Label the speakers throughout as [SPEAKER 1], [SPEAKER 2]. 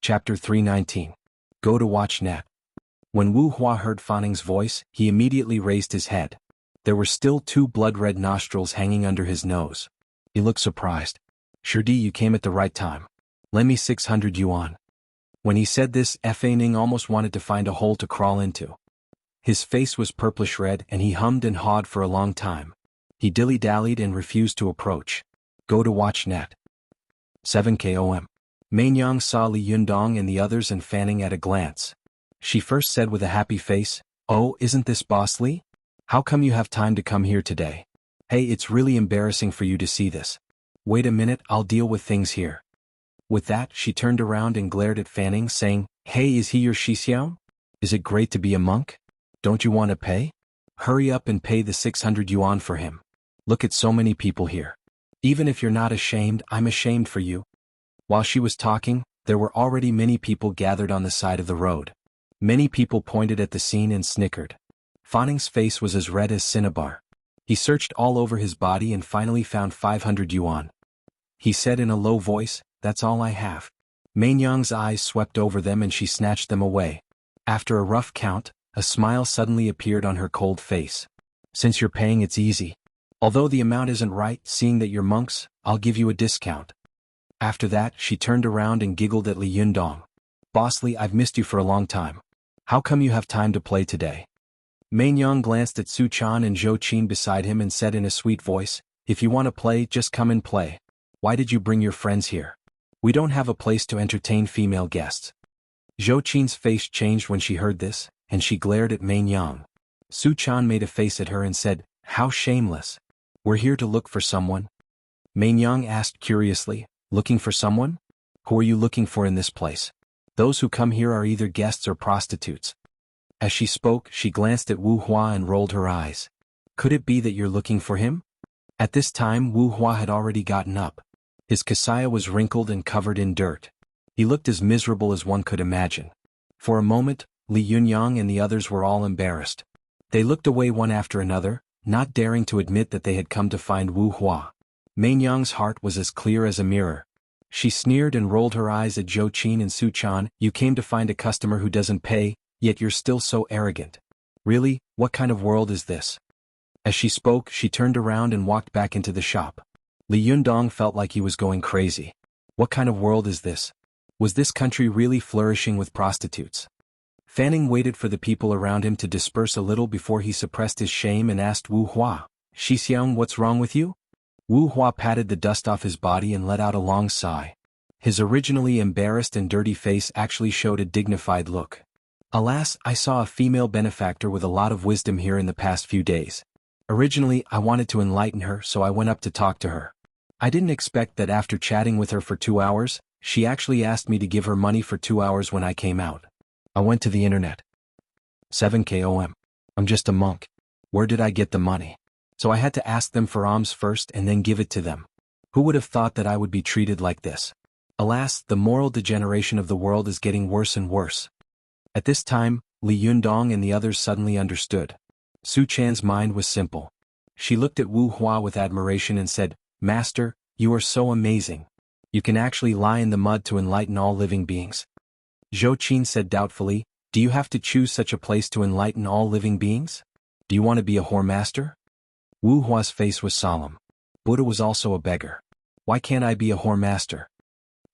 [SPEAKER 1] Chapter 319. Go to watch net. When Wu Hua heard Faning's voice, he immediately raised his head. There were still 2 blood-red nostrils hanging under his nose. He looked surprised. Shirdi, you came at the right time. Lend me 600 yuan. When he said this, Fanning almost wanted to find a hole to crawl into. His face was purplish red and he hummed and hawed for a long time. He dilly-dallied and refused to approach. Go to watch net. 7 KOM. Mainyang saw Li Yundong and the others and Fanning at a glance. She first said with a happy face, "Oh, isn't this Boss Li? How come you have time to come here today? Hey, it's really embarrassing for you to see this. Wait a minute, I'll deal with things here." With that, she turned around and glared at Fanning, saying, "Hey, is he your Shixiao? Is it great to be a monk? Don't you want to pay? Hurry up and pay the 600 yuan for him. Look at so many people here. Even if you're not ashamed, I'm ashamed for you." While she was talking, there were already many people gathered on the side of the road. Many people pointed at the scene and snickered. Fanning's face was as red as cinnabar. He searched all over his body and finally found 500 yuan. He said in a low voice, "That's all I have." Mainyang's eyes swept over them and she snatched them away. After a rough count, a smile suddenly appeared on her cold face. "Since you're paying, it's easy. Although the amount isn't right, seeing that you're monks, I'll give you a discount." After that, she turned around and giggled at Li Yundong. "Boss Li, I've missed you for a long time. How come you have time to play today?" Mainyang glanced at Su Chan and Zhou Qin beside him and said in a sweet voice, "If you want to play, just come and play. Why did you bring your friends here? We don't have a place to entertain female guests." Zhou Qin's face changed when she heard this, and she glared at Mainyang. Su Chan made a face at her and said, "How shameless. We're here to look for someone." Mainyang asked curiously, "Looking for someone? Who are you looking for in this place? Those who come here are either guests or prostitutes." As she spoke, she glanced at Wu Hua and rolled her eyes. "Could it be that you're looking for him?" At this time Wu Hua had already gotten up. His kasaya was wrinkled and covered in dirt. He looked as miserable as one could imagine. For a moment, Li Yunyang and the others were all embarrassed. They looked away one after another, not daring to admit that they had come to find Wu Hua. Mainyang's heart was as clear as a mirror. She sneered and rolled her eyes at Zhou Qin and Su Chan. "You came to find a customer who doesn't pay, yet you're still so arrogant. Really, what kind of world is this?" As she spoke, she turned around and walked back into the shop. Li Yundong felt like he was going crazy. What kind of world is this? Was this country really flourishing with prostitutes? Fanning waited for the people around him to disperse a little before he suppressed his shame and asked Wu Hua, "Shixiang, what's wrong with you?" Wu Hua patted the dust off his body and let out a long sigh. His originally embarrassed and dirty face actually showed a dignified look. "Alas, I saw a female benefactor with a lot of wisdom here in the past few days. Originally, I wanted to enlighten her, so I went up to talk to her. I didn't expect that after chatting with her for 2 hours, she actually asked me to give her money for 2 hours when I came out. I went to the internet. 7 KOM. I'm just a monk. Where did I get the money? So I had to ask them for alms first and then give it to them. Who would have thought that I would be treated like this? Alas, the moral degeneration of the world is getting worse and worse." At this time, Li Yundong and the others suddenly understood. Su Chan's mind was simple. She looked at Wu Hua with admiration and said, "Master, you are so amazing. You can actually lie in the mud to enlighten all living beings." Zhou Qin said doubtfully, "Do you have to choose such a place to enlighten all living beings? Do you want to be a whore master?" Wu Hua's face was solemn. Buddha was also a beggar. Why can't I be a whore master?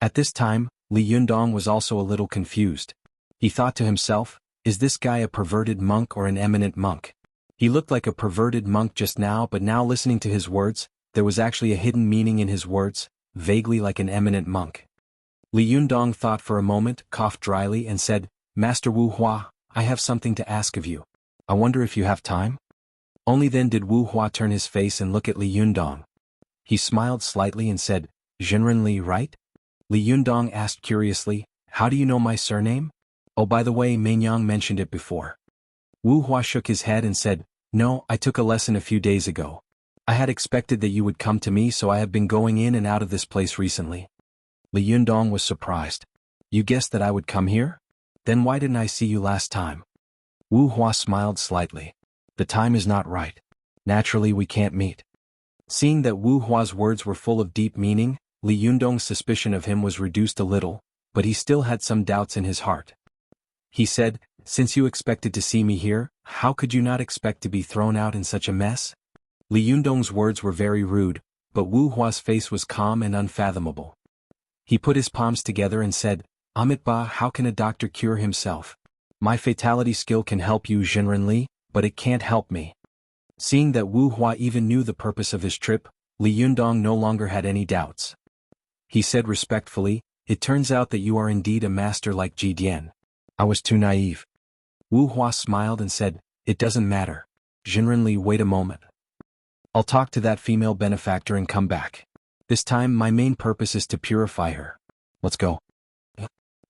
[SPEAKER 1] At this time, Li Yundong was also a little confused. He thought to himself, is this guy a perverted monk or an eminent monk? He looked like a perverted monk just now, but now listening to his words, there was actually a hidden meaning in his words, vaguely like an eminent monk. Li Yundong thought for a moment, coughed dryly and said, "Master Wu Hua, I have something to ask of you. I wonder if you have time?" Only then did Wu Hua turn his face and look at Li Yundong. He smiled slightly and said, "Zhenren Li, right?" Li Yundong asked curiously, "How do you know my surname? Oh, by the way, Mainyang mentioned it before." Wu Hua shook his head and said, "No, I took a lesson a few days ago. I had expected that you would come to me, so I have been going in and out of this place recently." Li Yundong was surprised. "You guessed that I would come here? Then why didn't I see you last time?" Wu Hua smiled slightly. "The time is not right. Naturally we can't meet." Seeing that Wu Hua's words were full of deep meaning, Li Yundong's suspicion of him was reduced a little. but he still had some doubts in his heart. He said, "Since you expected to see me here, how could you not expect to be thrown out in such a mess?" Li Yundong's words were very rude, but Wu Hua's face was calm and unfathomable. He put his palms together and said, "Amitabha, how can a doctor cure himself? My fatality skill can help you, Jinren, but it can't help me." Seeing that Wu Hua even knew the purpose of his trip, Li Yundong no longer had any doubts. He said respectfully, "It turns out that you are indeed a master like Ji Dian. I was too naive." Wu Hua smiled and said, "It doesn't matter. Jinren, wait a moment. I'll talk to that female benefactor and come back. This time my main purpose is to purify her. Let's go."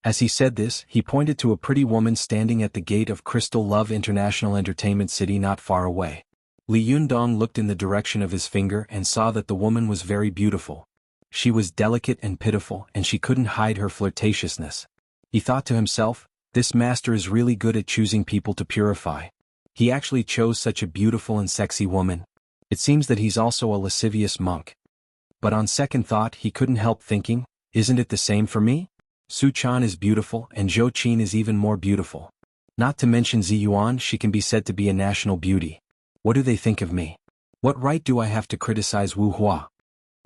[SPEAKER 1] As he said this, he pointed to a pretty woman standing at the gate of Crystal Love International Entertainment City not far away. Li Yundong looked in the direction of his finger and saw that the woman was very beautiful. She was delicate and pitiful, and she couldn't hide her flirtatiousness. He thought to himself, "This master is really good at choosing people to purify. He actually chose such a beautiful and sexy woman. It seems that he's also a lascivious monk." But on second thought he couldn't help thinking, "Isn't it the same for me? Su Chan is beautiful and Zhou Qin is even more beautiful. Not to mention Zi Yuan, she can be said to be a national beauty. What do they think of me? What right do I have to criticize Wu Hua?"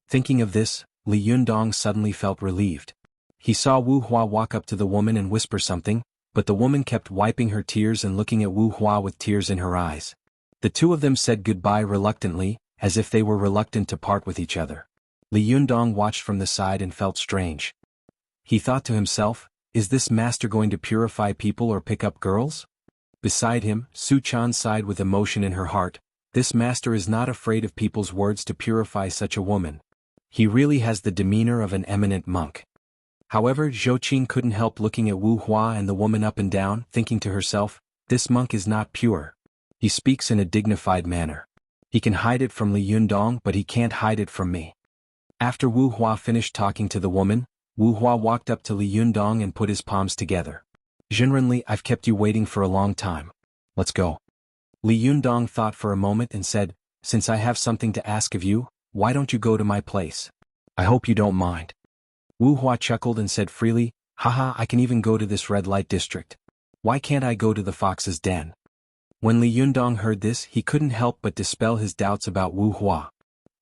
[SPEAKER 1] Thinking of this, Li Yundong suddenly felt relieved. He saw Wu Hua walk up to the woman and whisper something, but the woman kept wiping her tears and looking at Wu Hua with tears in her eyes. The two of them said goodbye reluctantly, as if they were reluctant to part with each other. Li Yundong watched from the side and felt strange. He thought to himself, "Is this master going to purify people or pick up girls?" Beside him, Su Chan sighed with emotion in her heart. This master is not afraid of people's words to purify such a woman. He really has the demeanor of an eminent monk. However, Zhou Qin couldn't help looking at Wu Hua and the woman up and down, thinking to herself, "This monk is not pure. He speaks in a dignified manner. He can hide it from Li Yundong, but he can't hide it from me." After Wu Hua finished talking to the woman, Wu Hua walked up to Li Yundong and put his palms together. "Jinren, I've kept you waiting for a long time. Let's go." Li Yundong thought for a moment and said, "Since I have something to ask of you, why don't you go to my place? I hope you don't mind." Wu Hua chuckled and said freely, "Haha, I can even go to this red light district. Why can't I go to the fox's den?" When Li Yundong heard this, he couldn't help but dispel his doubts about Wu Hua.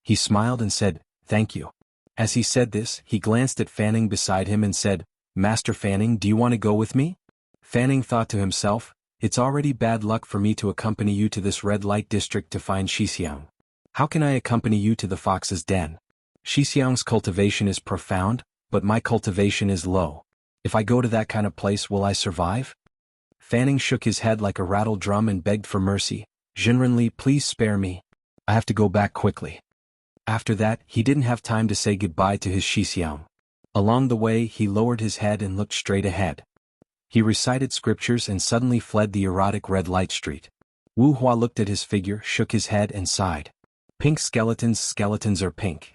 [SPEAKER 1] He smiled and said, "Thank you." As he said this, he glanced at Fanning beside him and said, "Master Fanning, do you want to go with me?" Fanning thought to himself, "It's already bad luck for me to accompany you to this red light district to find Shixiang. How can I accompany you to the fox's den? Shixiang's cultivation is profound, but my cultivation is low. If I go to that kind of place, will I survive?" Fanning shook his head like a rattle drum and begged for mercy. "Jinren, please spare me. I have to go back quickly." After that, he didn't have time to say goodbye to his Shixiang. Along the way, he lowered his head and looked straight ahead. He recited scriptures and suddenly fled the erotic red light street. Wu Hua looked at his figure, shook his head and sighed. "Pink skeletons, skeletons are pink.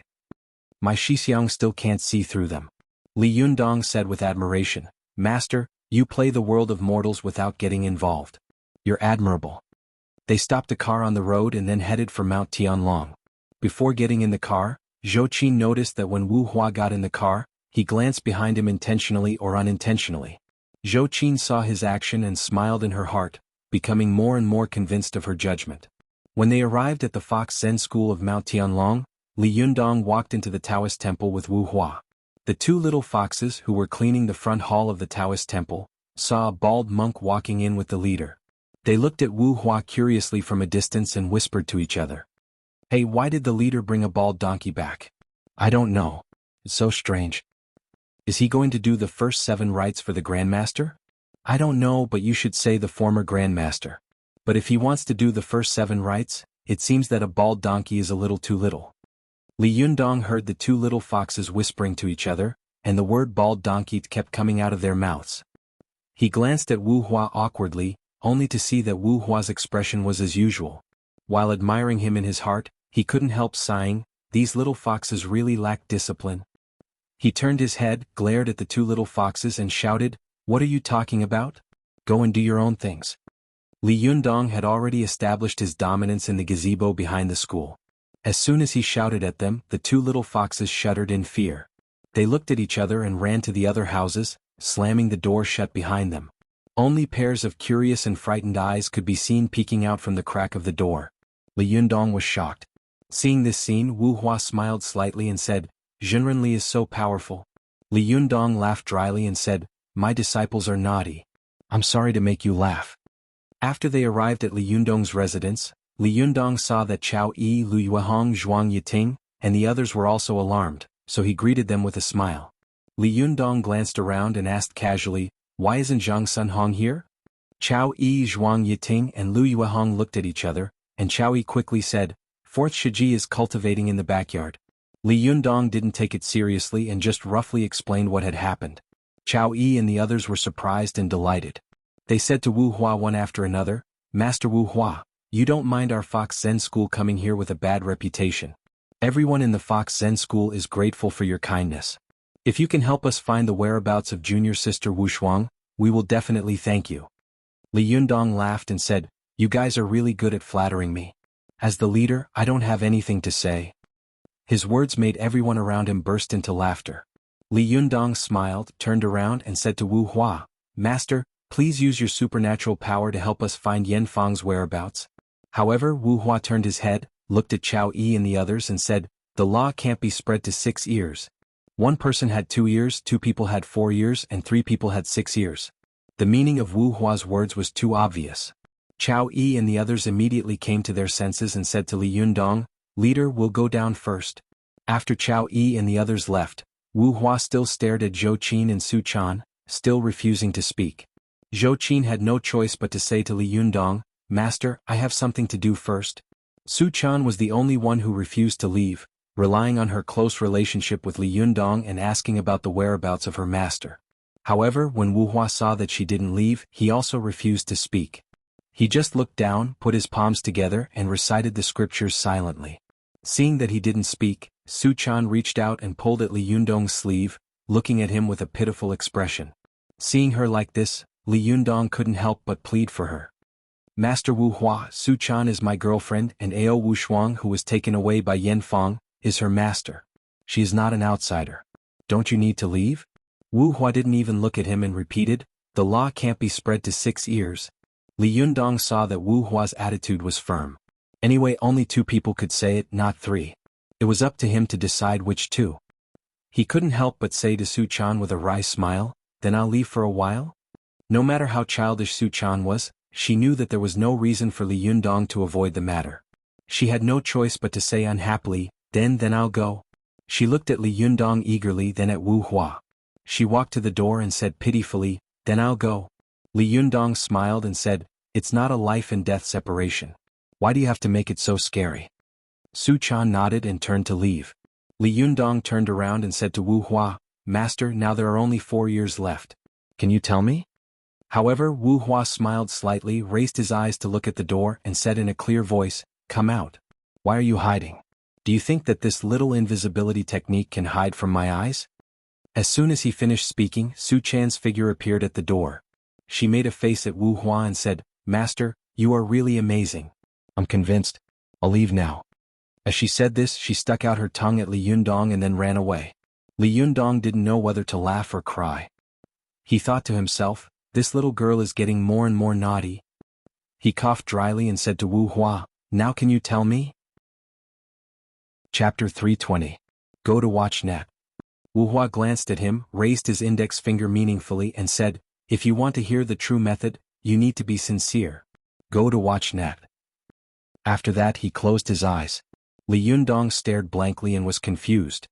[SPEAKER 1] My Shixiang still can't see through them." Li Yundong said with admiration, "Master, you play the world of mortals without getting involved. You're admirable." They stopped a car on the road and then headed for Mount Tianlong. Before getting in the car, Zhou Qin noticed that when Wu Hua got in the car, he glanced behind him intentionally or unintentionally. Zhou Qin saw his action and smiled in her heart, becoming more and more convinced of her judgment. When they arrived at the Fox Zen School of Mount Tianlong, Li Yundong walked into the Taoist temple with Wu Hua. The two little foxes who were cleaning the front hall of the Taoist temple saw a bald monk walking in with the leader. They looked at Wu Hua curiously from a distance and whispered to each other, "Hey, why did the leader bring a bald donkey back?" "I don't know. It's so strange." "Is he going to do the first 7 rites for the Grandmaster?" "I don't know, but you should say the former Grandmaster. But if he wants to do the first 7 rites, it seems that a bald donkey is a little too little." Li Yundong heard the two little foxes whispering to each other, and the word bald donkey kept coming out of their mouths. He glanced at Wu Hua awkwardly, only to see that Wu Hua's expression was as usual. While admiring him in his heart, he couldn't help sighing, "These little foxes really lack discipline." He turned his head, glared at the two little foxes and shouted, "What are you talking about? Go and do your own things." Li Yundong had already established his dominance in the gazebo behind the school. As soon as he shouted at them, the two little foxes shuddered in fear. They looked at each other and ran to the other houses, slamming the door shut behind them. Only pairs of curious and frightened eyes could be seen peeking out from the crack of the door. Li Yundong was shocked. Seeing this scene, Wu Hua smiled slightly and said, "Zhenren Li is so powerful." Li Yundong laughed dryly and said, "My disciples are naughty. I'm sorry to make you laugh." After they arrived at Li Yundong's residence, Li Yundong saw that Chao Yi, Lu Yuehong, Zhuang Yiting, and the others were also alarmed, so he greeted them with a smile. Li Yundong glanced around and asked casually, "Why isn't Zhang Sunhong here?" Chao Yi, Zhuang Yiting, and Lu Yuehong looked at each other, and Chao Yi quickly said, "Fourth Shiji is cultivating in the backyard." Li Yundong didn't take it seriously and just roughly explained what had happened. Chao Yi and the others were surprised and delighted. They said to Wu Hua one after another, "Master Wu Hua, you don't mind our Fox Zen school coming here with a bad reputation. Everyone in the Fox Zen school is grateful for your kindness. If you can help us find the whereabouts of junior sister Wu Shuang, we will definitely thank you." Li Yundong laughed and said, "You guys are really good at flattering me. As the leader, I don't have anything to say." His words made everyone around him burst into laughter. Li Yundong smiled, turned around and said to Wu Hua, "Master, please use your supernatural power to help us find Yan Fang's whereabouts." However, Wu Hua turned his head, looked at Chao Yi and the others and said, "The law can't be spread to 6 ears. One person had 2 ears, 2 people had 4 ears, and 3 people had 6 ears." The meaning of Wu Hua's words was too obvious. Chao Yi and the others immediately came to their senses and said to Li Yundong, "Leader, will go down first." After Chao Yi and the others left, Wu Hua still stared at Zhou Qin and Su Chan, still refusing to speak. Zhou Qin had no choice but to say to Li Yundong, "Master, I have something to do first." Su Chan was the only one who refused to leave, relying on her close relationship with Li Yundong and asking about the whereabouts of her master. However, when Wu Hua saw that she didn't leave, he also refused to speak. He just looked down, put his palms together and recited the scriptures silently. Seeing that he didn't speak, Su Chan reached out and pulled at Li Yundong's sleeve, looking at him with a pitiful expression. Seeing her like this, Li Yundong couldn't help but plead for her. "Master Wu Hua, Su Chan is my girlfriend and Ao Wu Shuang, who was taken away by Yan Fang, is her master. She is not an outsider. Don't you need to leave?" Wu Hua didn't even look at him and repeated, "The law can't be spread to 6 ears." Li Yundong saw that Wu Hua's attitude was firm. Anyway, only 2 people could say it, not 3. It was up to him to decide which 2. He couldn't help but say to Su Chan with a wry smile, "Then I'll leave for a while?" No matter how childish Su Chan was, she knew that there was no reason for Li Yundong to avoid the matter. She had no choice but to say unhappily, Then I'll go." She looked at Li Yundong eagerly, then at Wu Hua. She walked to the door and said pitifully, "Then I'll go." Li Yundong smiled and said, "It's not a life and death separation. Why do you have to make it so scary?" Su Chan nodded and turned to leave. Li Yundong turned around and said to Wu Hua, "Master, now there are only 4 years left. Can you tell me?" However, Wu Hua smiled slightly, raised his eyes to look at the door and said in a clear voice, "Come out. Why are you hiding? Do you think that this little invisibility technique can hide from my eyes?" As soon as he finished speaking, Su Chan's figure appeared at the door. She made a face at Wu Hua and said, "Master, you are really amazing. I'm convinced. I'll leave now." As she said this, she stuck out her tongue at Li Yundong and then ran away. Li Yundong didn't know whether to laugh or cry. He thought to himself, "This little girl is getting more and more naughty." He coughed dryly and said to Wu Hua, "Now can you tell me?" Chapter 320. Go to watch net. Wu Hua glanced at him, raised his index finger meaningfully and said, "If you want to hear the true method, you need to be sincere. Go to watch net." After that he closed his eyes. Li Yundong stared blankly and was confused.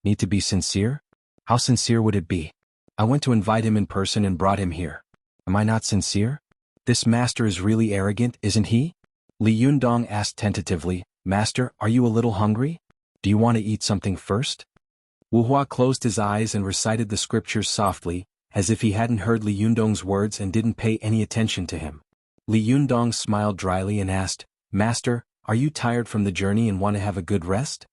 [SPEAKER 1] Need to be sincere? How sincere would it be? I went to invite him in person and brought him here. Am I not sincere? This master is really arrogant, isn't he? Li Yundong asked tentatively, "Master, are you a little hungry? Do you want to eat something first?" Wu Hua closed his eyes and recited the scriptures softly, as if he hadn't heard Li Yundong's words and didn't pay any attention to him. Li Yundong smiled dryly and asked, "Master, are you tired from the journey and want to have a good rest?"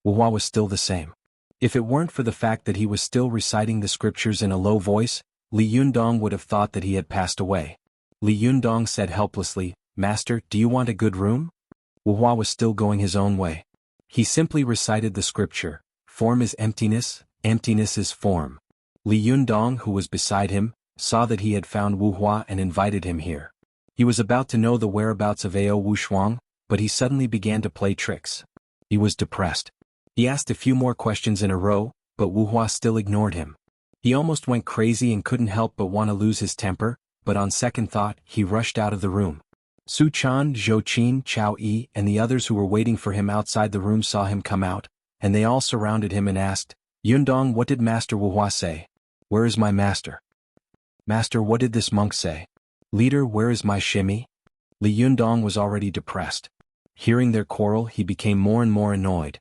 [SPEAKER 1] Wu Hua was still the same. If it weren't for the fact that he was still reciting the scriptures in a low voice, Li Yundong would have thought that he had passed away. Li Yundong said helplessly, "Master, do you want a good room?" Wu Hua was still going his own way. He simply recited the scripture, "Form is emptiness, emptiness is form." Li Yundong, who was beside him, saw that he had found Wu Hua and invited him here. He was about to know the whereabouts of Ao Wushuang, but he suddenly began to play tricks. He was depressed. He asked a few more questions in a row, but Wu Hua still ignored him. He almost went crazy and couldn't help but want to lose his temper, but on second thought, he rushed out of the room. Su Chan, Zhou Qin, Chao Yi, and the others who were waiting for him outside the room saw him come out, and they all surrounded him and asked, Yundong, what did Master Wu Hua say? Where is my master? Master, what did this monk say? Leader, where is my shimmy? Li Yundong was already depressed. Hearing their quarrel, he became more and more annoyed.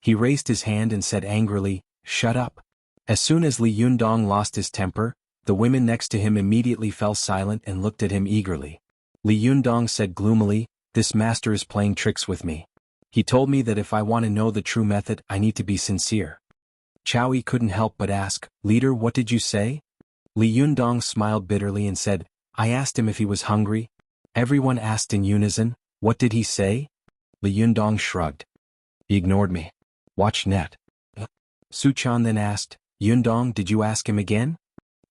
[SPEAKER 1] He raised his hand and said angrily, shut up. As soon as Li Yundong lost his temper, the women next to him immediately fell silent and looked at him eagerly. Li Yundong said gloomily, this master is playing tricks with me. He told me that if I want to know the true method, I need to be sincere. Chao Yi couldn't help but ask, Leader, what did you say? Li Yundong smiled bitterly and said, I asked him if he was hungry. Everyone asked in unison, what did he say? Li Yundong shrugged. He ignored me. Watch net. Su Chan then asked, Yundong, did you ask him again?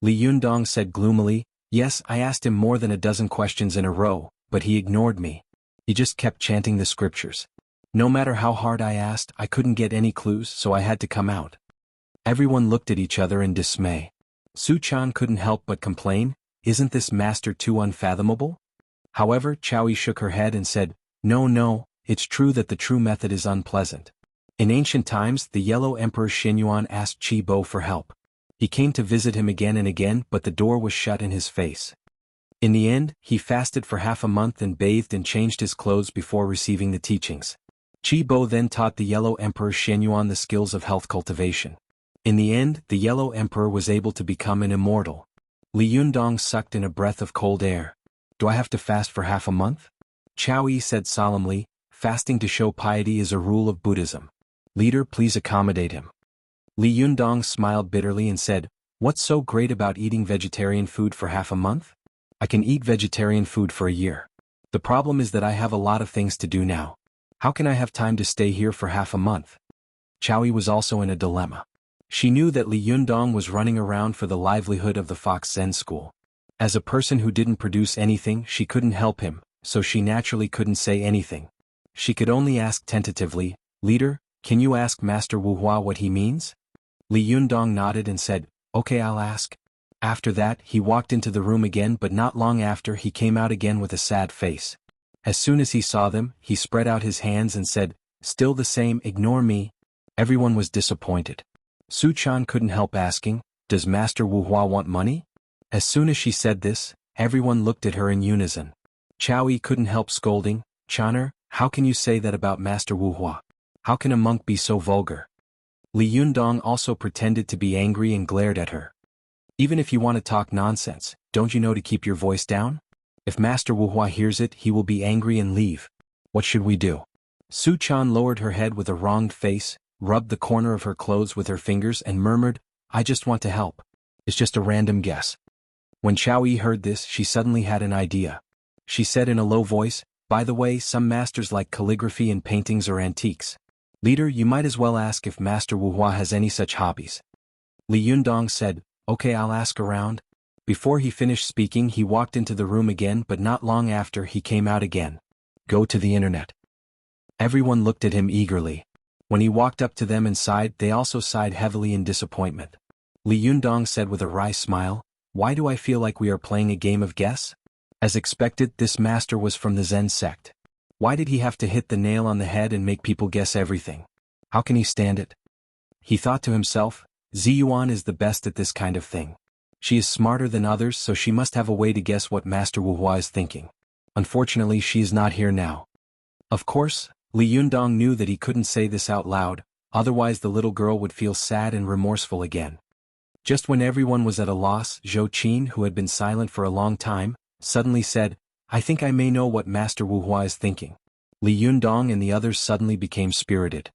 [SPEAKER 1] Li Yundong said gloomily, yes, I asked him more than a dozen questions in a row, but he ignored me. He just kept chanting the scriptures. No matter how hard I asked, I couldn't get any clues, so I had to come out. Everyone looked at each other in dismay. Su Chan couldn't help but complain, isn't this master too unfathomable? However, Chao Yi shook her head and said, no, it's true that the true method is unpleasant. In ancient times, the Yellow Emperor Xinyuan asked Qi Bo for help. He came to visit him again and again, but the door was shut in his face. In the end, he fasted for half a month and bathed and changed his clothes before receiving the teachings. Qi Bo then taught the Yellow Emperor Xinyuan the skills of health cultivation. In the end, the Yellow Emperor was able to become an immortal. Li Yundong sucked in a breath of cold air. Do I have to fast for half a month? Chao Yi said solemnly, fasting to show piety is a rule of Buddhism. Leader, please accommodate him. Li Yundong smiled bitterly and said, what's so great about eating vegetarian food for half a month? I can eat vegetarian food for a year. The problem is that I have a lot of things to do now. How can I have time to stay here for half a month? Chao Yi was also in a dilemma. She knew that Li Yundong was running around for the livelihood of the Fox Zen school. As a person who didn't produce anything, she couldn't help him, so she naturally couldn't say anything. She could only ask tentatively, Leader, can you ask Master Wu Hua what he means? Li Yundong nodded and said, okay, I'll ask. After that, he walked into the room again, but not long after he came out again with a sad face. As soon as he saw them, he spread out his hands and said, still the same, ignore me. Everyone was disappointed. Su Chan couldn't help asking, does Master Wu Hua want money? As soon as she said this, everyone looked at her in unison. Chao Yi couldn't help scolding, Chaner, how can you say that about Master Wu Hua? How can a monk be so vulgar? Li Yundong also pretended to be angry and glared at her. Even if you want to talk nonsense, don't you know to keep your voice down? If Master Wu Hua hears it, he will be angry and leave. What should we do? Su Chan lowered her head with a wronged face, rubbed the corner of her clothes with her fingers and murmured, I just want to help. It's just a random guess. When Chao Yi heard this, she suddenly had an idea. She said in a low voice, by the way, some masters like calligraphy and paintings or antiques. Leader, you might as well ask if Master Wu Hua has any such hobbies. Li Yundong said, okay, I'll ask around. Before he finished speaking, he walked into the room again, but not long after he came out again. Go to the internet. Everyone looked at him eagerly. When he walked up to them and sighed, they also sighed heavily in disappointment. Li Yundong said with a wry smile, why do I feel like we are playing a game of guess? As expected, this master was from the Zen sect. Why did he have to hit the nail on the head and make people guess everything? How can he stand it? He thought to himself, Ziyuan is the best at this kind of thing. She is smarter than others, so she must have a way to guess what Master Wu Hua is thinking. Unfortunately, she is not here now. Of course, Li Yundong knew that he couldn't say this out loud, otherwise the little girl would feel sad and remorseful again. Just when everyone was at a loss, Zhou Qin, who had been silent for a long time, suddenly said, I think I may know what Master Wu Hua is thinking. Li Yundong and the others suddenly became spirited.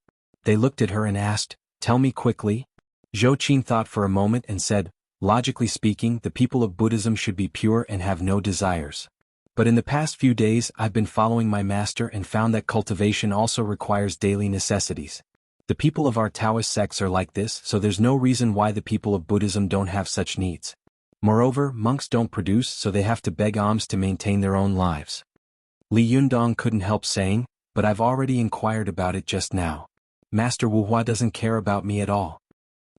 [SPEAKER 1] They looked at her and asked, tell me quickly. Zhou Qin thought for a moment and said, logically speaking, the people of Buddhism should be pure and have no desires. But in the past few days I've been following my master and found that cultivation also requires daily necessities. The people of our Taoist sects are like this, so there's no reason why the people of Buddhism don't have such needs. Moreover, monks don't produce, so they have to beg alms to maintain their own lives. Li Yundong couldn't help saying, but I've already inquired about it just now. Master Wuhua doesn't care about me at all.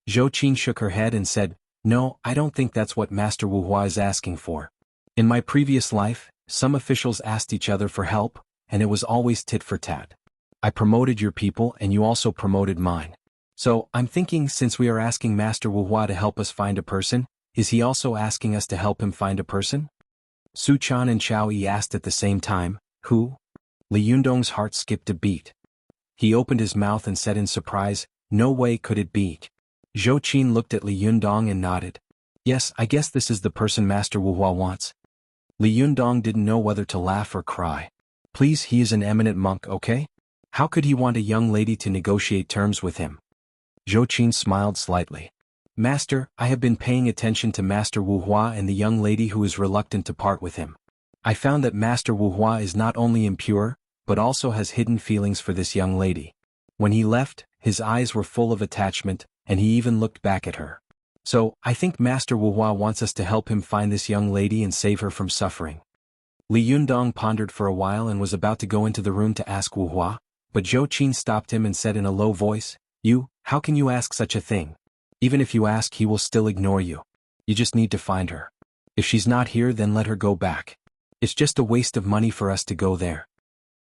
[SPEAKER 1] Zhou Qin shook her head and said, no, I don't think that's what Master Wuhua is asking for. In my previous life, some officials asked each other for help, and it was always tit for tat. I promoted your people and you also promoted mine. So, I'm thinking since we are asking Master Wuhua to help us find a person, is he also asking us to help him find a person? Su Chan and Chao Yi asked at the same time, who? Li Yundong's heart skipped a beat. He opened his mouth and said in surprise, no way could it be. Zhou Qin looked at Li Yundong and nodded. Yes, I guess this is the person Master Wuhua wants. Li Yundong didn't know whether to laugh or cry. Please, he is an eminent monk, okay? How could he want a young lady to negotiate terms with him? Zhou Qin smiled slightly. Master, I have been paying attention to Master Wuhua and the young lady who is reluctant to part with him. I found that Master Wuhua is not only impure, but also has hidden feelings for this young lady. When he left, his eyes were full of attachment, and he even looked back at her. So, I think Master Wuhua wants us to help him find this young lady and save her from suffering. Li Yundong pondered for a while and was about to go into the room to ask Wuhua, but Zhou Qin stopped him and said in a low voice, how can you ask such a thing? Even if you ask, he will still ignore you. You just need to find her. If she's not here, then let her go back. It's just a waste of money for us to go there.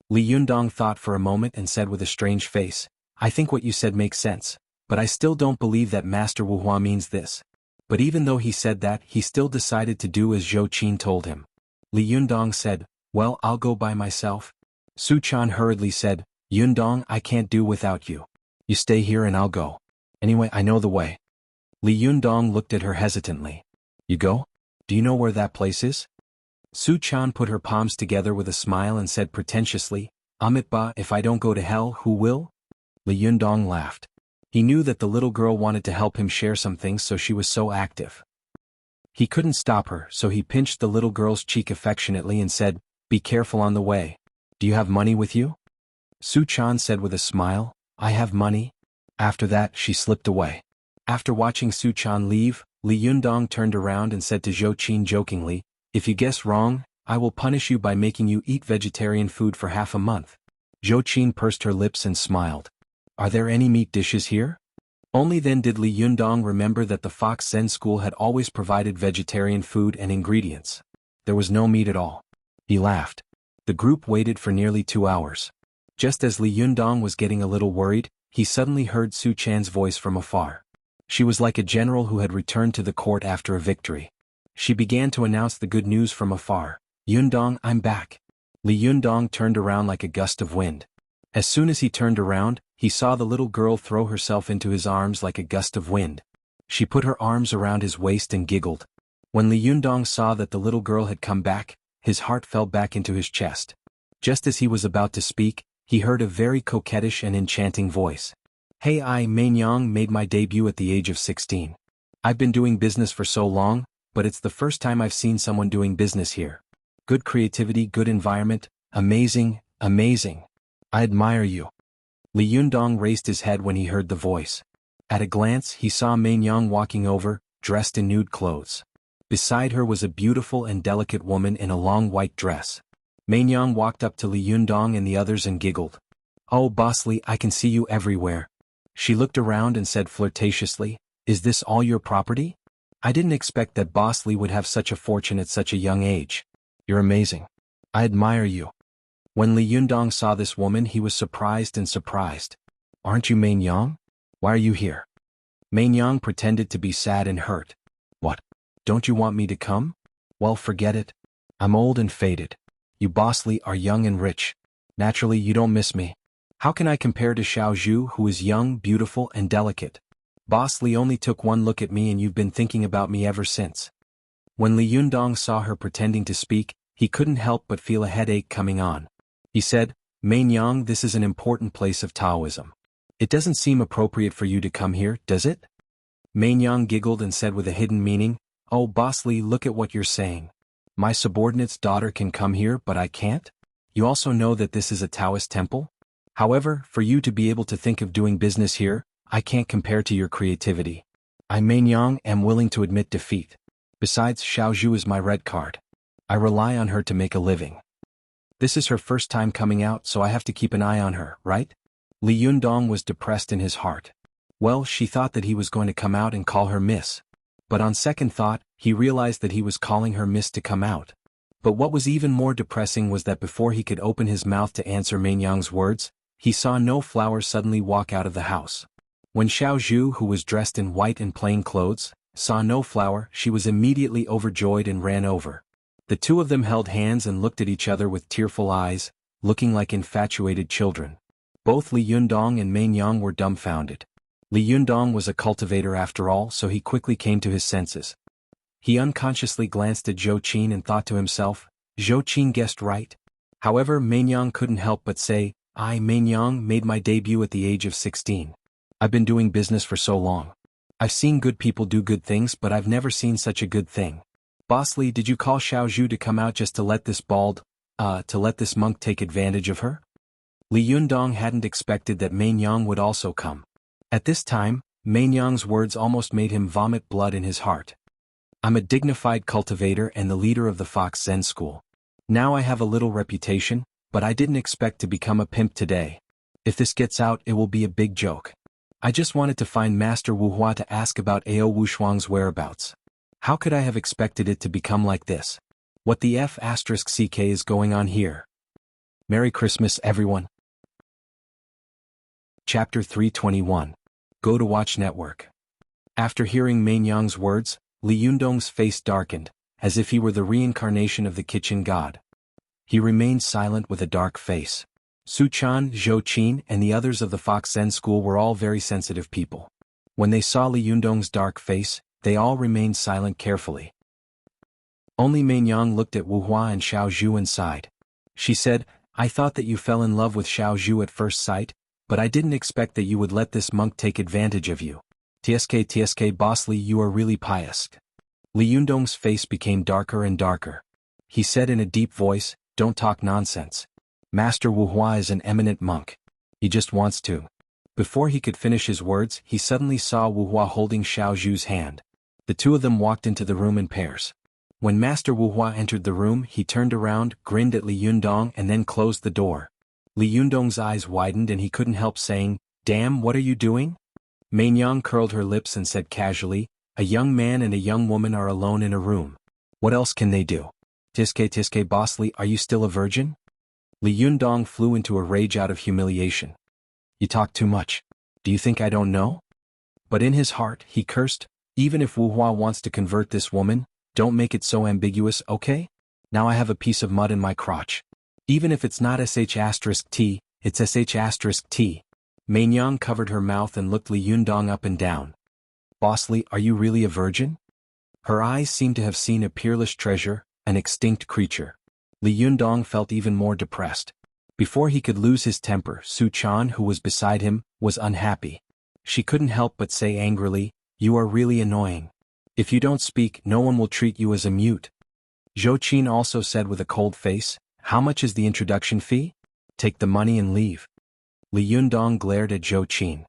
[SPEAKER 1] Li Yundong thought for a moment and said with a strange face, I think what you said makes sense, but I still don't believe that Master Wuhua means this. But even though he said that, he still decided to do as Zhou Qin told him. Li Yundong said, well, I'll go by myself. Su Chan hurriedly said, Yundong, I can't do without you. You stay here and I'll go. Anyway, I know the way. Li Yundong looked at her hesitantly. You go? Do you know where that place is? Su Chan put her palms together with a smile and said pretentiously, Amitabha, if I don't go to hell, who will? Li Yundong laughed. He knew that the little girl wanted to help him share some things, so she was so active. He couldn't stop her, so he pinched the little girl's cheek affectionately and said, be careful on the way. Do you have money with you? Su Chan said with a smile, I have money. After that, she slipped away. After watching Su Chan leave, Li Yundong turned around and said to Zhou Qin jokingly, if you guess wrong, I will punish you by making you eat vegetarian food for half a month. Zhou Qin pursed her lips and smiled. Are there any meat dishes here? Only then did Li Yundong remember that the Fox Zen school had always provided vegetarian food and ingredients. There was no meat at all. He laughed. The group waited for nearly 2 hours. Just as Li Yundong was getting a little worried, he suddenly heard Su Chan's voice from afar. She was like a general who had returned to the court after a victory. She began to announce the good news from afar. Yundong, I'm back. Li Yundong turned around like a gust of wind. As soon as he turned around, he saw the little girl throw herself into his arms like a gust of wind. She put her arms around his waist and giggled. When Li Yundong saw that the little girl had come back, his heart fell back into his chest. Just as he was about to speak, he heard a very coquettish and enchanting voice. Hey, I, Mainyang, made my debut at the age of 16. I've been doing business for so long, but it's the first time I've seen someone doing business here. Good creativity, good environment, amazing, amazing. I admire you. Li Yundong raised his head when he heard the voice. At a glance, he saw Mainyang walking over, dressed in nude clothes. Beside her was a beautiful and delicate woman in a long white dress. Mainyang walked up to Li Yundong and the others and giggled. Oh, Boss Li, I can see you everywhere. She looked around and said flirtatiously, is this all your property? I didn't expect that Boss Li would have such a fortune at such a young age. You're amazing. I admire you. When Li Yundong saw this woman, he was surprised and surprised. Aren't you Mainyang? Why are you here? Mainyang pretended to be sad and hurt. What? Don't you want me to come? Well, forget it. I'm old and faded. You Boss Li are young and rich. Naturally, you don't miss me. How can I compare to Xiao Zhu, who is young, beautiful, and delicate? Boss Li only took one look at me and you've been thinking about me ever since. When Li Yundong saw her pretending to speak, he couldn't help but feel a headache coming on. He said, Mainyang, this is an important place of Taoism. It doesn't seem appropriate for you to come here, does it? Mainyang giggled and said with a hidden meaning, Oh, Boss Li, look at what you're saying. My subordinate's daughter can come here, but I can't? You also know that this is a Taoist temple? However, for you to be able to think of doing business here, I can't compare to your creativity. I Mainyang am willing to admit defeat. Besides, Xiaozhu is my red card. I rely on her to make a living. This is her first time coming out, so I have to keep an eye on her, right? Li Yundong was depressed in his heart. Well, she thought that he was going to come out and call her miss. But on second thought, he realized that he was calling her miss to come out. But what was even more depressing was that before he could open his mouth to answer Mainyang's words, he saw No Flower suddenly walk out of the house. When Xiaozhu, who was dressed in white and plain clothes, saw No Flower, she was immediately overjoyed and ran over. The two of them held hands and looked at each other with tearful eyes, looking like infatuated children. Both Li Yundong and Mainyang were dumbfounded. Li Yundong was a cultivator after all, so he quickly came to his senses. He unconsciously glanced at Zhou Qin and thought to himself, Zhou Qin guessed right. However, Mainyang couldn't help but say, I, Mainyang, made my debut at the age of 16. I've been doing business for so long. I've seen good people do good things, but I've never seen such a good thing. Boss Li, did you call Xiaozhu to come out just to let this monk take advantage of her? Li Yundong hadn't expected that Mainyang would also come. At this time, Mainyang's words almost made him vomit blood in his heart. I'm a dignified cultivator and the leader of the Fox Zen School. Now I have a little reputation, but I didn't expect to become a pimp today. If this gets out, it will be a big joke. I just wanted to find Master Wu Hua to ask about Ao Wushuang's whereabouts. How could I have expected it to become like this? What the F***ck is going on here? Merry Christmas, everyone. Chapter 321. Go to Watch Network. After hearing Mainyang's words, Li Yundong's face darkened, as if he were the reincarnation of the kitchen god. He remained silent with a dark face. Su Chan, Zhou Qin, and the others of the Fox Zen School were all very sensitive people. When they saw Li Yundong's dark face, they all remained silent carefully. Only Mainyang looked at Wu Hua and Xiaozhu and sighed. She said, I thought that you fell in love with Xiaozhu at first sight, but I didn't expect that you would let this monk take advantage of you. TSK Boss Li, you are really pious. Li Yundong's face became darker and darker. He said in a deep voice, don't talk nonsense. Master Wu Hua is an eminent monk. He just wants to. Before he could finish his words, he suddenly saw Wu Hua holding Xiaozhu's hand. The two of them walked into the room in pairs. When Master Wu Hua entered the room, he turned around, grinned at Li Yundong and then closed the door. Li Yundong's eyes widened and he couldn't help saying, damn, what are you doing? Mainyang curled her lips and said casually, a young man and a young woman are alone in a room. What else can they do? Tiske Boss Li, are you still a virgin? Li Yundong flew into a rage out of humiliation. You talk too much. Do you think I don't know? But in his heart, he cursed, even if Wu Hua wants to convert this woman, don't make it so ambiguous, okay? Now I have a piece of mud in my crotch. Even if it's not sh*t, it's sh*t. Mainyang covered her mouth and looked Li Yundong up and down. Boss Li, are you really a virgin? Her eyes seemed to have seen a peerless treasure, an extinct creature. Li Yundong felt even more depressed. Before he could lose his temper, Su Chan, who was beside him, was unhappy. She couldn't help but say angrily, you are really annoying. If you don't speak, no one will treat you as a mute. Zhou Qin also said with a cold face, how much is the introduction fee? Take the money and leave. Li Yundong glared at Zhou Qin.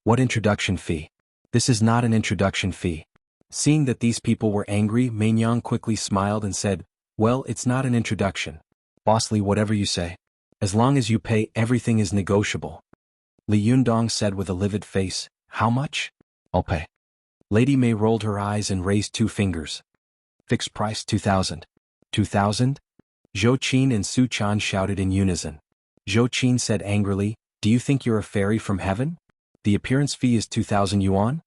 [SPEAKER 1] What introduction fee? This is not an introduction fee. Seeing that these people were angry, Mainyang quickly smiled and said, well, it's not an introduction. Boss Li, whatever you say. As long as you pay, everything is negotiable. Li Yundong said with a livid face, how much? I'll pay. Lady Mei rolled her eyes and raised 2 fingers. Fixed price 2,000. 2,000? Zhou Qin and Su Chan shouted in unison. Zhou Qin said angrily, do you think you're a fairy from heaven? The appearance fee is 2,000 yuan?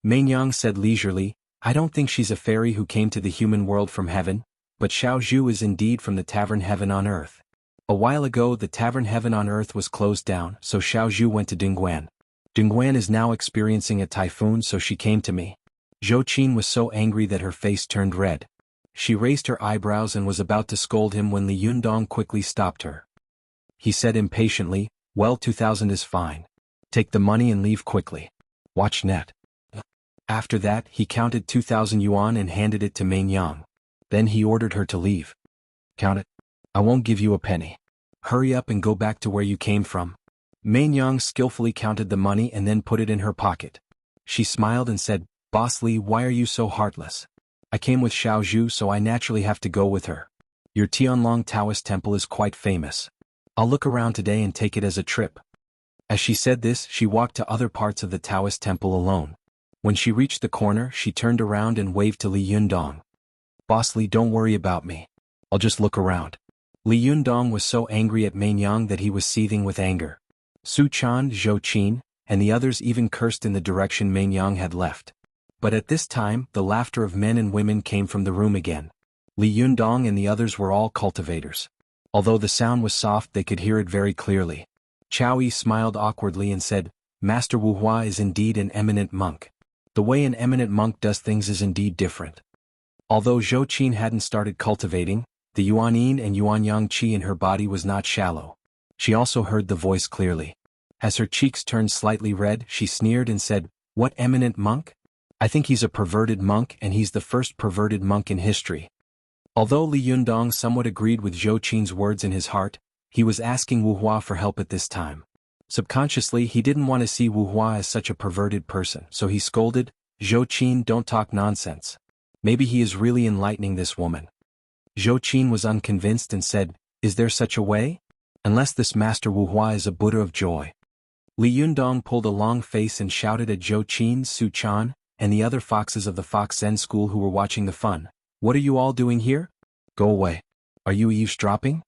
[SPEAKER 1] Mainyang said leisurely, I don't think she's a fairy who came to the human world from heaven, but Xiaozhu is indeed from the tavern heaven on earth. A while ago the tavern heaven on earth was closed down, so Xiaozhu went to Dingguan. Dingguan is now experiencing a typhoon, so she came to me. Zhou Qin was so angry that her face turned red. She raised her eyebrows and was about to scold him when Li Yundong quickly stopped her. He said impatiently, well, 2,000 is fine. Take the money and leave quickly. Watch net. After that, he counted 2,000 yuan and handed it to Mainyang. Then he ordered her to leave. Count it. I won't give you a penny. Hurry up and go back to where you came from. Main Yang skillfully counted the money and then put it in her pocket. She smiled and said, "Boss Li, why are you so heartless? I came with Xiao Zhu, so I naturally have to go with her. Your Tianlong Taoist temple is quite famous. I'll look around today and take it as a trip." As she said this, she walked to other parts of the Taoist temple alone. When she reached the corner, she turned around and waved to Li Yundong. "Boss Li, don't worry about me. I'll just look around." Li Yundong was so angry at Main Yang that he was seething with anger. Su Chan, Zhou Qin, and the others even cursed in the direction Main Yang had left. But at this time, the laughter of men and women came from the room again. Li Yundong and the others were all cultivators. Although the sound was soft, they could hear it very clearly. Chao Yi smiled awkwardly and said, "Master Wu Hua is indeed an eminent monk. The way an eminent monk does things is indeed different." Although Zhou Qin hadn't started cultivating, the Yuan Yin and Yuan Yang qi in her body was not shallow. She also heard the voice clearly. As her cheeks turned slightly red, she sneered and said, "What eminent monk? I think he's a perverted monk, and he's the first perverted monk in history." Although Li Yundong somewhat agreed with Zhou Qin's words in his heart, he was asking Wu Hua for help at this time. Subconsciously, he didn't want to see Wu Hua as such a perverted person, so he scolded, "Zhou Qin, don't talk nonsense. Maybe he is really enlightening this woman." Zhou Qin was unconvinced and said, "Is there such a way? Unless this Master Wu Hua is a Buddha of joy." Li Yundong pulled a long face and shouted at Zhou Qin, Su Chan, and the other foxes of the Fox Zen school who were watching the fun. "What are you all doing here? Go away. Are you eavesdropping?"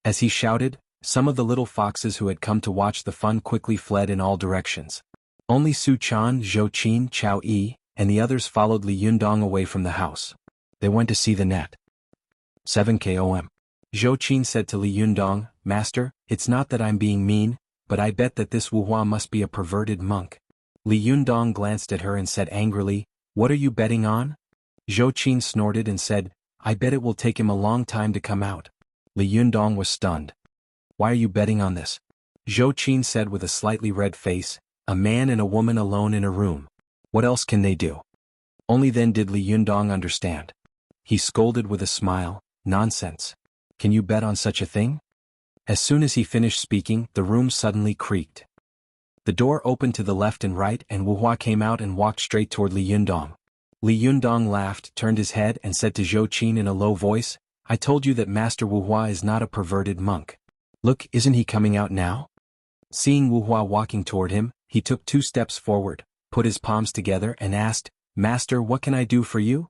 [SPEAKER 1] As he shouted, some of the little foxes who had come to watch the fun quickly fled in all directions. Only Su Chan, Zhou Qin, Chao Yi, and the others followed Li Yundong away from the house. They went to see the net. 7 KOM. Zhou Qin said to Li Yundong, "Master, it's not that I'm being mean, but I bet that this Wu Hua must be a perverted monk." Li Yundong glanced at her and said angrily, "What are you betting on?" Zhou Qin snorted and said, "I bet it will take him a long time to come out." Li Yundong was stunned. "Why are you betting on this?" Zhou Qin said with a slightly red face, "A man and a woman alone in a room. What else can they do?" Only then did Li Yundong understand. He scolded with a smile, "Nonsense. Can you bet on such a thing?" As soon as he finished speaking, the room suddenly creaked. The door opened to the left and right, and Wu Hua came out and walked straight toward Li Yundong. Li Yundong laughed, turned his head and said to Zhou Qin in a low voice, "I told you that Master Wu Hua is not a perverted monk. Look, isn't he coming out now?" Seeing Wu Hua walking toward him, he took 2 steps forward, put his palms together and asked, "Master, what can I do for you?"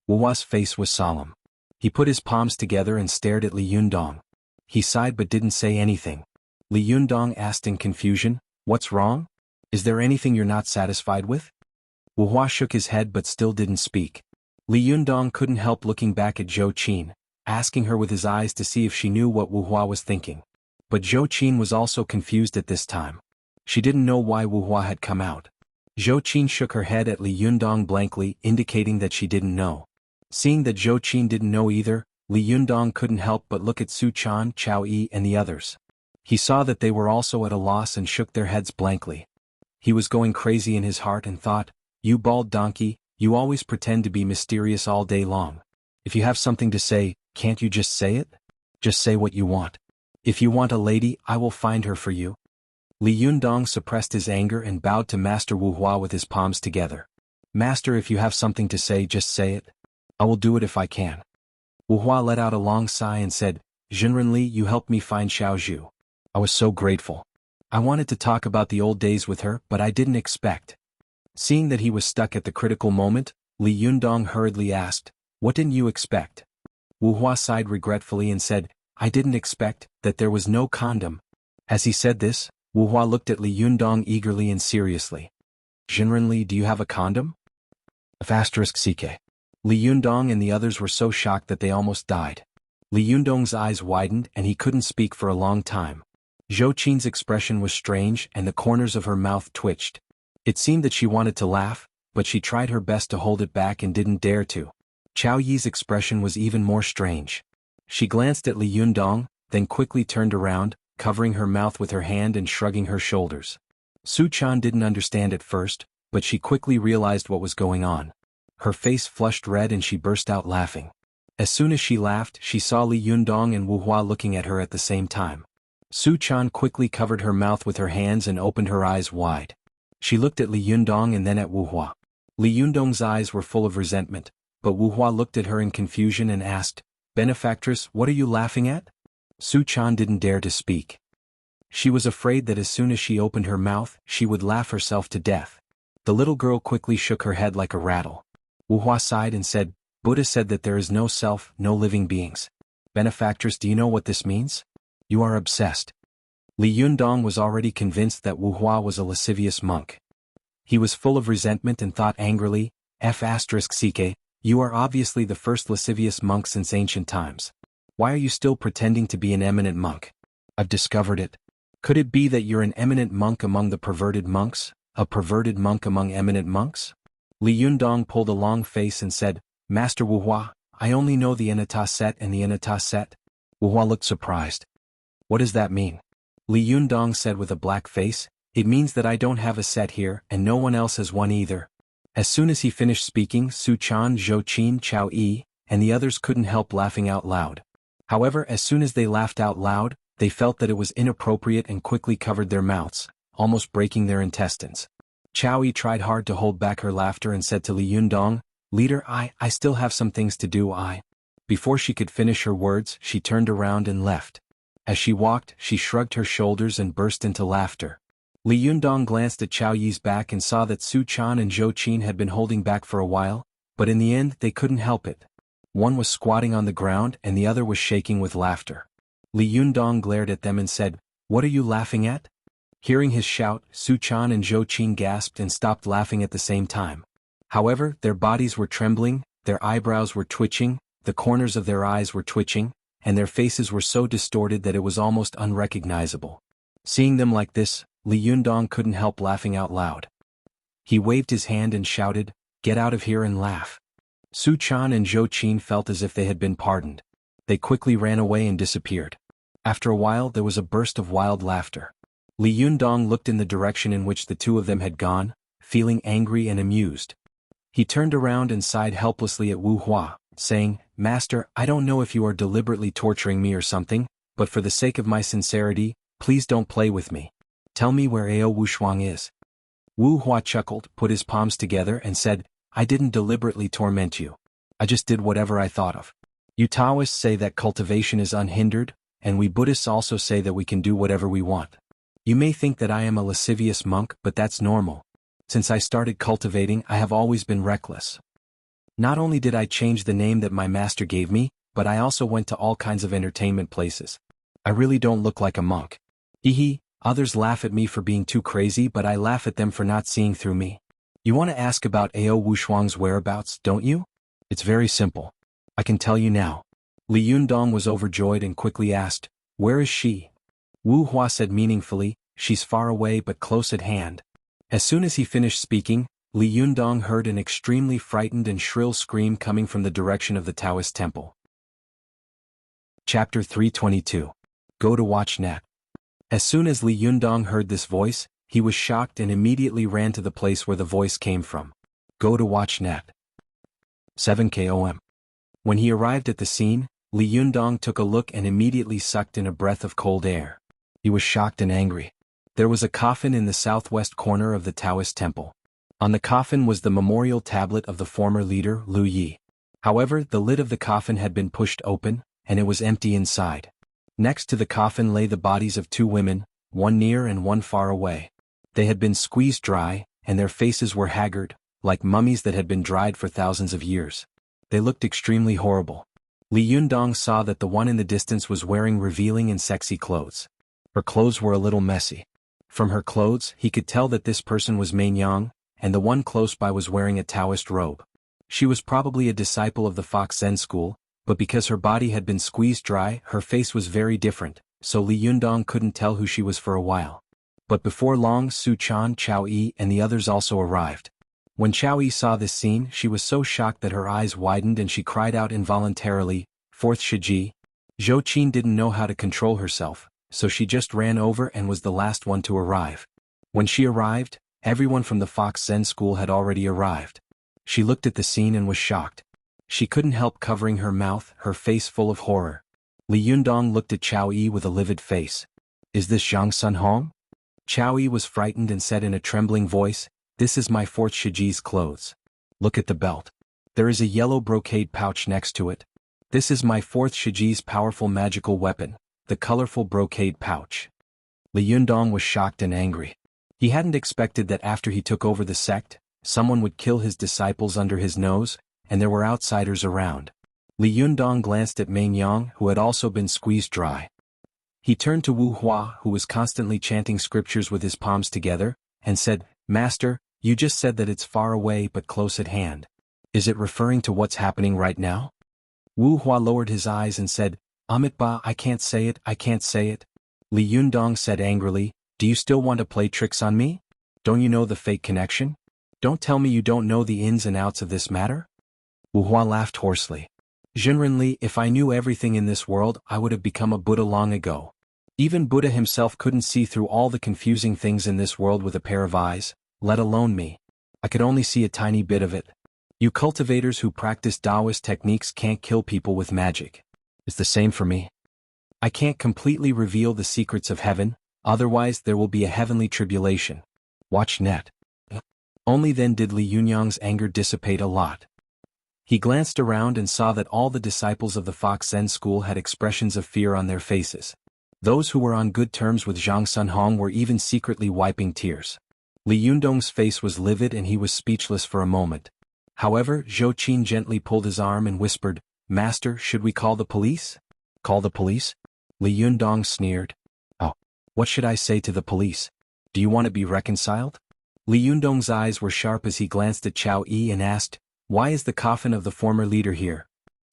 [SPEAKER 1] Wu Hua's face was solemn. He put his palms together and stared at Li Yundong. He sighed but didn't say anything. Li Yundong asked in confusion, "What's wrong? Is there anything you're not satisfied with?" Wu Hua shook his head but still didn't speak. Li Yundong couldn't help looking back at Zhou Qin, asking her with his eyes to see if she knew what Wu Hua was thinking. But Zhou Qin was also confused at this time. She didn't know why Wu Hua had come out. Zhou Qin shook her head at Li Yundong blankly, indicating that she didn't know. Seeing that Zhou Qin didn't know either, Li Yundong couldn't help but look at Su Chan, Chao Yi and the others. He saw that they were also at a loss and shook their heads blankly. He was going crazy in his heart and thought, "You bald donkey, you always pretend to be mysterious all day long. If you have something to say, can't you just say it? Just say what you want. If you want a lady, I will find her for you." Li Yundong suppressed his anger and bowed to Master Wu Hua with his palms together. "Master, if you have something to say, just say it. I will do it if I can." Wu Hua let out a long sigh and said, "Jinren, you helped me find Xiao Zhu. I was so grateful. I wanted to talk about the old days with her, but I didn't expect." Seeing that he was stuck at the critical moment, Li Yundong hurriedly asked, "What didn't you expect?" Wu Hua sighed regretfully and said, "I didn't expect that there was no condom." As he said this, Wu Hua looked at Li Yundong eagerly and seriously. "Jinren, do you have a condom?" *CK. Li Yundong and the others were so shocked that they almost died. Li Yundong's eyes widened and he couldn't speak for a long time. Zhou Qin's expression was strange and the corners of her mouth twitched. It seemed that she wanted to laugh, but she tried her best to hold it back and didn't dare to. Chao Yi's expression was even more strange. She glanced at Li Yundong, then quickly turned around, covering her mouth with her hand and shrugging her shoulders. Su Chan didn't understand at first, but she quickly realized what was going on. Her face flushed red and she burst out laughing. As soon as she laughed, she saw Li Yundong and Wu Hua looking at her at the same time. Su Chan quickly covered her mouth with her hands and opened her eyes wide. She looked at Li Yundong and then at Wu Hua. Li Yundong's eyes were full of resentment, but Wu Hua looked at her in confusion and asked, "Benefactress, what are you laughing at?" Su Chan didn't dare to speak. She was afraid that as soon as she opened her mouth, she would laugh herself to death. The little girl quickly shook her head like a rattle. Wu Hua sighed and said, "Buddha said that there is no self, no living beings. Benefactress, do you know what this means? You are obsessed." Li Yundong was already convinced that Wu Hua was a lascivious monk. He was full of resentment and thought angrily, "F***ck, you are obviously the first lascivious monk since ancient times. Why are you still pretending to be an eminent monk? I've discovered it. Could it be that you're an eminent monk among the perverted monks, a perverted monk among eminent monks?" Li Yundong pulled a long face and said, "Master Wu Hua, I only know the Anatta set and the Anatta set." Wu Hua looked surprised. "What does that mean?" Li Yundong said with a black face, "It means that I don't have a set here and no one else has one either." As soon as he finished speaking, Su Chan, Zhou Qin, Chao Yi, and the others couldn't help laughing out loud. However, as soon as they laughed out loud, they felt that it was inappropriate and quickly covered their mouths, almost breaking their intestines. Chao Yi tried hard to hold back her laughter and said to Li Yundong, "Leader, I still have some things to do. Before she could finish her words, she turned around and left. As she walked, she shrugged her shoulders and burst into laughter. Li Yundong glanced at Chao Yi's back and saw that Su Chan and Zhou Qin had been holding back for a while, but in the end they couldn't help it. One was squatting on the ground and the other was shaking with laughter. Li Yundong glared at them and said, "What are you laughing at?" Hearing his shout, Su Chan and Zhou Qin gasped and stopped laughing at the same time. However, their bodies were trembling, their eyebrows were twitching, the corners of their eyes were twitching, and their faces were so distorted that it was almost unrecognizable. Seeing them like this, Li Yundong couldn't help laughing out loud. He waved his hand and shouted, "Get out of here and laugh." Su Chan and Zhou Qin felt as if they had been pardoned. They quickly ran away and disappeared. After a while there was a burst of wild laughter. Li Yundong looked in the direction in which the two of them had gone, feeling angry and amused. He turned around and sighed helplessly at Wu Hua, saying, "Master, I don't know if you are deliberately torturing me or something, but for the sake of my sincerity, please don't play with me. Tell me where Ao Wushuang is." Wu Hua chuckled, put his palms together and said, "I didn't deliberately torment you. I just did whatever I thought of. You Taoists say that cultivation is unhindered, and we Buddhists also say that we can do whatever we want. You may think that I am a lascivious monk, but that's normal. Since I started cultivating, I have always been reckless. Not only did I change the name that my master gave me, but I also went to all kinds of entertainment places. I really don't look like a monk. Hee. Others laugh at me for being too crazy, but I laugh at them for not seeing through me. You want to ask about Ao Wushuang's whereabouts, don't you? It's very simple. I can tell you now." Li Yundong was overjoyed and quickly asked, "Where is she?" Wu Hua said meaningfully, "She's far away but close at hand." As soon as he finished speaking, Li Yundong heard an extremely frightened and shrill scream coming from the direction of the Taoist temple. Chapter 322. Go to watch net. As soon as Li Yundong heard this voice, he was shocked and immediately ran to the place where the voice came from. Go to watch net. 7 km. When he arrived at the scene, Li Yundong took a look and immediately sucked in a breath of cold air. He was shocked and angry. There was a coffin in the southwest corner of the Taoist temple. On the coffin was the memorial tablet of the former leader, Lu Yi. However, the lid of the coffin had been pushed open, and it was empty inside. Next to the coffin lay the bodies of two women, one near and one far away. They had been squeezed dry, and their faces were haggard, like mummies that had been dried for thousands of years. They looked extremely horrible. Li Yundong saw that the one in the distance was wearing revealing and sexy clothes. Her clothes were a little messy. From her clothes, he could tell that this person was Mainyang, and the one close by was wearing a Taoist robe. She was probably a disciple of the Fox Zen school, but because her body had been squeezed dry, her face was very different, so Li Yundong couldn't tell who she was for a while. But before long, Su Chan, Chao Yi, and the others also arrived. When Chao Yi saw this scene, she was so shocked that her eyes widened and she cried out involuntarily, "Fourth Shiji." Zhou Qin didn't know how to control herself, so she just ran over and was the last one to arrive. When she arrived, everyone from the Fox Zen school had already arrived. She looked at the scene and was shocked. She couldn't help covering her mouth, her face full of horror. Li Yundong looked at Chao Yi with a livid face. Is this Zhang Sun Hong? Chow Yi was frightened and said in a trembling voice, "This is my fourth Shiji's clothes. Look at the belt. There is a yellow brocade pouch next to it. This is my fourth Shiji's powerful magical weapon, the colorful brocade pouch." Li Yundong was shocked and angry. He hadn't expected that after he took over the sect, someone would kill his disciples under his nose, and there were outsiders around. Li Yundong glanced at Meng Yang, who had also been squeezed dry. He turned to Wu Hua, who was constantly chanting scriptures with his palms together, and said, "Master, you just said that it's far away but close at hand. Is it referring to what's happening right now?" Wu Hua lowered his eyes and said, "Amitba, I can't say it. Li Yundong said angrily, "Do you still want to play tricks on me? Don't you know the fake connection? Don't tell me you don't know the ins and outs of this matter?" Wu Hua laughed hoarsely. "Junrenli, if I knew everything in this world, I would have become a Buddha long ago. Even Buddha himself couldn't see through all the confusing things in this world with a pair of eyes, let alone me. I could only see a tiny bit of it. You cultivators who practice Taoist techniques can't kill people with magic. It's the same for me. I can't completely reveal the secrets of heaven, otherwise there will be a heavenly tribulation. Watch net." Only then did Li Yunyang's anger dissipate a lot. He glanced around and saw that all the disciples of the Fox Zen school had expressions of fear on their faces. Those who were on good terms with Zhang Sun Hong were even secretly wiping tears. Li Yundong's face was livid and he was speechless for a moment. However, Zhou Qin gently pulled his arm and whispered, "Master, should we call the police?" "Call the police?" Li Yundong sneered. "Oh, what should I say to the police? Do you want to be reconciled?" Li Yundong's eyes were sharp as he glanced at Chow Yi and asked, "Why is the coffin of the former leader here?"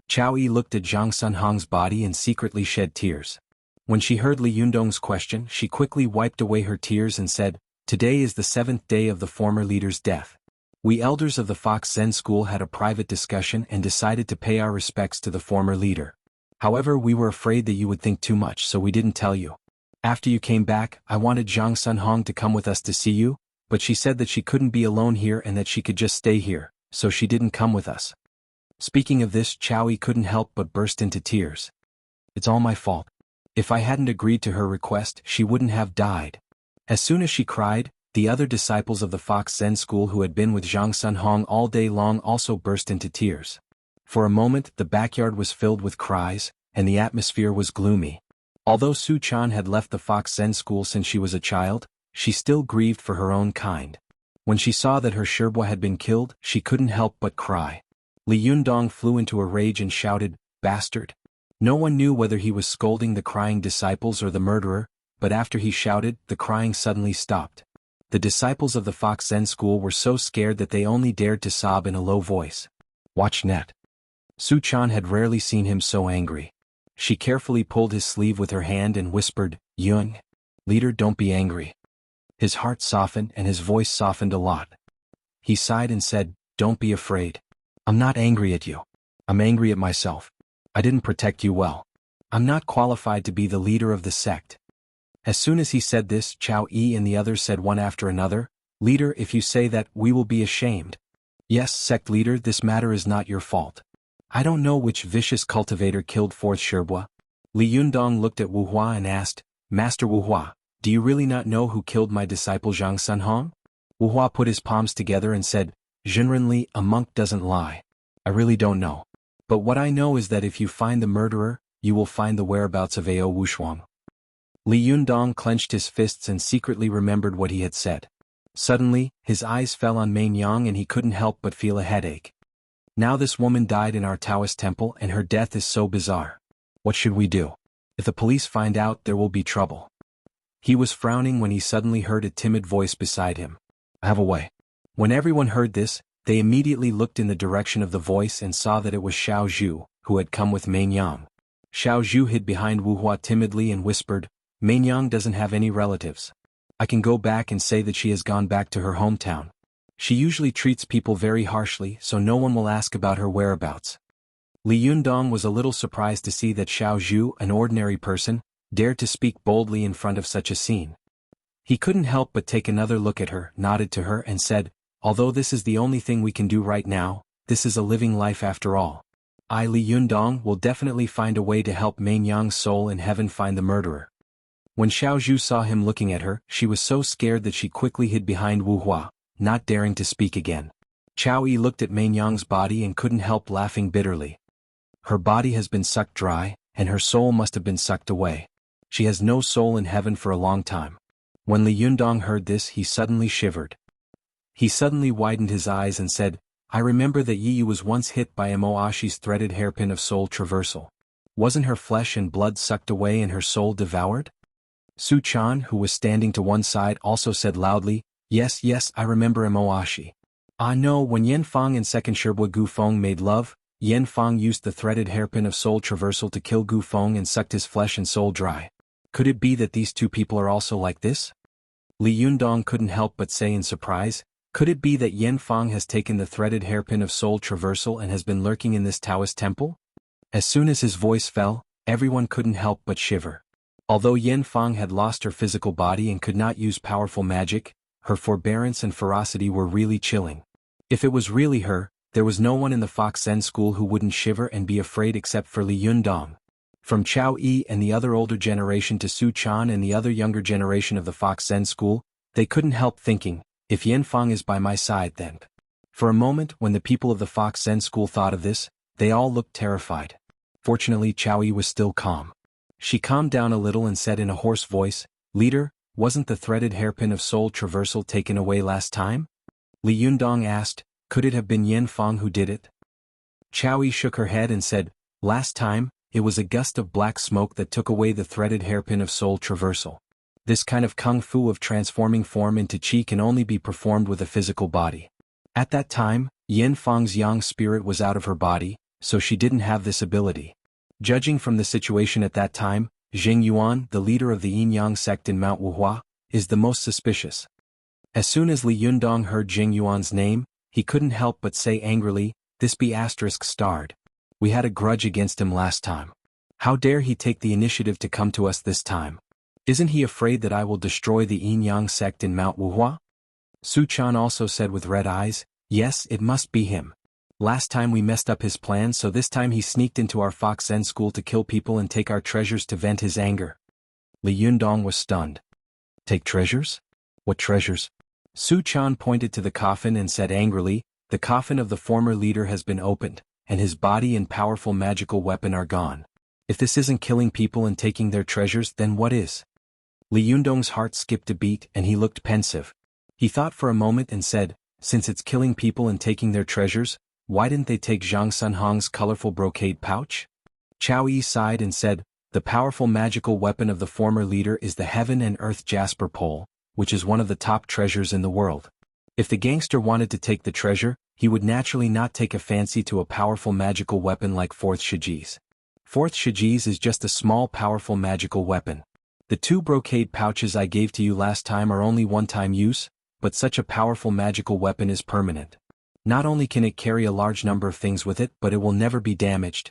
[SPEAKER 1] Chow Yi looked at Zhang Sun Hong's body and secretly shed tears. When she heard Li Yundong's question, she quickly wiped away her tears and said, "Today is the 7th day of the former leader's death. We elders of the Fox Zen school had a private discussion and decided to pay our respects to the former leader. However, we were afraid that you would think too much, so we didn't tell you. After you came back, I wanted Zhang Sun Hong to come with us to see you, but she said that she couldn't be alone here and that she could just stay here, so she didn't come with us." Speaking of this, Chow Yi couldn't help but burst into tears. "It's all my fault. If I hadn't agreed to her request, she wouldn't have died." As soon as she cried, the other disciples of the Fox Zen school who had been with Zhang Sun Hong all day long also burst into tears. For a moment, the backyard was filled with cries, and the atmosphere was gloomy. Although Su Chan had left the Fox Zen school since she was a child, she still grieved for her own kind. When she saw that her Sherbwa had been killed, she couldn't help but cry. Li Yundong flew into a rage and shouted, "Bastard!" No one knew whether he was scolding the crying disciples or the murderer, but after he shouted, the crying suddenly stopped. The disciples of the Fox Zen school were so scared that they only dared to sob in a low voice. Watch net. Su Chan had rarely seen him so angry. She carefully pulled his sleeve with her hand and whispered, "Yun, leader, don't be angry." His heart softened and his voice softened a lot. He sighed and said, "Don't be afraid. I'm not angry at you. I'm angry at myself. I didn't protect you well. I'm not qualified to be the leader of the sect." As soon as he said this, Chow Yi and the others said one after another, "Leader, if you say that, we will be ashamed." "Yes, sect leader, this matter is not your fault. I don't know which vicious cultivator killed fourth Sherbwa." Li Yundong looked at Wu Hua and asked, "Master Wu Hua, do you really not know who killed my disciple Zhang Sun Hong?" Wu Hua put his palms together and said, "Junrenli, a monk doesn't lie. I really don't know. But what I know is that if you find the murderer, you will find the whereabouts of Ao Wushuang." Li Yundong clenched his fists and secretly remembered what he had said. Suddenly, his eyes fell on Meng Yang and he couldn't help but feel a headache. Now this woman died in our Taoist temple and her death is so bizarre. What should we do? If the police find out, there will be trouble. He was frowning when he suddenly heard a timid voice beside him. "I have a way." When everyone heard this, they immediately looked in the direction of the voice and saw that it was Xiao Zhu, who had come with Meng Yang. Xiao Zhu hid behind Wu Hua timidly and whispered, "Meng Yang doesn't have any relatives. I can go back and say that she has gone back to her hometown. She usually treats people very harshly, so no one will ask about her whereabouts." Li Yundong was a little surprised to see that Xiao Zhu, an ordinary person, dared to speak boldly in front of such a scene. He couldn't help but take another look at her, nodded to her and said, "Although this is the only thing we can do right now, this is a living life after all. I, Li Yundong, will definitely find a way to help Meng Yang's soul in heaven find the murderer." When Xiao Zhu saw him looking at her, she was so scared that she quickly hid behind Wu Hua, not daring to speak again. Chao Yi looked at Meng Yang's body and couldn't help laughing bitterly. Her body has been sucked dry, and her soul must have been sucked away. She has no soul in heaven for a long time. When Li Yundong heard this, he suddenly shivered. He suddenly widened his eyes and said, I remember that Yi Yu was once hit by Mo Ashi's threaded hairpin of soul traversal. Wasn't her flesh and blood sucked away and her soul devoured? Su Chan, who was standing to one side, also said loudly, Yes, I remember Mo Ashi. Ah no, when Yen Fang and second Shibwa Gu Feng made love, Yen Fang used the threaded hairpin of soul traversal to kill Gu Feng and sucked his flesh and soul dry. Could it be that these two people are also like this? Li Yundong couldn't help but say in surprise, could it be that Yen Fang has taken the threaded hairpin of soul traversal and has been lurking in this Taoist temple? As soon as his voice fell, everyone couldn't help but shiver. Although Yen Fang had lost her physical body and could not use powerful magic, her forbearance and ferocity were really chilling. If it was really her, there was no one in the Fox Zen school who wouldn't shiver and be afraid except for Li Yundong. From Chao Yi and the other older generation to Su Chan and the other younger generation of the Fox Zen school, they couldn't help thinking, if Yen Fang is by my side then. For a moment, when the people of the Fox Zen school thought of this, they all looked terrified. Fortunately, Chao Yi was still calm. She calmed down a little and said in a hoarse voice, Leader, wasn't the threaded hairpin of soul traversal taken away last time? Li Yundong asked, could it have been Yen Fang who did it? Chao Yi shook her head and said, last time, it was a gust of black smoke that took away the threaded hairpin of soul traversal. This kind of kung fu of transforming form into qi can only be performed with a physical body. At that time, Yen Fang's yang spirit was out of her body, so she didn't have this ability. Judging from the situation at that time, Jing Yuan, the leader of the Yin-Yang sect in Mount Wuhua, is the most suspicious. As soon as Li Yundong heard Jing Yuan's name, he couldn't help but say angrily, this be asterisk starred. We had a grudge against him last time. How dare he take the initiative to come to us this time? Isn't he afraid that I will destroy the Yin-Yang sect in Mount Wuhua? Su Chan also said with red eyes, yes, it must be him. Last time we messed up his plan, so this time he sneaked into our Fox Zen school to kill people and take our treasures to vent his anger. Li Yundong was stunned. Take treasures? What treasures? Su Chan pointed to the coffin and said angrily, the coffin of the former leader has been opened, and his body and powerful magical weapon are gone. If this isn't killing people and taking their treasures, then what is? Li Yundong's heart skipped a beat and he looked pensive. He thought for a moment and said, since it's killing people and taking their treasures, why didn't they take Zhang Sunhong's colorful brocade pouch? Chao Yi sighed and said, the powerful magical weapon of the former leader is the Heaven and Earth Jasper Pole, which is one of the top treasures in the world. If the gangster wanted to take the treasure, he would naturally not take a fancy to a powerful magical weapon like Fourth Shiji's. Fourth Shiji's is just a small powerful magical weapon. The 2 brocade pouches I gave to you last time are only one-time use, but such a powerful magical weapon is permanent. Not only can it carry a large number of things with it, but it will never be damaged.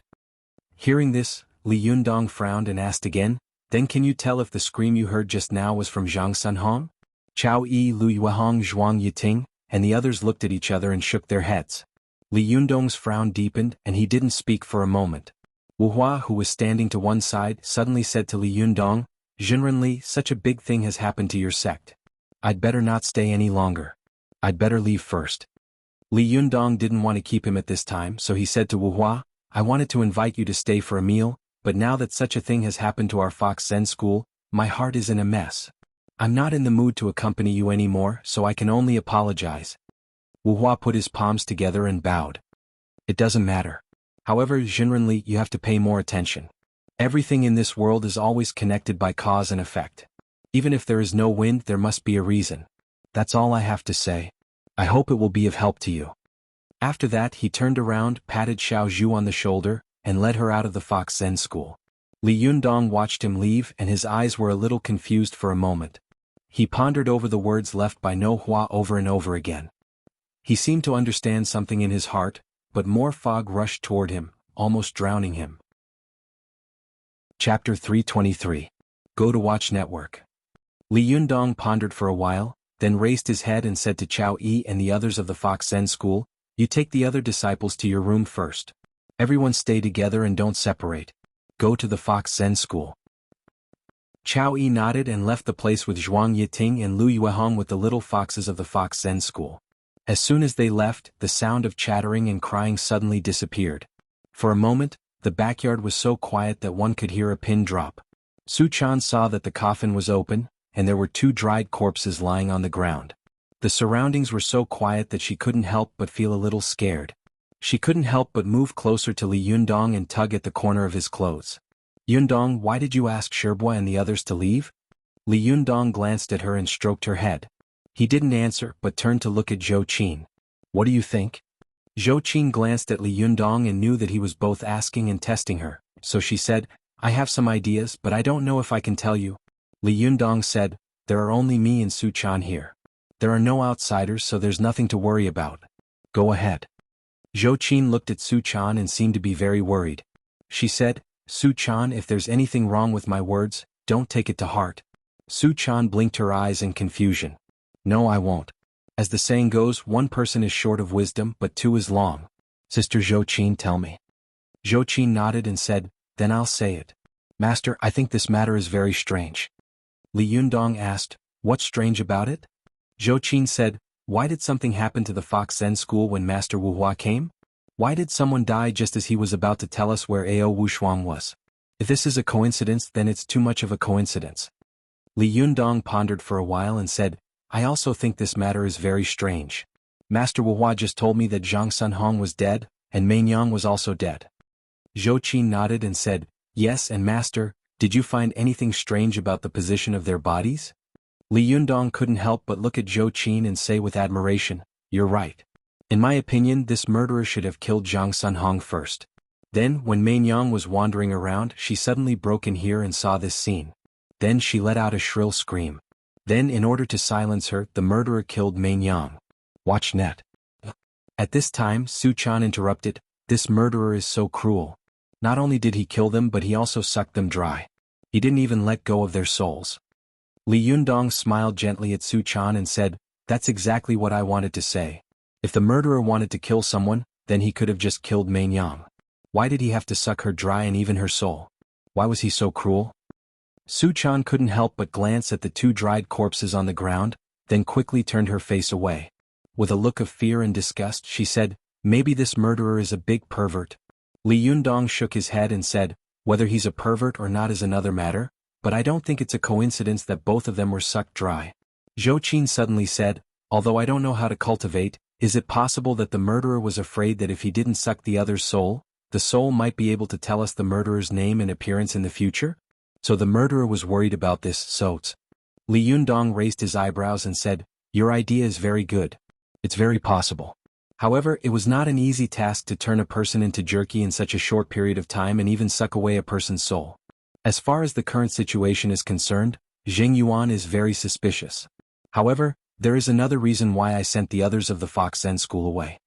[SPEAKER 1] Hearing this, Li Yundong frowned and asked again, then can you tell if the scream you heard just now was from Zhang Sunhong? Chao Yi, Lu Yuehong, Zhuang Yiting, and the others looked at each other and shook their heads. Li Yundong's frown deepened and he didn't speak for a moment. Wu Hua, who was standing to one side, suddenly said to Li Yundong, Jinren, such a big thing has happened to your sect. I'd better not stay any longer. I'd better leave first. Li Yundong didn't want to keep him at this time, so he said to Wu Hua, I wanted to invite you to stay for a meal, but now that such a thing has happened to our Fox Zen school, my heart is in a mess. I'm not in the mood to accompany you anymore, so I can only apologize. Wu Hua put his palms together and bowed. It doesn't matter. However, Jinren, you have to pay more attention. Everything in this world is always connected by cause and effect. Even if there is no wind, there must be a reason. That's all I have to say. I hope it will be of help to you. After that, he turned around, patted Xiao Zhu on the shoulder, and led her out of the Fox Zen school. Li Yundong watched him leave and his eyes were a little confused for a moment. He pondered over the words left by No Hua over and over again. He seemed to understand something in his heart, but more fog rushed toward him, almost drowning him. Chapter 323. Go to Watch Network. Li Yundong pondered for a while, then raised his head and said to Chao Yi and the others of the Fox Zen school, you take the other disciples to your room first. Everyone stay together and don't separate. Go to the Fox Zen school. Chao Yi nodded and left the place with Zhuang Yiting and Lu Yuehong with the little foxes of the Fox Zen school. As soon as they left, the sound of chattering and crying suddenly disappeared. For a moment, the backyard was so quiet that one could hear a pin drop. Su Chan saw that the coffin was open, and there were 2 dried corpses lying on the ground. The surroundings were so quiet that she couldn't help but feel a little scared. She couldn't help but move closer to Li Yundong and tug at the corner of his clothes. Yundong, why did you ask Sherbua and the others to leave? Li Yundong glanced at her and stroked her head. He didn't answer but turned to look at Zhou Qin. What do you think? Zhou Qin glanced at Li Yundong and knew that he was both asking and testing her, so she said, I have some ideas but I don't know if I can tell you. Li Yundong said, there are only me and Su Chan here. There are no outsiders so there's nothing to worry about. Go ahead. Zhou Qin looked at Su Chan and seemed to be very worried. She said, Su Chan, if there's anything wrong with my words, don't take it to heart. Su Chan blinked her eyes in confusion. No, I won't. As the saying goes, 1 person is short of wisdom but 2 is long. Sister Zhou Qin, tell me. Zhou Qin nodded and said, then I'll say it. Master, I think this matter is very strange. Li Yundong asked, what's strange about it? Zhou Qin said, why did something happen to the Fox Zen school when Master Wuhua came? Why did someone die just as he was about to tell us where Ao Wushuang was? If this is a coincidence, then it's too much of a coincidence. Li Yundong pondered for a while and said, I also think this matter is very strange. Master Wuhua just told me that Zhang Sunhong was dead, and Main Yang was also dead. Zhou Qin nodded and said, yes, and Master, did you find anything strange about the position of their bodies? Li Yundong couldn't help but look at Zhou Qin and say with admiration, you're right. In my opinion, this murderer should have killed Zhang Sunhong first. Then, when Main Yang was wandering around, she suddenly broke in here and saw this scene. Then she let out a shrill scream. Then, in order to silence her, the murderer killed Main Yang. Watch net. At this time, Su Chan interrupted, this murderer is so cruel. Not only did he kill them but he also sucked them dry. He didn't even let go of their souls. Li Yundong smiled gently at Su Chan and said, that's exactly what I wanted to say. If the murderer wanted to kill someone, then he could have just killed Main Yang. Why did he have to suck her dry and even her soul? Why was he so cruel? Su Chan couldn't help but glance at the 2 dried corpses on the ground, then quickly turned her face away. With a look of fear and disgust, she said, maybe this murderer is a big pervert. Li Yundong shook his head and said, whether he's a pervert or not is another matter, but I don't think it's a coincidence that both of them were sucked dry. Zhou Qin suddenly said, although I don't know how to cultivate, is it possible that the murderer was afraid that if he didn't suck the other's soul, the soul might be able to tell us the murderer's name and appearance in the future? So the murderer was worried about this, so Li Yundong raised his eyebrows and said, your idea is very good. It's very possible. However, it was not an easy task to turn a person into jerky in such a short period of time and even suck away a person's soul. As far as the current situation is concerned, Zheng Yuan is very suspicious. However, there is another reason why I sent the others of the Fox Zen school away.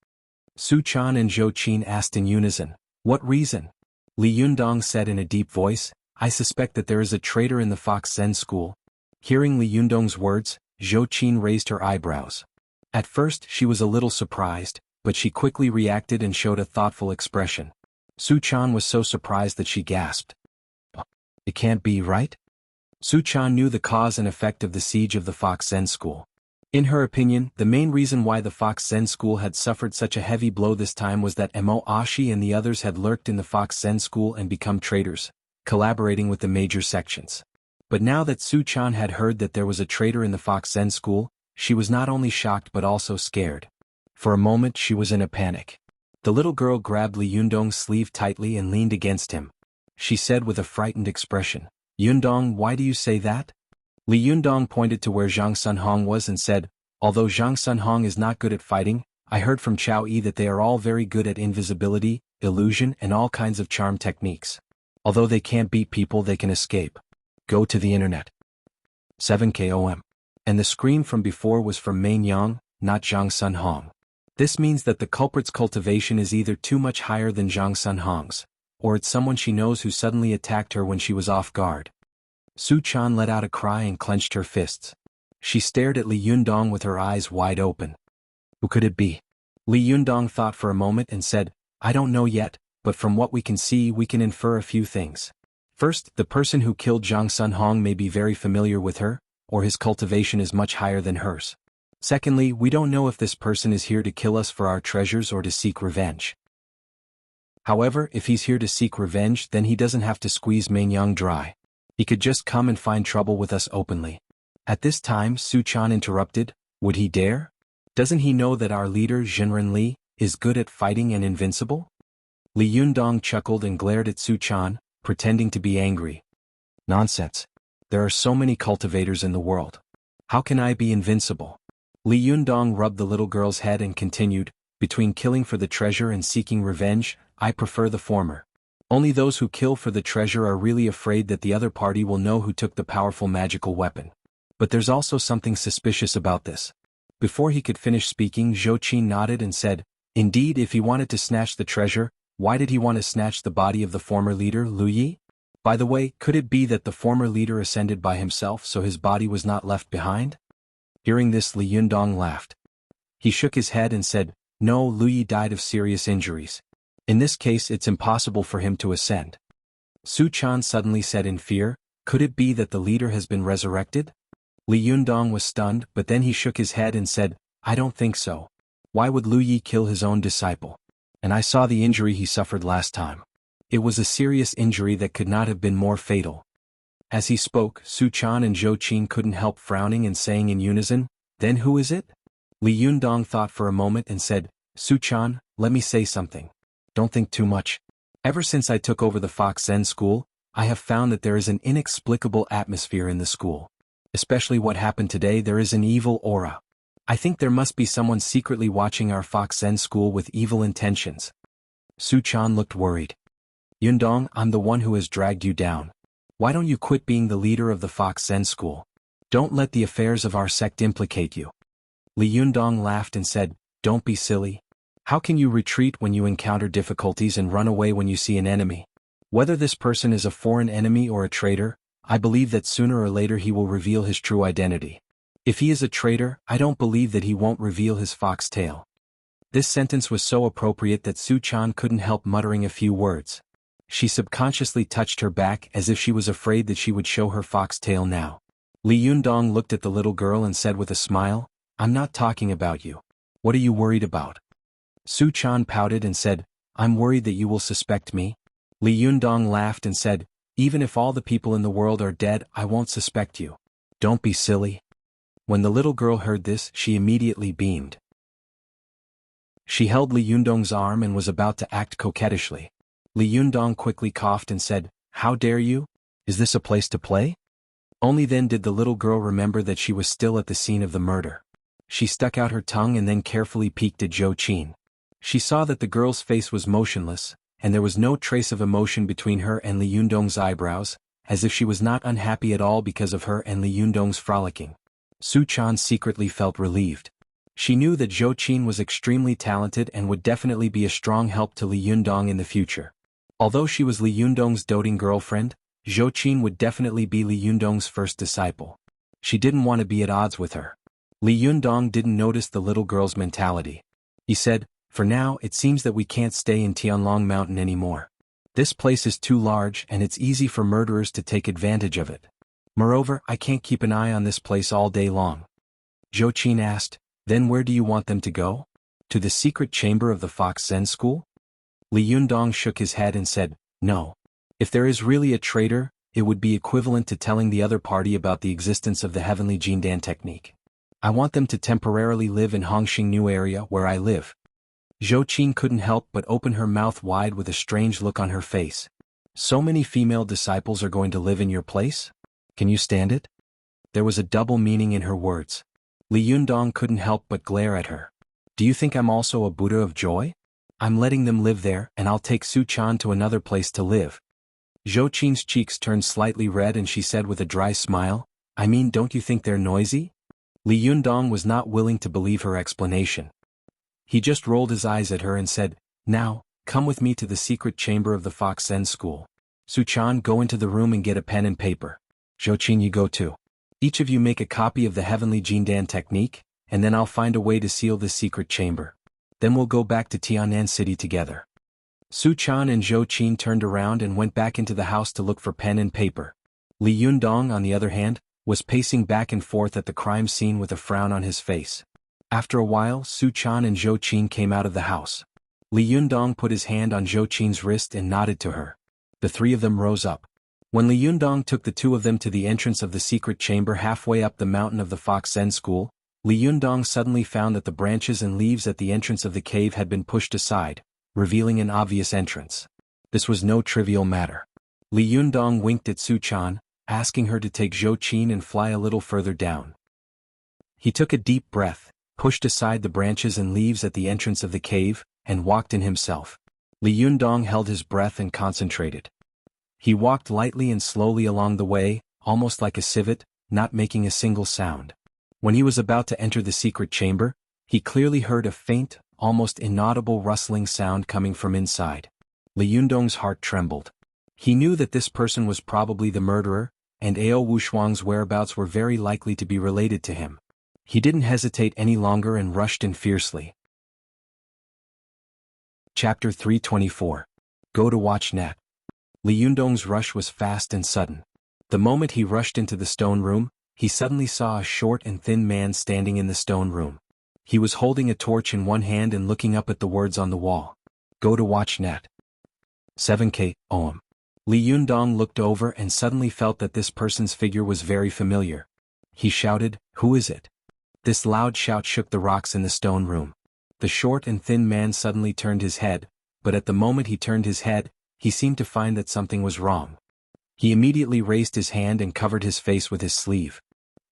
[SPEAKER 1] Su Chan and Zhou Qin asked in unison, what reason? Li Yundong said in a deep voice, I suspect that there is a traitor in the Fox Zen school. Hearing Li Yundong's words, Zhou Qin raised her eyebrows. At first she was a little surprised, but she quickly reacted and showed a thoughtful expression. Su Chan was so surprised that she gasped. It can't be, right? Su Chan knew the cause and effect of the siege of the Fox Zen school. In her opinion, the main reason why the Fox Zen school had suffered such a heavy blow this time was that Mo Ashi and the others had lurked in the Fox Zen school and become traitors, collaborating with the major sections. But now that Su Chan had heard that there was a traitor in the Fox Zen school, she was not only shocked but also scared. For a moment she was in a panic. The little girl grabbed Li Yundong's sleeve tightly and leaned against him. She said with a frightened expression, Yundong, why do you say that? Li Yundong pointed to where Zhang Sunhong was and said, although Zhang Sunhong is not good at fighting, I heard from Chao Yi that they are all very good at invisibility, illusion and all kinds of charm techniques. Although they can't beat people, they can escape. Go to the internet. 7KOM. And the scream from before was from Main Yang, not Zhang Sunhong. This means that the culprit's cultivation is either too much higher than Zhang Sunhong's, or it's someone she knows who suddenly attacked her when she was off guard. Su Chan let out a cry and clenched her fists. She stared at Li Yundong with her eyes wide open. Who could it be? Li Yundong thought for a moment and said, I don't know yet, but from what we can see we can infer a few things. First, the person who killed Zhang Sun Hong may be very familiar with her, or his cultivation is much higher than hers. Secondly, we don't know if this person is here to kill us for our treasures or to seek revenge. However, if he's here to seek revenge, then he doesn't have to squeeze Mainyang dry. He could just come and find trouble with us openly. At this time, Su Chan interrupted, would he dare? Doesn't he know that our leader, Jinren Li, is good at fighting and invincible? Li Yundong chuckled and glared at Su Chan, pretending to be angry. Nonsense. There are so many cultivators in the world. How can I be invincible? Li Yundong rubbed the little girl's head and continued, between killing for the treasure and seeking revenge, I prefer the former. Only those who kill for the treasure are really afraid that the other party will know who took the powerful magical weapon. But there's also something suspicious about this. Before he could finish speaking, Zhou Qin nodded and said, indeed, if he wanted to snatch the treasure, why did he want to snatch the body of the former leader, Lu Yi? By the way, could it be that the former leader ascended by himself so his body was not left behind? Hearing this, Li Yundong laughed. He shook his head and said, no, Lu Yi died of serious injuries. In this case, it's impossible for him to ascend. Su Chan suddenly said in fear, could it be that the leader has been resurrected? Li Yundong was stunned, but then he shook his head and said, I don't think so. Why would Lu Yi kill his own disciple? And I saw the injury he suffered last time. It was a serious injury that could not have been more fatal. As he spoke, Su Chan and Zhou Qin couldn't help frowning and saying in unison, then who is it? Li Yundong thought for a moment and said, Su Chan, let me say something. Don't think too much. Ever since I took over the Fox Zen school, I have found that there is an inexplicable atmosphere in the school. Especially what happened today, there is an evil aura. I think there must be someone secretly watching our Fox Zen school with evil intentions. Su Chan looked worried. Yundong, I'm the one who has dragged you down. Why don't you quit being the leader of the Fox Zen school? Don't let the affairs of our sect implicate you. Li Yundong laughed and said, don't be silly. How can you retreat when you encounter difficulties and run away when you see an enemy? Whether this person is a foreign enemy or a traitor, I believe that sooner or later he will reveal his true identity. If he is a traitor, I don't believe that he won't reveal his fox tail. This sentence was so appropriate that Su Chan couldn't help muttering a few words. She subconsciously touched her back as if she was afraid that she would show her fox tail now. Li Yundong looked at the little girl and said with a smile, I'm not talking about you. What are you worried about? Su Chan pouted and said, I'm worried that you will suspect me. Li Yundong laughed and said, even if all the people in the world are dead, I won't suspect you. Don't be silly. When the little girl heard this, she immediately beamed. She held Li Yundong's arm and was about to act coquettishly. Li Yundong quickly coughed and said, how dare you? Is this a place to play? Only then did the little girl remember that she was still at the scene of the murder. She stuck out her tongue and then carefully peeked at Zhou Qin. She saw that the girl's face was motionless, and there was no trace of emotion between her and Li Yundong's eyebrows, as if she was not unhappy at all because of her and Li Yundong's frolicking. Su Chan secretly felt relieved. She knew that Zhou Qin was extremely talented and would definitely be a strong help to Li Yundong in the future. Although she was Li Yundong's doting girlfriend, Zhou Qin would definitely be Li Yundong's first disciple. She didn't want to be at odds with her. Li Yundong didn't notice the little girl's mentality. He said, for now, it seems that we can't stay in Tianlong Mountain anymore. This place is too large and it's easy for murderers to take advantage of it. Moreover, I can't keep an eye on this place all day long. Zhou Qin asked, then where do you want them to go? To the secret chamber of the Fox Zen school? Li Yundong shook his head and said, no. If there is really a traitor, it would be equivalent to telling the other party about the existence of the heavenly Jindan technique. I want them to temporarily live in Hongxing New area where I live. Zhou Qin couldn't help but open her mouth wide with a strange look on her face. So many female disciples are going to live in your place? Can you stand it? There was a double meaning in her words. Li Yundong couldn't help but glare at her. Do you think I'm also a Buddha of joy? I'm letting them live there, and I'll take Su Chan to another place to live. Zhou Qin's cheeks turned slightly red and she said with a dry smile, I mean, don't you think they're noisy? Li Yundong was not willing to believe her explanation. He just rolled his eyes at her and said, now, come with me to the secret chamber of the Fox Zen school. Su Chan, go into the room and get a pen and paper. Zhou Qin, you go too. Each of you make a copy of the heavenly Jindan technique, and then I'll find a way to seal this secret chamber. Then we'll go back to Tianan City together. Su Chan and Zhou Qin turned around and went back into the house to look for pen and paper. Li Yundong, on the other hand, was pacing back and forth at the crime scene with a frown on his face. After a while, Su Chan and Zhou Qin came out of the house. Li Yundong put his hand on Zhou Qin's wrist and nodded to her. The three of them rose up. When Li Yundong took the two of them to the entrance of the secret chamber halfway up the mountain of the Fox Zen School, Li Yundong suddenly found that the branches and leaves at the entrance of the cave had been pushed aside, revealing an obvious entrance. This was no trivial matter. Li Yundong winked at Su Chan, asking her to take Zhou Qin and fly a little further down. He took a deep breath, pushed aside the branches and leaves at the entrance of the cave, and walked in himself. Li Yundong held his breath and concentrated. He walked lightly and slowly along the way, almost like a civet, not making a single sound. When he was about to enter the secret chamber, he clearly heard a faint, almost inaudible rustling sound coming from inside. Li Yundong's heart trembled. He knew that this person was probably the murderer, and Ao Wushuang's whereabouts were very likely to be related to him. He didn't hesitate any longer and rushed in fiercely. Chapter 324. Go to watch net. Li Yundong's rush was fast and sudden. The moment he rushed into the stone room, he suddenly saw a short and thin man standing in the stone room. He was holding a torch in one hand and looking up at the words on the wall. Go to watch net. 7K, OM. Li Yundong looked over and suddenly felt that this person's figure was very familiar. He shouted, "Who is it?" This loud shout shook the rocks in the stone room. The short and thin man suddenly turned his head, but at the moment he turned his head, he seemed to find that something was wrong. He immediately raised his hand and covered his face with his sleeve.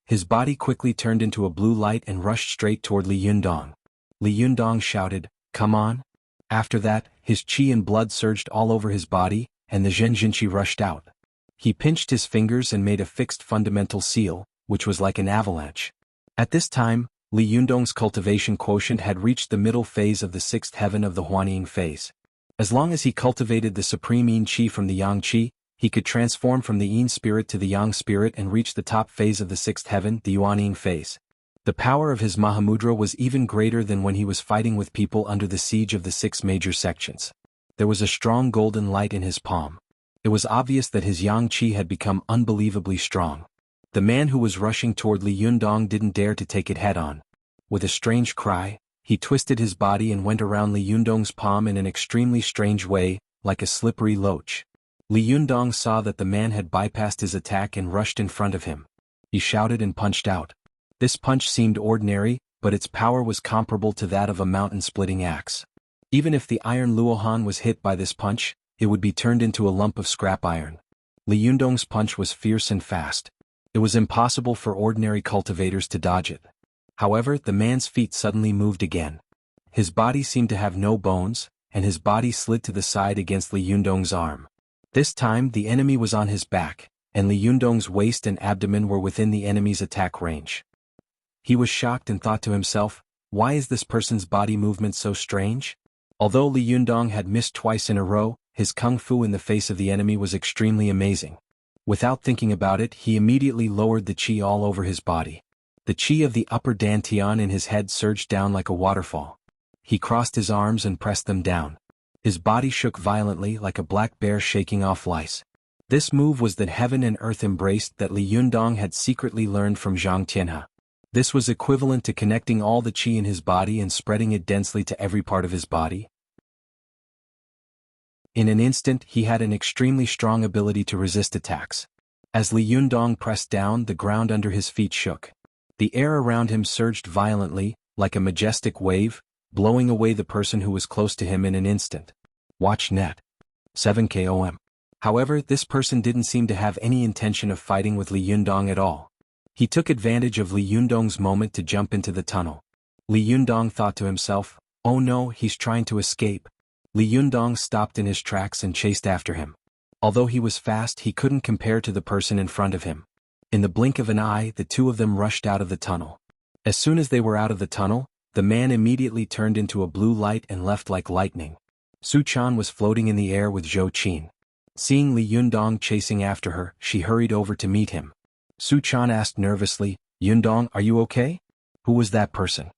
[SPEAKER 1] His body quickly turned into a blue light and rushed straight toward Li Yundong. Li Yundong shouted, "Come on." After that, his qi and blood surged all over his body, and the Zhenjinqi rushed out. He pinched his fingers and made a fixed fundamental seal, which was like an avalanche. At this time, Li Yundong's cultivation quotient had reached the middle phase of the sixth heaven of the Huanying phase. As long as he cultivated the supreme yin qi from the yang qi, he could transform from the yin spirit to the yang spirit and reach the top phase of the sixth heaven, the Yuanying phase. The power of his Mahamudra was even greater than when he was fighting with people under the siege of the six major sections. There was a strong golden light in his palm. It was obvious that his yang qi had become unbelievably strong. The man who was rushing toward Li Yundong didn't dare to take it head-on. With a strange cry, he twisted his body and went around Li Yundong's palm in an extremely strange way, like a slippery loach. Li Yundong saw that the man had bypassed his attack and rushed in front of him. He shouted and punched out. This punch seemed ordinary, but its power was comparable to that of a mountain-splitting axe. Even if the iron Luohan was hit by this punch, it would be turned into a lump of scrap iron. Li Yundong's punch was fierce and fast. It was impossible for ordinary cultivators to dodge it. However, the man's feet suddenly moved again. His body seemed to have no bones, and his body slid to the side against Li Yundong's arm. This time the enemy was on his back, and Li Yundong's waist and abdomen were within the enemy's attack range. He was shocked and thought to himself, why is this person's body movement so strange? Although Li Yundong had missed twice in a row, his kung fu in the face of the enemy was extremely amazing. Without thinking about it, he immediately lowered the qi all over his body. The qi of the upper dantian in his head surged down like a waterfall. He crossed his arms and pressed them down. His body shook violently like a black bear shaking off lice. This move was that heaven and earth embraced that Li Yundong had secretly learned from Zhang Tianhe. This was equivalent to connecting all the qi in his body and spreading it densely to every part of his body. In an instant he had an extremely strong ability to resist attacks. As Li Yundong pressed down, the ground under his feet shook. The air around him surged violently, like a majestic wave, blowing away the person who was close to him in an instant. Watch net. 7KOM. However, this person didn't seem to have any intention of fighting with Li Yundong at all. He took advantage of Li Yundong's moment to jump into the tunnel. Li Yundong thought to himself, oh no, he's trying to escape. Li Yundong stopped in his tracks and chased after him. Although he was fast, he couldn't compare to the person in front of him. In the blink of an eye, the two of them rushed out of the tunnel. As soon as they were out of the tunnel, the man immediately turned into a blue light and left like lightning. Su Chan was floating in the air with Zhou Qin. Seeing Li Yundong chasing after her, she hurried over to meet him. Su Chan asked nervously, Yundong, are you okay? Who was that person?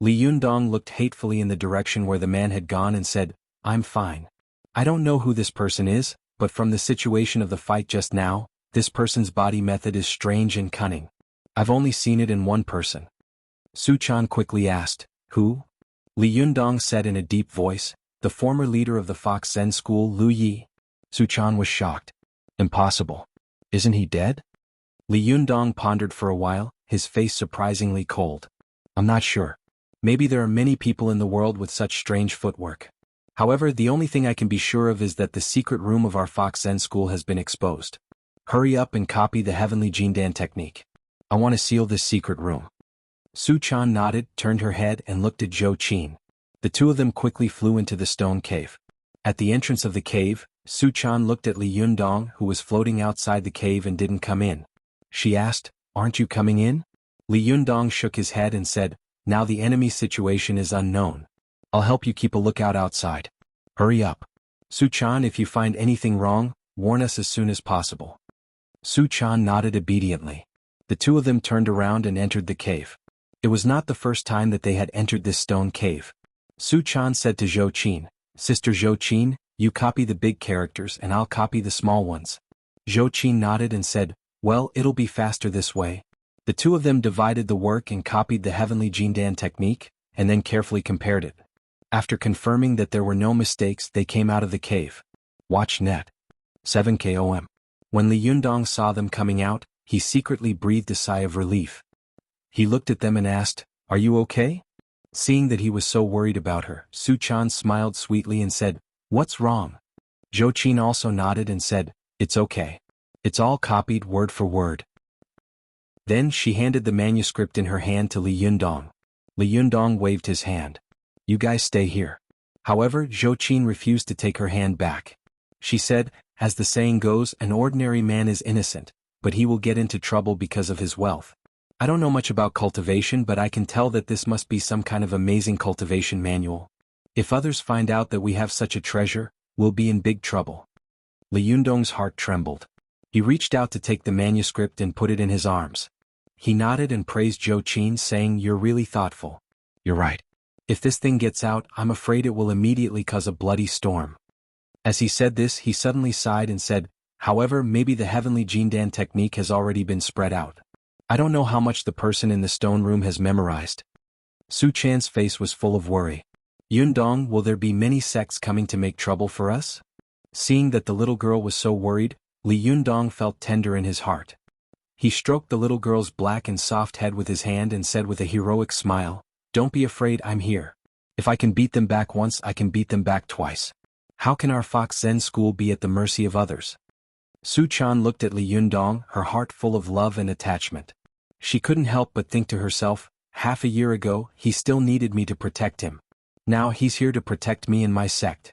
[SPEAKER 1] Li Yundong looked hatefully in the direction where the man had gone and said, I'm fine. I don't know who this person is, but from the situation of the fight just now, this person's body method is strange and cunning. I've only seen it in one person. Su Chan quickly asked, who? Li Yundong said in a deep voice, the former leader of the Fox Zen school, Lu Yi. Su Chan was shocked. Impossible. Isn't he dead? Li Yundong pondered for a while, his face surprisingly cold. I'm not sure. Maybe there are many people in the world with such strange footwork. However, the only thing I can be sure of is that the secret room of our Fox Zen school has been exposed. Hurry up and copy the heavenly Jindan technique. I want to seal this secret room. Su Chan nodded, turned her head and looked at Zhou Qin. The two of them quickly flew into the stone cave. At the entrance of the cave, Su Chan looked at Li Yundong, who was floating outside the cave and didn't come in. She asked, aren't you coming in? Li Yundong shook his head and said, now the enemy's situation is unknown. I'll help you keep a lookout outside. Hurry up. Su Chan, if you find anything wrong, warn us as soon as possible. Su Chan nodded obediently. The two of them turned around and entered the cave. It was not the first time that they had entered this stone cave. Su Chan said to Zhou Qin, Sister Zhou Qin, you copy the big characters and I'll copy the small ones. Zhou Qin nodded and said, well, it'll be faster this way. The two of them divided the work and copied the heavenly Jindan technique, and then carefully compared it. After confirming that there were no mistakes, they came out of the cave. Watch net. 7KOM. When Li Yundong saw them coming out, he secretly breathed a sigh of relief. He looked at them and asked, are you okay? Seeing that he was so worried about her, Su Chan smiled sweetly and said, what's wrong? Zhou Qin also nodded and said, it's okay. It's all copied word for word. Then she handed the manuscript in her hand to Li Yundong. Li Yundong waved his hand. You guys stay here. However, Zhou Qin refused to take her hand back. She said, as the saying goes, an ordinary man is innocent, but he will get into trouble because of his wealth. I don't know much about cultivation, but I can tell that this must be some kind of amazing cultivation manual. If others find out that we have such a treasure, we'll be in big trouble. Li Yundong's heart trembled. He reached out to take the manuscript and put it in his arms. He nodded and praised Zhou Qin, saying, you're really thoughtful. You're right. If this thing gets out, I'm afraid it will immediately cause a bloody storm. As he said this, he suddenly sighed and said, however, maybe the heavenly Jindan technique has already been spread out. I don't know how much the person in the stone room has memorized. Su Chan's face was full of worry. Yundong, will there be many sects coming to make trouble for us? Seeing that the little girl was so worried, Li Yundong felt tender in his heart. He stroked the little girl's black and soft head with his hand and said with a heroic smile, don't be afraid, I'm here. If I can beat them back once, I can beat them back twice. How can our Fox Zen school be at the mercy of others? Su Chan looked at Li Yundong, her heart full of love and attachment. She couldn't help but think to herself, half a year ago, he still needed me to protect him. Now he's here to protect me and my sect.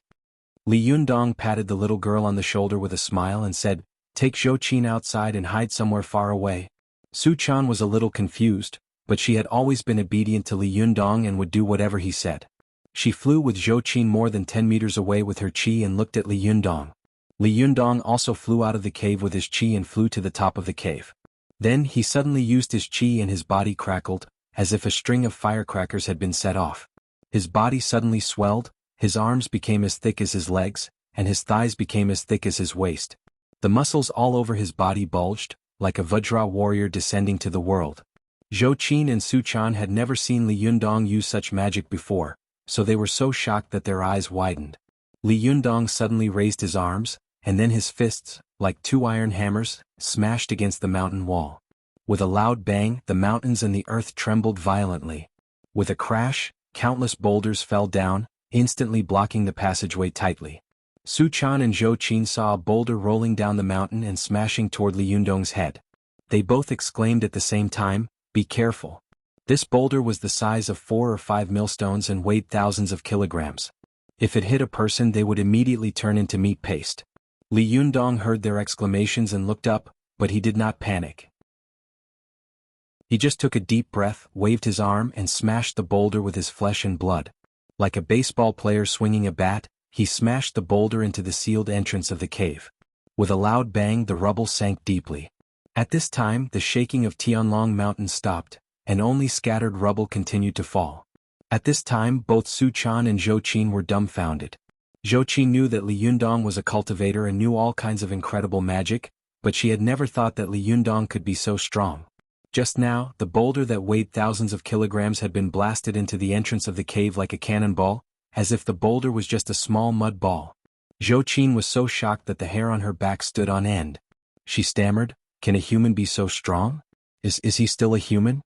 [SPEAKER 1] Li Yundong patted the little girl on the shoulder with a smile and said, take Zhou Qin outside and hide somewhere far away. Su Chan was a little confused, but she had always been obedient to Li Yundong and would do whatever he said. She flew with Zhou Qin more than 10 meters away with her chi and looked at Li Yundong. Li Yundong also flew out of the cave with his chi and flew to the top of the cave. Then he suddenly used his chi and his body crackled, as if a string of firecrackers had been set off. His body suddenly swelled, his arms became as thick as his legs, and his thighs became as thick as his waist. The muscles all over his body bulged, like a Vajra warrior descending to the world. Zhou Qin and Su Chan had never seen Li Yundong use such magic before, so they were so shocked that their eyes widened. Li Yundong suddenly raised his arms, and then his fists, like two iron hammers, smashed against the mountain wall. With a loud bang, the mountains and the earth trembled violently. With a crash, countless boulders fell down, instantly blocking the passageway tightly. Su Chan and Zhou Qin saw a boulder rolling down the mountain and smashing toward Li Yundong's head. They both exclaimed at the same time, be careful. This boulder was the size of 4 or 5 millstones and weighed thousands of kilograms. If it hit a person, they would immediately turn into meat paste. Li Yundong heard their exclamations and looked up, but he did not panic. He just took a deep breath, waved his arm and smashed the boulder with his flesh and blood. Like a baseball player swinging a bat, he smashed the boulder into the sealed entrance of the cave. With a loud bang, the rubble sank deeply. At this time, the shaking of Tianlong Mountain stopped, and only scattered rubble continued to fall. At this time, both Su Chan and Zhou Qin were dumbfounded. Zhou Qi knew that Li Yundong was a cultivator and knew all kinds of incredible magic, but she had never thought that Li Yundong could be so strong. Just now, the boulder that weighed thousands of kilograms had been blasted into the entrance of the cave like a cannonball, as if the boulder was just a small mud ball. Zhou Qin was so shocked that the hair on her back stood on end. She stammered, "Can a human be so strong? Is he still a human?"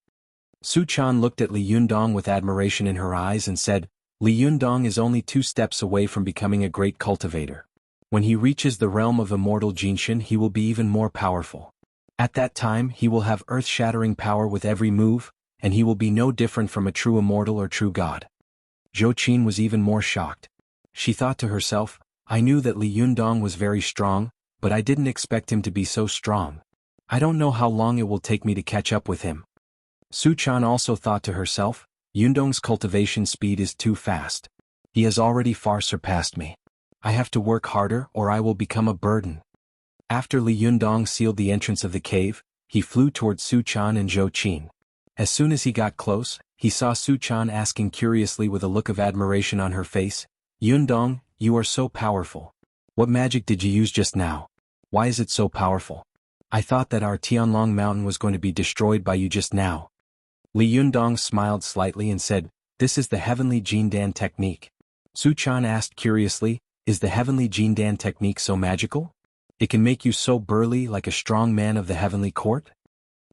[SPEAKER 1] Su Chan looked at Li Yundong with admiration in her eyes and said, "Li Yundong is only 2 steps away from becoming a great cultivator. When he reaches the realm of immortal Jinshin, he will be even more powerful. At that time he will have earth-shattering power with every move, and he will be no different from a true immortal or true god." Zhou Qin was even more shocked. She thought to herself, "I knew that Li Yundong was very strong, but I didn't expect him to be so strong. I don't know how long it will take me to catch up with him." Su Chan also thought to herself, "Yundong's cultivation speed is too fast. He has already far surpassed me. I have to work harder or I will become a burden." After Li Yundong sealed the entrance of the cave, he flew towards Su Chan and Zhou Qin. As soon as he got close, he saw Su Chan asking curiously with a look of admiration on her face, "Yundong, you are so powerful. What magic did you use just now? Why is it so powerful? I thought that our Tianlong mountain was going to be destroyed by you just now." Li Yundong smiled slightly and said, "This is the heavenly Jindan technique." Su Chan asked curiously, "Is the heavenly Jindan technique so magical? It can make you so burly like a strong man of the heavenly court?"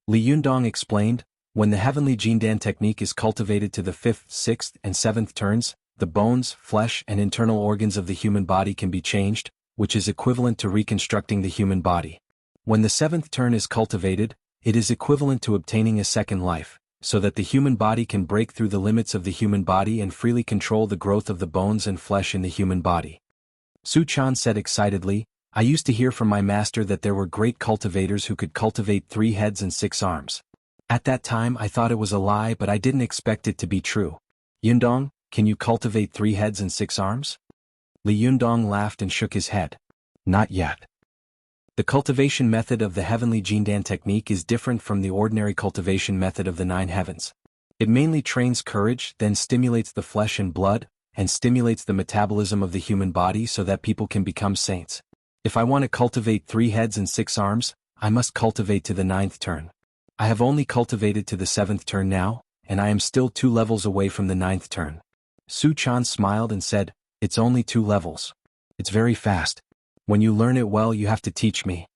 [SPEAKER 1] Li Yundong explained, "When the heavenly Jindan technique is cultivated to the 5th, 6th, and 7th turns, the bones, flesh, and internal organs of the human body can be changed, which is equivalent to reconstructing the human body. When the 7th turn is cultivated, it is equivalent to obtaining a second life, so that the human body can break through the limits of the human body and freely control the growth of the bones and flesh in the human body." Su Chan said excitedly, "I used to hear from my master that there were great cultivators who could cultivate 3 heads and 6 arms. At that time I thought it was a lie, but I didn't expect it to be true. Yundong, can you cultivate 3 heads and 6 arms?" Li Yundong laughed and shook his head. "Not yet. The cultivation method of the heavenly Jindan technique is different from the ordinary cultivation method of the 9 heavens. It mainly trains courage, then stimulates the flesh and blood, and stimulates the metabolism of the human body so that people can become saints. If I want to cultivate 3 heads and 6 arms, I must cultivate to the 9th turn. I have only cultivated to the 7th turn now, and I am still 2 levels away from the 9th turn." Su Chan smiled and said, "It's only 2 levels. It's very fast. When you learn it well you have to teach me."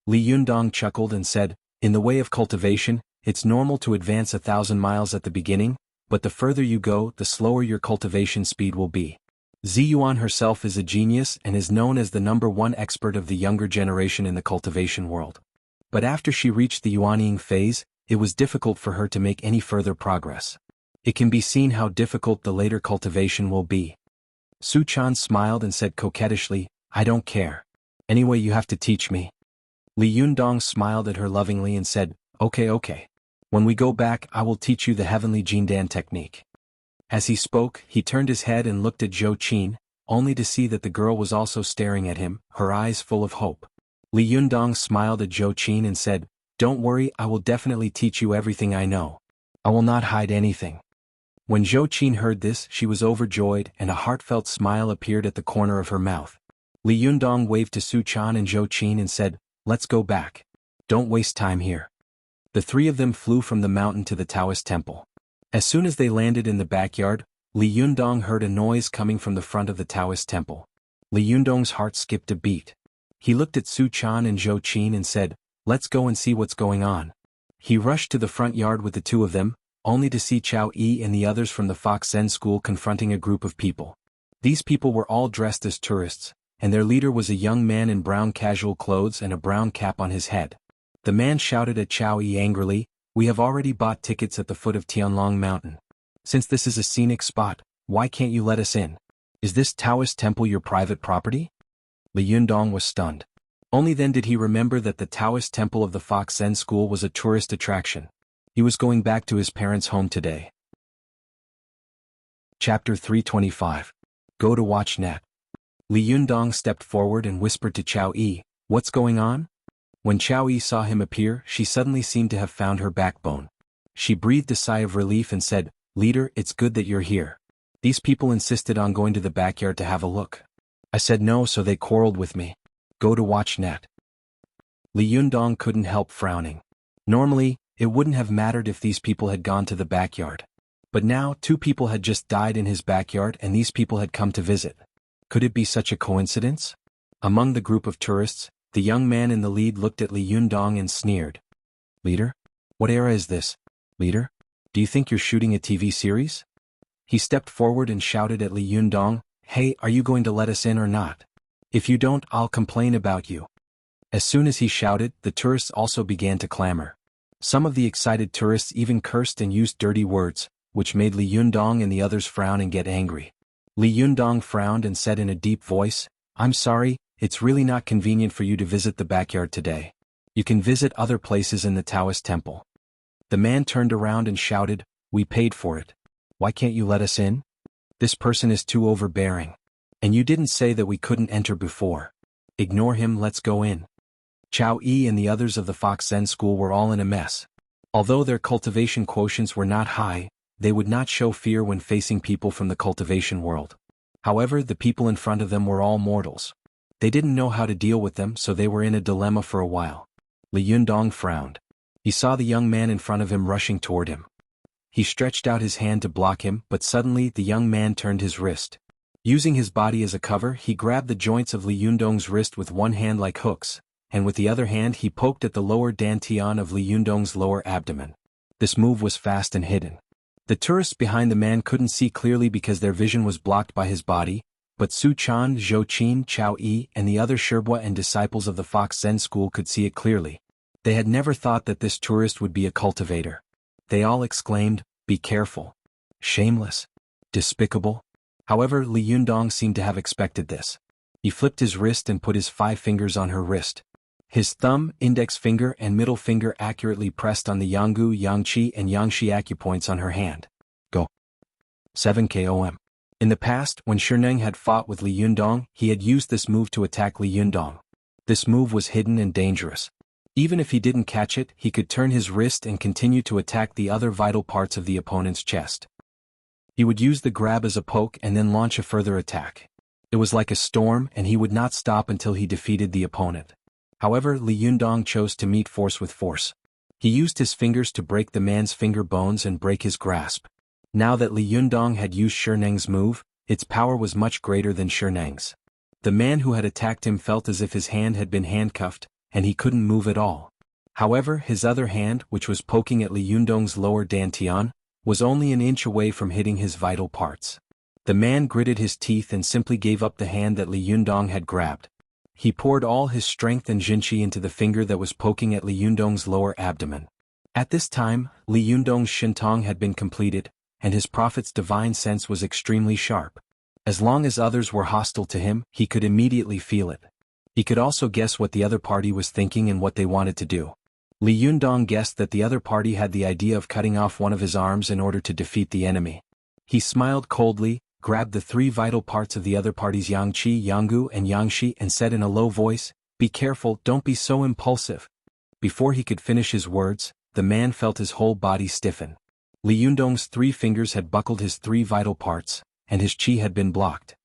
[SPEAKER 1] Li Yundong chuckled and said, "In the way of cultivation, it's normal to advance 1,000 miles at the beginning, but the further you go, the slower your cultivation speed will be. Ziyuan herself is a genius and is known as the #1 expert of the younger generation in the cultivation world. But after she reached the Yuanying phase, it was difficult for her to make any further progress. It can be seen how difficult the later cultivation will be." Su Chan smiled and said coquettishly, "I don't care. Anyway, you have to teach me." Li Yundong smiled at her lovingly and said, Okay. When we go back I will teach you the heavenly Jindan technique." As he spoke, he turned his head and looked at Zhou Qin, only to see that the girl was also staring at him, her eyes full of hope. Li Yundong smiled at Zhou Qin and said, "Don't worry, I will definitely teach you everything I know. I will not hide anything." When Zhou Qin heard this, she was overjoyed and a heartfelt smile appeared at the corner of her mouth. Li Yundong waved to Su Chan and Zhou Qin and said, "Let's go back. Don't waste time here." The 3 of them flew from the mountain to the Taoist temple. As soon as they landed in the backyard, Li Yundong heard a noise coming from the front of the Taoist temple. Li Yundong's heart skipped a beat. He looked at Su Chan and Zhou Qin and said, "Let's go and see what's going on." He rushed to the front yard with the 2 of them, only to see Chao Yi and the others from the Fox Zen school confronting a group of people. These people were all dressed as tourists, and their leader was a young man in brown casual clothes and a brown cap on his head. The man shouted at Chao Yi angrily, "We have already bought tickets at the foot of Tianlong Mountain. Since this is a scenic spot, why can't you let us in? Is this Taoist temple your private property?" Li Yundong was stunned. Only then did he remember that the Taoist temple of the Fox Zen school was a tourist attraction. He was going back to his parents' home today. Chapter 325. Go to watch net. Li Yundong stepped forward and whispered to Chao Yi, "What's going on?" When Chao Yi saw him appear, she suddenly seemed to have found her backbone. She breathed a sigh of relief and said, "Leader, it's good that you're here. These people insisted on going to the backyard to have a look. I said no, so they quarreled with me. Go to watch net. Li Yundong couldn't help frowning. Normally, it wouldn't have mattered if these people had gone to the backyard. But now, 2 people had just died in his backyard and these people had come to visit. Could it be such a coincidence? Among the group of tourists, the young man in the lead looked at Li Yundong and sneered. Leader? What era is this? Leader? Do you think you're shooting a TV series? He stepped forward and shouted at Li Yundong, Hey, are you going to let us in or not? If you don't, I'll complain about you. As soon as he shouted, the tourists also began to clamor. Some of the excited tourists even cursed and used dirty words, which made Li Yundong and the others frown and get angry. Li Yundong frowned and said in a deep voice, I'm sorry, it's really not convenient for you to visit the backyard today. You can visit other places in the Taoist temple. The man turned around and shouted, We paid for it. Why can't you let us in? This person is too overbearing. And you didn't say that we couldn't enter before. Ignore him, let's go in. Chow Yi and the others of the Fox Zen school were all in a mess. Although their cultivation quotients were not high, they would not show fear when facing people from the cultivation world. However, the people in front of them were all mortals. They didn't know how to deal with them, so they were in a dilemma for a while. Li Yundong frowned. He saw the young man in front of him rushing toward him. He stretched out his hand to block him, but suddenly the young man turned his wrist. Using his body as a cover, he grabbed the joints of Li Yundong's wrist with one hand like hooks, and with the other hand he poked at the lower dantian of Li Yundong's lower abdomen. This move was fast and hidden. The tourists behind the man couldn't see clearly because their vision was blocked by his body, but Su Chan, Zhou Qin, Chow Yi, and the other Sherbwa and disciples of the Fox Zen school could see it clearly. They had never thought that this tourist would be a cultivator. They all exclaimed, Be careful. Shameless. Despicable. However, Li Yundong seemed to have expected this. He flipped his wrist and put his 5 fingers on her wrist. His thumb, index finger and middle finger accurately pressed on the Yanggu, Yangqi and Yangshi acupoints on her hand. Go. 7 KOM. In the past, when Sherneng had fought with Li Yundong, he had used this move to attack Li Yundong. This move was hidden and dangerous. Even if he didn't catch it, he could turn his wrist and continue to attack the other vital parts of the opponent's chest. He would use the grab as a poke and then launch a further attack. It was like a storm, and he would not stop until he defeated the opponent. However, Li Yundong chose to meet force with force. He used his fingers to break the man's finger bones and break his grasp. Now that Li Yundong had used Sherneng's move, its power was much greater than Sherneng's. The man who had attacked him felt as if his hand had been handcuffed, and he couldn't move at all. However, his other hand, which was poking at Li Yundong's lower dantian, was only an inch away from hitting his vital parts. The man gritted his teeth and simply gave up the hand that Li Yundong had grabbed. He poured all his strength and jinqi into the finger that was poking at Li Yundong's lower abdomen. At this time, Li Yundong's shintong had been completed, and his prophet's divine sense was extremely sharp. As long as others were hostile to him, he could immediately feel it. He could also guess what the other party was thinking and what they wanted to do. Li Yundong guessed that the other party had the idea of cutting off one of his arms in order to defeat the enemy. He smiled coldly, grabbed the 3 vital parts of the other party's Yangqi, Yanggu and Yangshi and said in a low voice, Be careful, don't be so impulsive. Before he could finish his words, the man felt his whole body stiffen. Li Yundong's 3 fingers had buckled his 3 vital parts, and his qi had been blocked.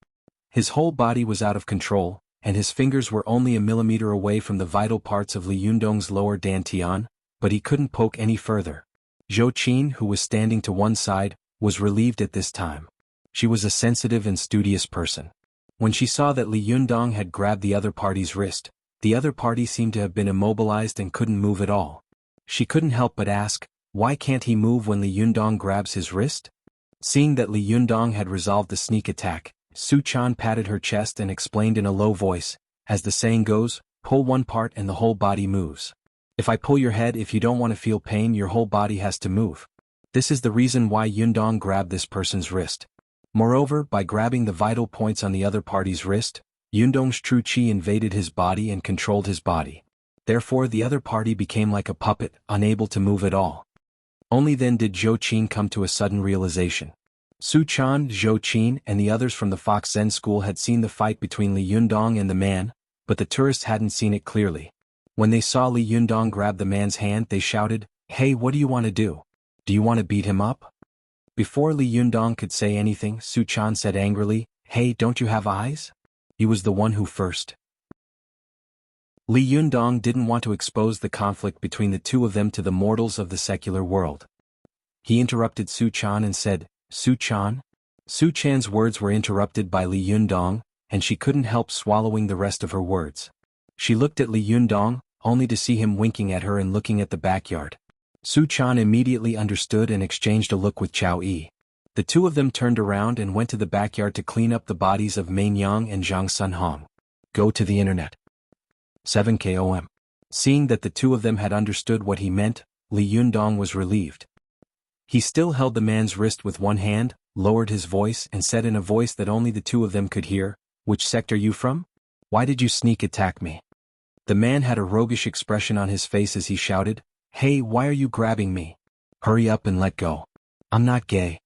[SPEAKER 1] His whole body was out of control, and his fingers were only a millimeter away from the vital parts of Li Yundong's lower dantian, but he couldn't poke any further. Zhou Qin, who was standing to one side, was relieved at this time. She was a sensitive and studious person. When she saw that Li Yundong had grabbed the other party's wrist, the other party seemed to have been immobilized and couldn't move at all. She couldn't help but ask, why can't he move when Li Yundong grabs his wrist? Seeing that Li Yundong had resolved the sneak attack, Su Chan patted her chest and explained in a low voice, as the saying goes, pull one part and the whole body moves. If I pull your head, if you don't want to feel pain, your whole body has to move. This is the reason why Yundong grabbed this person's wrist. Moreover, by grabbing the vital points on the other party's wrist, Yundong's true qi invaded his body and controlled his body. Therefore the other party became like a puppet, unable to move at all. Only then did Zhou Qin come to a sudden realization. Su Chan, Zhou Qin and the others from the Fox Zen school had seen the fight between Li Yundong and the man, but the tourists hadn't seen it clearly. When they saw Li Yundong grab the man's hand, they shouted, Hey, what do you want to do? Do you want to beat him up? Before Li Yundong could say anything, Su Chan said angrily, Hey, don't you have eyes? He was the one who first. Li Yundong didn't want to expose the conflict between the two of them to the mortals of the secular world. He interrupted Su Chan and said, Su Chan? Su Chan's words were interrupted by Li Yundong, and she couldn't help swallowing the rest of her words. She looked at Li Yundong, only to see him winking at her and looking at the backyard. Su Chan immediately understood and exchanged a look with Chao Yi. The two of them turned around and went to the backyard to clean up the bodies of Main Yang and Zhang Sunhong. Go to the internet. 7 KOM. Seeing that the two of them had understood what he meant, Li Yundong was relieved. He still held the man's wrist with one hand, lowered his voice and said in a voice that only the two of them could hear, Which sect are you from? Why did you sneak attack me? The man had a roguish expression on his face as he shouted, Hey, why are you grabbing me? Hurry up and let go. I'm not gay.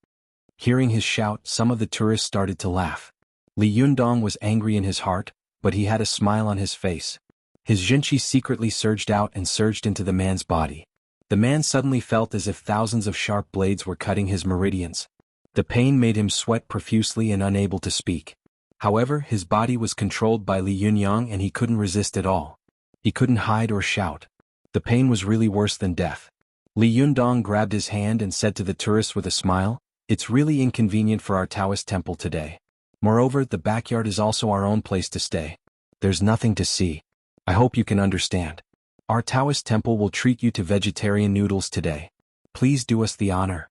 [SPEAKER 1] Hearing his shout, some of the tourists started to laugh. Li Yundong was angry in his heart, but he had a smile on his face. His zhenqi secretly surged out and surged into the man's body. The man suddenly felt as if thousands of sharp blades were cutting his meridians. The pain made him sweat profusely and unable to speak. However, his body was controlled by Li Yunyang and he couldn't resist at all. He couldn't hide or shout. The pain was really worse than death. Li Yundong grabbed his hand and said to the tourists with a smile, It's really inconvenient for our Taoist temple today. Moreover, the backyard is also our own place to stay. There's nothing to see. I hope you can understand. Our Taoist temple will treat you to vegetarian noodles today. Please do us the honor.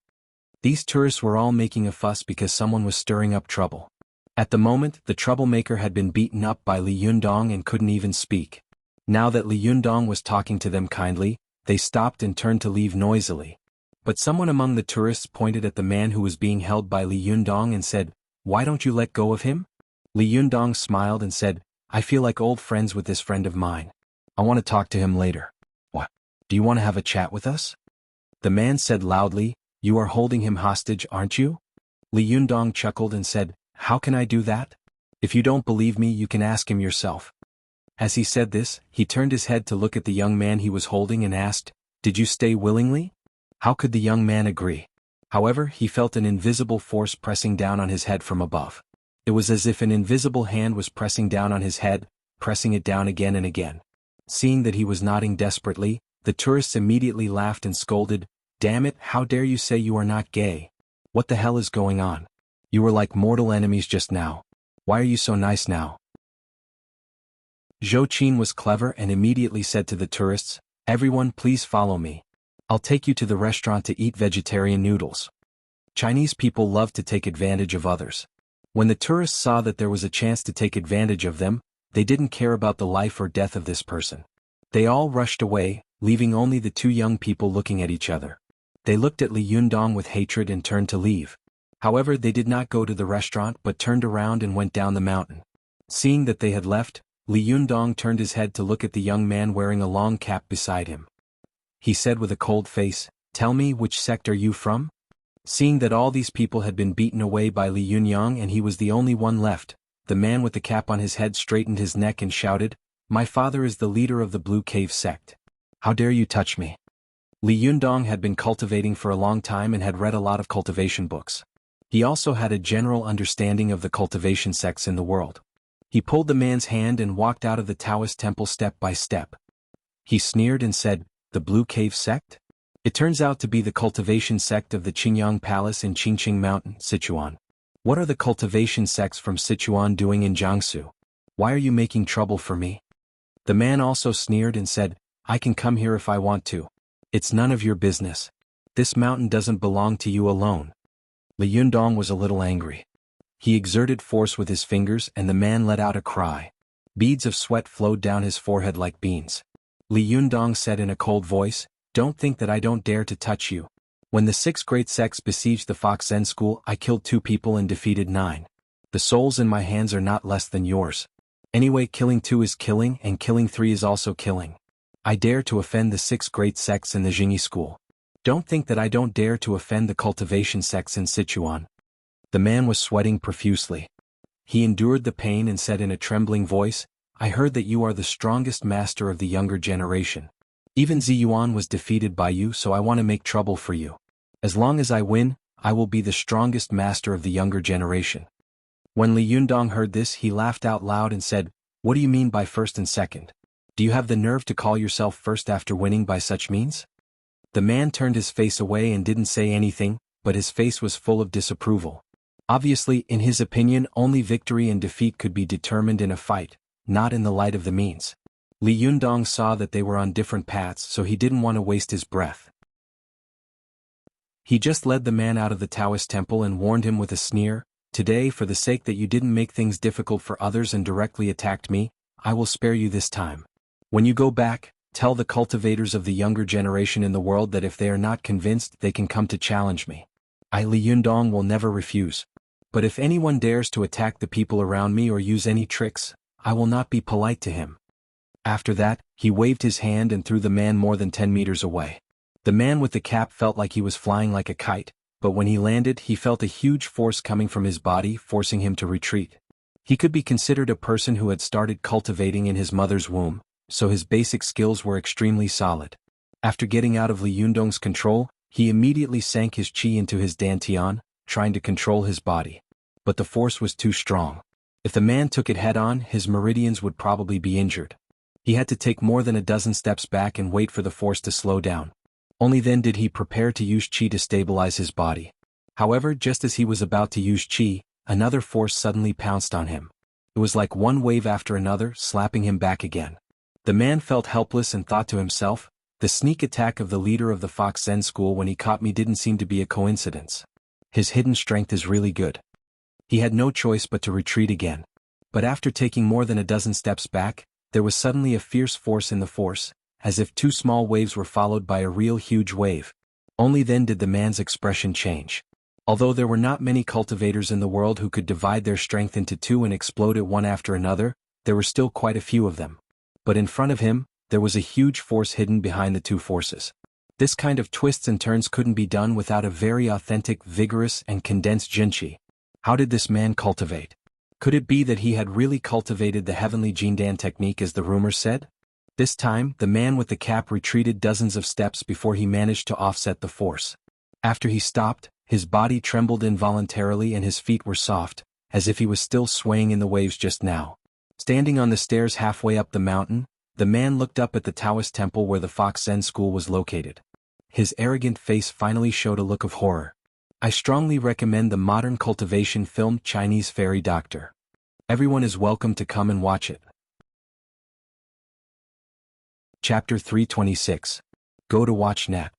[SPEAKER 1] These tourists were all making a fuss because someone was stirring up trouble. At the moment, the troublemaker had been beaten up by Li Yundong and couldn't even speak. Now that Li Yundong was talking to them kindly, they stopped and turned to leave noisily. But someone among the tourists pointed at the man who was being held by Li Yundong and said, Why don't you let go of him? Li Yundong smiled and said, I feel like old friends with this friend of mine. I want to talk to him later. What? Do you want to have a chat with us? The man said loudly, You are holding him hostage, aren't you? Li Yundong chuckled and said, How can I do that? If you don't believe me, you can ask him yourself. As he said this, he turned his head to look at the young man he was holding and asked, Did you stay willingly? How could the young man agree? However, he felt an invisible force pressing down on his head from above. It was as if an invisible hand was pressing down on his head, pressing it down again and again. Seeing that he was nodding desperately, the tourists immediately laughed and scolded, Damn it, how dare you say you are not gay? What the hell is going on? You were like mortal enemies just now. Why are you so nice now? Zhou Qin was clever and immediately said to the tourists, Everyone please follow me. I'll take you to the restaurant to eat vegetarian noodles. Chinese people love to take advantage of others. When the tourists saw that there was a chance to take advantage of them, they didn't care about the life or death of this person. They all rushed away, leaving only the two young people looking at each other. They looked at Li Yundong with hatred and turned to leave. However, they did not go to the restaurant but turned around and went down the mountain. Seeing that they had left, Li Yundong turned his head to look at the young man wearing a long cap beside him. He said with a cold face, Tell me, which sect are you from? Seeing that all these people had been beaten away by Li Yunyang and he was the only one left, the man with the cap on his head straightened his neck and shouted, My father is the leader of the Blue Cave sect. How dare you touch me? Li Yundong had been cultivating for a long time and had read a lot of cultivation books. He also had a general understanding of the cultivation sects in the world. He pulled the man's hand and walked out of the Taoist temple step by step. He sneered and said, The Blue Cave sect? It turns out to be the cultivation sect of the Qingyang Palace in Qingqing Mountain, Sichuan. What are the cultivation sects from Sichuan doing in Jiangsu? Why are you making trouble for me? The man also sneered and said, I can come here if I want to. It's none of your business. This mountain doesn't belong to you alone. Li Yundong was a little angry. He exerted force with his fingers and the man let out a cry. Beads of sweat flowed down his forehead like beans. Li Yundong said in a cold voice, Don't think that I don't dare to touch you. When the 6 great sects besieged the Fox Zen school, I killed 2 people and defeated 9. The souls in my hands are not less than yours. Anyway, killing 2 is killing and killing 3 is also killing. I dare to offend the 6 great sects in the Jingyi school. Don't think that I don't dare to offend the cultivation sects in Sichuan. The man was sweating profusely. He endured the pain and said in a trembling voice, I heard that you are the strongest master of the younger generation. Even Ziyuan was defeated by you, so I want to make trouble for you. As long as I win, I will be the strongest master of the younger generation. When Li Yundong heard this, he laughed out loud and said, "What do you mean by first and second? Do you have the nerve to call yourself first after winning by such means?" The man turned his face away and didn't say anything, but his face was full of disapproval. Obviously, in his opinion, only victory and defeat could be determined in a fight, not in the light of the means. Li Yundong saw that they were on different paths, so he didn't want to waste his breath. He just led the man out of the Taoist temple and warned him with a sneer, "Today, for the sake that you didn't make things difficult for others and directly attacked me, I will spare you this time. When you go back, tell the cultivators of the younger generation in the world that if they are not convinced, they can come to challenge me. I, Li Yundong, will never refuse. But if anyone dares to attack the people around me or use any tricks, I will not be polite to him." After that, he waved his hand and threw the man more than 10 meters away. The man with the cap felt like he was flying like a kite, but when he landed, he felt a huge force coming from his body, forcing him to retreat. He could be considered a person who had started cultivating in his mother's womb, so his basic skills were extremely solid. After getting out of Li Yundong's control, he immediately sank his chi into his dantian, trying to control his body. But the force was too strong. If the man took it head-on, his meridians would probably be injured. He had to take more than a dozen steps back and wait for the force to slow down. Only then did he prepare to use chi to stabilize his body. However, just as he was about to use chi, another force suddenly pounced on him. It was like one wave after another, slapping him back again. The man felt helpless and thought to himself, "The sneak attack of the leader of the Fox Zen school when he caught me didn't seem to be a coincidence. His hidden strength is really good." He had no choice but to retreat again. But after taking more than a dozen steps back, there was suddenly a fierce force in the force, as if two small waves were followed by a real huge wave. Only then did the man's expression change. Although there were not many cultivators in the world who could divide their strength into two and explode it one after another, there were still quite a few of them. But in front of him, there was a huge force hidden behind the two forces. This kind of twists and turns couldn't be done without a very authentic, vigorous, and condensed jinchi. How did this man cultivate? Could it be that he had really cultivated the heavenly Jindan technique as the rumor said? This time, the man with the cap retreated dozens of steps before he managed to offset the force. After he stopped, his body trembled involuntarily and his feet were soft, as if he was still swaying in the waves just now. Standing on the stairs halfway up the mountain, the man looked up at the Taoist temple where the Fox Zen school was located. His arrogant face finally showed a look of horror. I strongly recommend the modern cultivation film Chinese Fairy Doctor. Everyone is welcome to come and watch it. Chapter 326. Go to watch net.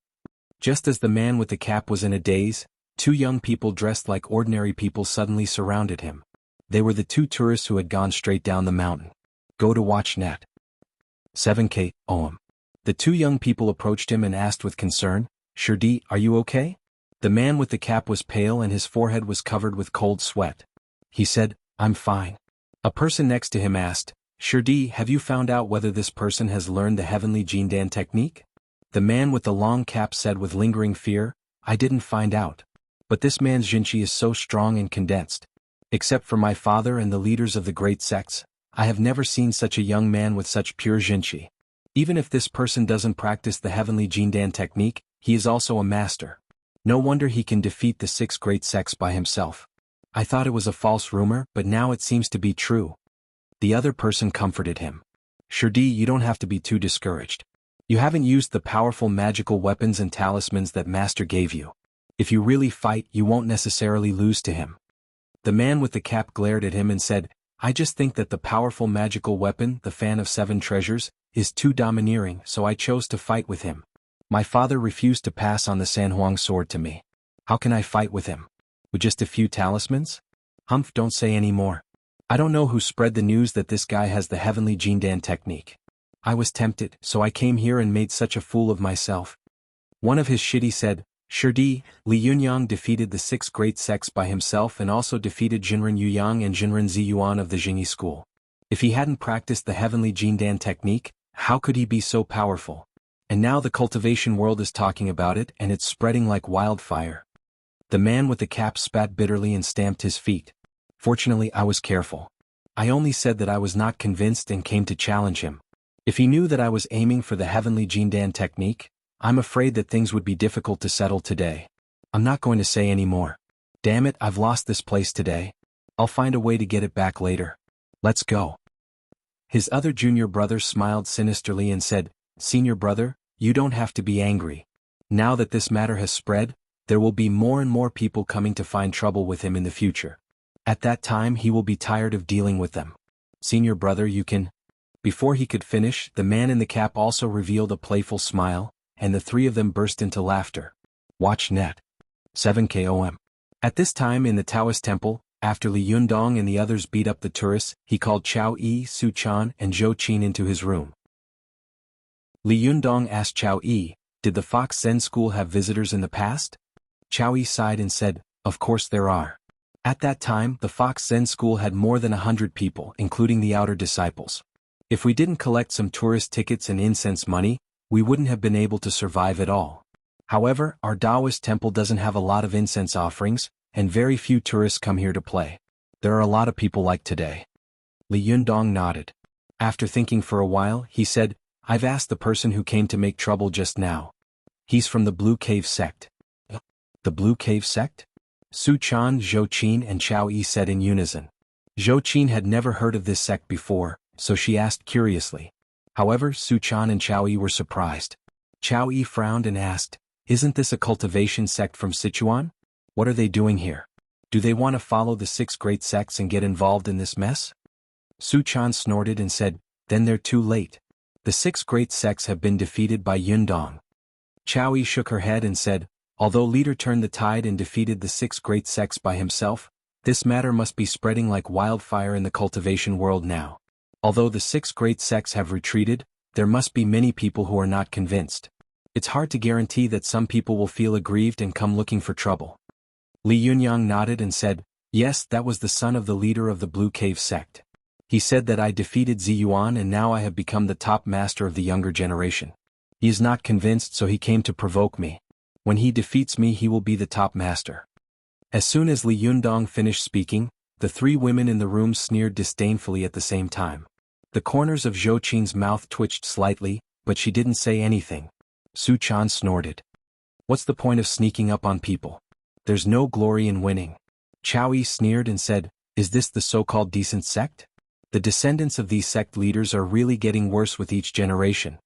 [SPEAKER 1] Just as the man with the cap was in a daze, two young people dressed like ordinary people suddenly surrounded him. They were the two tourists who had gone straight down the mountain. Go to watch net. 7K, OM. The two young people approached him and asked with concern, "Shirdi, are you okay?" The man with the cap was pale and his forehead was covered with cold sweat. He said, "I'm fine." A person next to him asked, "Shirdi, have you found out whether this person has learned the heavenly Jindan technique?" The man with the long cap said with lingering fear, "I didn't find out. But this man's jinchi is so strong and condensed. Except for my father and the leaders of the great sects, I have never seen such a young man with such pure jinchi. Even if this person doesn't practice the heavenly Jindan technique, he is also a master. No wonder he can defeat the 6 great sects by himself. I thought it was a false rumor, but now it seems to be true." The other person comforted him. "Shirdi, you don't have to be too discouraged. You haven't used the powerful magical weapons and talismans that Master gave you. If you really fight, you won't necessarily lose to him." The man with the cap glared at him and said, "I just think that the powerful magical weapon, the Fan of 7 Treasures, is too domineering, so I chose to fight with him. My father refused to pass on the Sanhuang sword to me. How can I fight with him? With just a few talismans? Humph, don't say any more. I don't know who spread the news that this guy has the heavenly Jindan technique. I was tempted, so I came here and made such a fool of myself." One of his shitty said, "Shirdi, Li Yunyang defeated the 6 great sects by himself and also defeated Jinren Yuyang and Jinren Ziyuan of the Jingyi school. If he hadn't practiced the heavenly Jindan technique, how could he be so powerful? And now the cultivation world is talking about it and it's spreading like wildfire." The man with the cap spat bitterly and stamped his feet. "Fortunately, I was careful. I only said that I was not convinced and came to challenge him. If he knew that I was aiming for the heavenly Jindan technique, I'm afraid that things would be difficult to settle today. I'm not going to say any more. Damn it, I've lost this place today. I'll find a way to get it back later. Let's go. His other junior brother smiled sinisterly and said, Senior brother, you don't have to be angry. Now that this matter has spread, there will be more and more people coming to find trouble with him in the future. At that time he will be tired of dealing with them. Senior brother, you can... Before he could finish, the man in the cap also revealed a playful smile, and the three of them burst into laughter. Watch net. 7KOM. At this time in the Taoist temple, after Li Yundong and the others beat up the tourists, he called Chao Yi, Su Chan and Zhou Qin into his room. Li Yundong asked Chao Yi, did the Fox Zen school have visitors in the past? Chao Yi sighed and said, of course there are. At that time, the Fox Zen school had more than 100 people, including the outer disciples. If we didn't collect some tourist tickets and incense money, we wouldn't have been able to survive at all. However, our Taoist temple doesn't have a lot of incense offerings, and very few tourists come here to play. There are a lot of people like today. Li Yundong nodded. After thinking for a while, he said, I've asked the person who came to make trouble just now. He's from the Blue Cave sect. The Blue Cave sect? Su Chan, Zhou Qin and Chao Yi said in unison. Zhou Qin had never heard of this sect before, so she asked curiously. However, Su Chan and Chao Yi were surprised. Chao Yi frowned and asked, isn't this a cultivation sect from Sichuan? What are they doing here? Do they want to follow the 6 great sects and get involved in this mess? Su Chan snorted and said, then they're too late. The 6 great sects have been defeated by Yundong. Chao Yi shook her head and said, although leader turned the tide and defeated the 6 great sects by himself, this matter must be spreading like wildfire in the cultivation world now. Although the 6 great sects have retreated, there must be many people who are not convinced. It's hard to guarantee that some people will feel aggrieved and come looking for trouble. Li Yunyang nodded and said, yes, that was the son of the leader of the Blue Cave sect. He said that I defeated Ziyuan and now I have become the top master of the younger generation. He is not convinced, so he came to provoke me. When he defeats me, he will be the top master. As soon as Li Yundong finished speaking, the 3 women in the room sneered disdainfully at the same time. The corners of Zhou Qin's mouth twitched slightly, but she didn't say anything. Su Chan snorted. What's the point of sneaking up on people? There's no glory in winning. Chao Yi sneered and said, is this the so-called decent sect? The descendants of these sect leaders are really getting worse with each generation.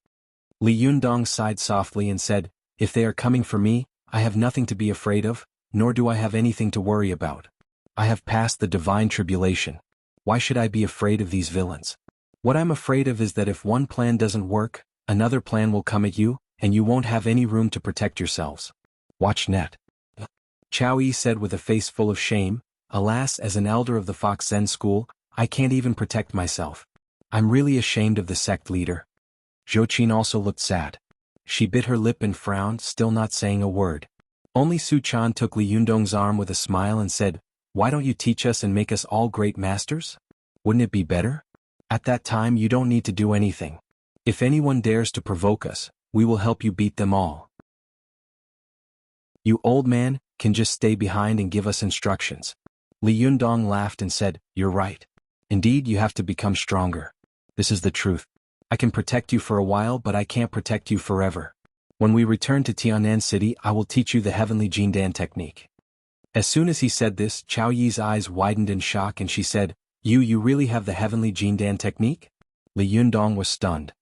[SPEAKER 1] Li Yundong sighed softly and said, if they are coming for me, I have nothing to be afraid of, nor do I have anything to worry about. I have passed the divine tribulation. Why should I be afraid of these villains? What I'm afraid of is that if one plan doesn't work, another plan will come at you, and you won't have any room to protect yourselves. Watch net. Chao Yi said with a face full of shame, alas, as an elder of the Fox Zen school, I can't even protect myself. I'm really ashamed of the sect leader. Zhou Qin also looked sad. She bit her lip and frowned, still not saying a word. Only Su Chan took Li Yundong's arm with a smile and said, why don't you teach us and make us all great masters? Wouldn't it be better? At that time you don't need to do anything. If anyone dares to provoke us, we will help you beat them all. You old man can just stay behind and give us instructions. Li Yundong laughed and said, you're right. Indeed, you have to become stronger. This is the truth. I can protect you for a while, but I can't protect you forever. When we return to Tianan City, I will teach you the heavenly Jindan technique. As soon as he said this, Chao Yi's eyes widened in shock and she said, You really have the heavenly Jindan technique? Li Yundong was stunned.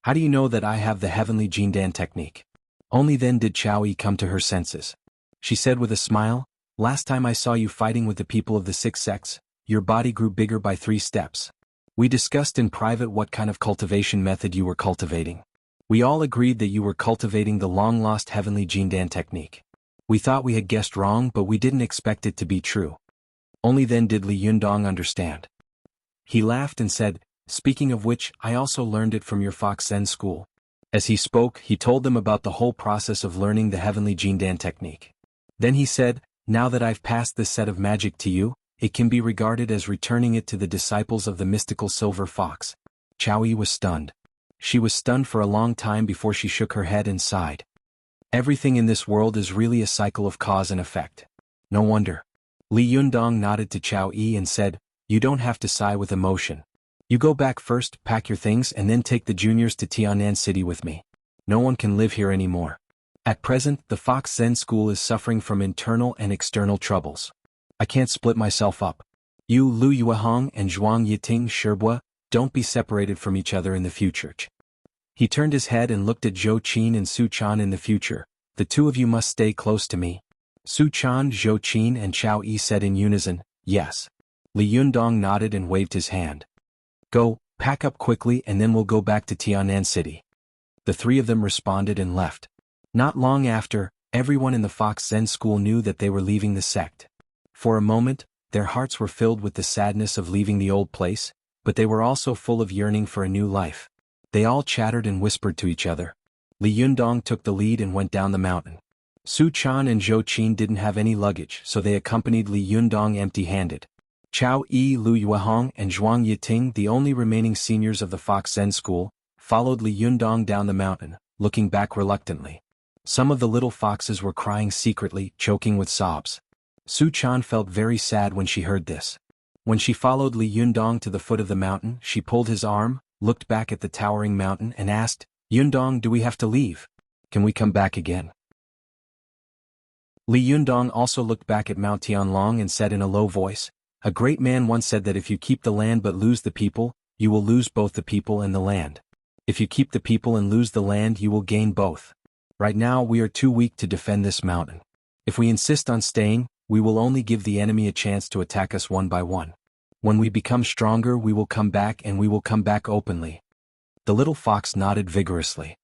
[SPEAKER 1] How do you know that I have the heavenly Jindan technique? Only then did Chao Yi come to her senses. She said with a smile, last time I saw you fighting with the people of the 6 sects, your body grew bigger by 3 steps. We discussed in private what kind of cultivation method you were cultivating. We all agreed that you were cultivating the long-lost heavenly Jindan technique. We thought we had guessed wrong, but we didn't expect it to be true. Only then did Li Yundong understand. He laughed and said, speaking of which, I also learned it from your Fox Zen school. As he spoke, he told them about the whole process of learning the heavenly Jindan technique. Then he said, now that I've passed this set of magic to you, it can be regarded as returning it to the disciples of the mystical silver fox. Chao Yi was stunned. She was stunned for a long time before she shook her head and sighed. Everything in this world is really a cycle of cause and effect. No wonder. Li Yundong nodded to Chao Yi and said, you don't have to sigh with emotion. You go back first, pack your things and then take the juniors to Tianan City with me. No one can live here anymore. At present, the Fox Zen School is suffering from internal and external troubles. I can't split myself up. You Lu Yuehong and Zhuang Yiting Sherbua, don't be separated from each other in the future. He turned his head and looked at Zhou Qin and Su Chan. In the future, the two of you must stay close to me. Su Chan, Zhou Qin and Chao Yi said in unison, yes. Li Yundong nodded and waved his hand. Go, pack up quickly and then we'll go back to Tianan City. The three of them responded and left. Not long after, everyone in the Fox Zen school knew that they were leaving the sect. For a moment, their hearts were filled with the sadness of leaving the old place, but they were also full of yearning for a new life. They all chattered and whispered to each other. Li Yundong took the lead and went down the mountain. Su Chan and Zhou Qin didn't have any luggage, so they accompanied Li Yundong empty-handed. Chao Yi, Lu Yuehong and Zhuang Yiting, the only remaining seniors of the Fox Zen school, followed Li Yundong down the mountain, looking back reluctantly. Some of the little foxes were crying secretly, choking with sobs. Su Chan felt very sad when she heard this. When she followed Li Yundong to the foot of the mountain, she pulled his arm, looked back at the towering mountain and asked, Yundong, do we have to leave? Can we come back again? Li Yundong also looked back at Mount Tianlong and said in a low voice, a great man once said that if you keep the land but lose the people, you will lose both the people and the land. If you keep the people and lose the land, you will gain both. Right now we are too weak to defend this mountain. If we insist on staying, we will only give the enemy a chance to attack us one by one. When we become stronger, we will come back and we will come back openly. The little fox nodded vigorously.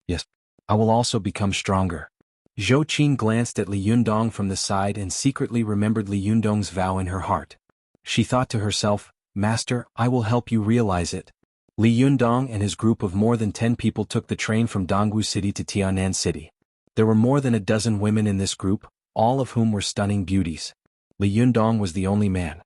[SPEAKER 1] Yes, I will also become stronger. Zhou Qin glanced at Li Yundong from the side and secretly remembered Li Yundong's vow in her heart. She thought to herself, Master, I will help you realize it. Li Yundong and his group of more than 10 people took the train from Dongwu City to Tianan City. There were more than a dozen women in this group, all of whom were stunning beauties. Li Yundong was the only man.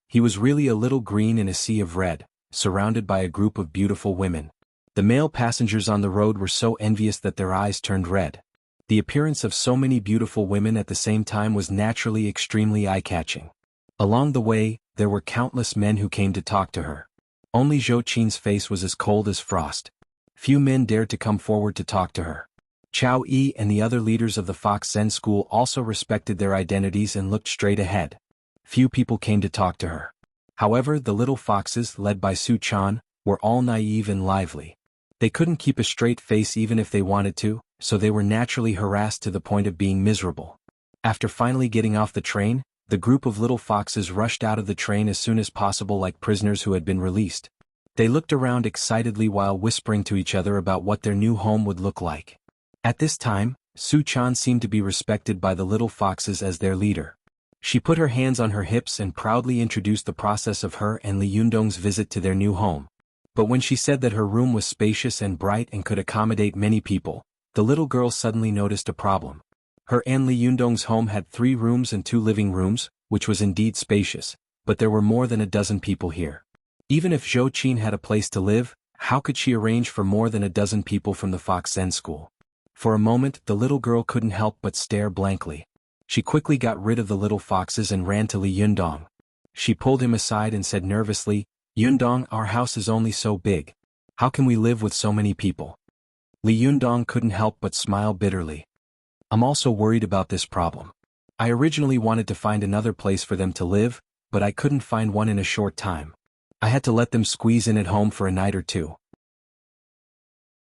[SPEAKER 1] He was really a little green in a sea of red, surrounded by a group of beautiful women. The male passengers on the road were so envious that their eyes turned red. The appearance of so many beautiful women at the same time was naturally extremely eye-catching. Along the way, there were countless men who came to talk to her. Only Zhou Qin's face was as cold as frost. Few men dared to come forward to talk to her. Chao Yi and the other leaders of the Fox Zen school also respected their identities and looked straight ahead. Few people came to talk to her. However, the little foxes, led by Su Chan, were all naive and lively. They couldn't keep a straight face even if they wanted to, so they were naturally harassed to the point of being miserable. After finally getting off the train, the group of little foxes rushed out of the train as soon as possible like prisoners who had been released. They looked around excitedly while whispering to each other about what their new home would look like. At this time, Su Chan seemed to be respected by the little foxes as their leader. She put her hands on her hips and proudly introduced the process of her and Li Yundong's visit to their new home. But when she said that her room was spacious and bright and could accommodate many people, the little girl suddenly noticed a problem. Her and Li Yundong's home had 3 rooms and 2 living rooms, which was indeed spacious, but there were more than a dozen people here. Even if Zhou Qin had a place to live, how could she arrange for more than a dozen people from the Fox Zen school? For a moment, the little girl couldn't help but stare blankly. She quickly got rid of the little foxes and ran to Li Yundong. She pulled him aside and said nervously, Yundong, our house is only so big. How can we live with so many people? Li Yundong couldn't help but smile bitterly. I'm also worried about this problem. I originally wanted to find another place for them to live, but I couldn't find one in a short time. I had to let them squeeze in at home for a night or two.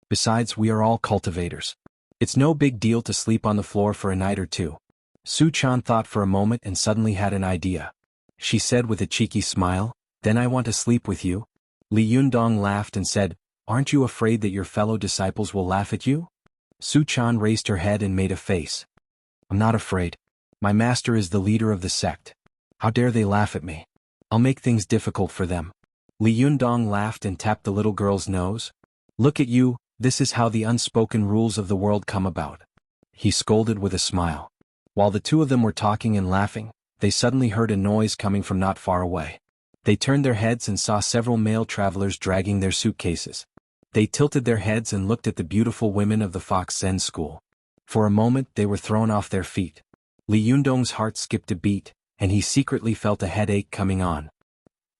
[SPEAKER 1] Besides, we are all cultivators. It's no big deal to sleep on the floor for a night or two. Su Chan thought for a moment and suddenly had an idea. She said with a cheeky smile, Then I want to sleep with you. Li Yundong laughed and said, Aren't you afraid that your fellow disciples will laugh at you? Su Chan raised her head and made a face. I'm not afraid. My master is the leader of the sect. How dare they laugh at me? I'll make things difficult for them. Li Yundong laughed and tapped the little girl's nose. Look at you, this is how the unspoken rules of the world come about. He scolded with a smile. While the two of them were talking and laughing, they suddenly heard a noise coming from not far away. They turned their heads and saw several male travelers dragging their suitcases. They tilted their heads and looked at the beautiful women of the Fox Zen school. For a moment they were thrown off their feet. Li Yundong's heart skipped a beat, and he secretly felt a headache coming on.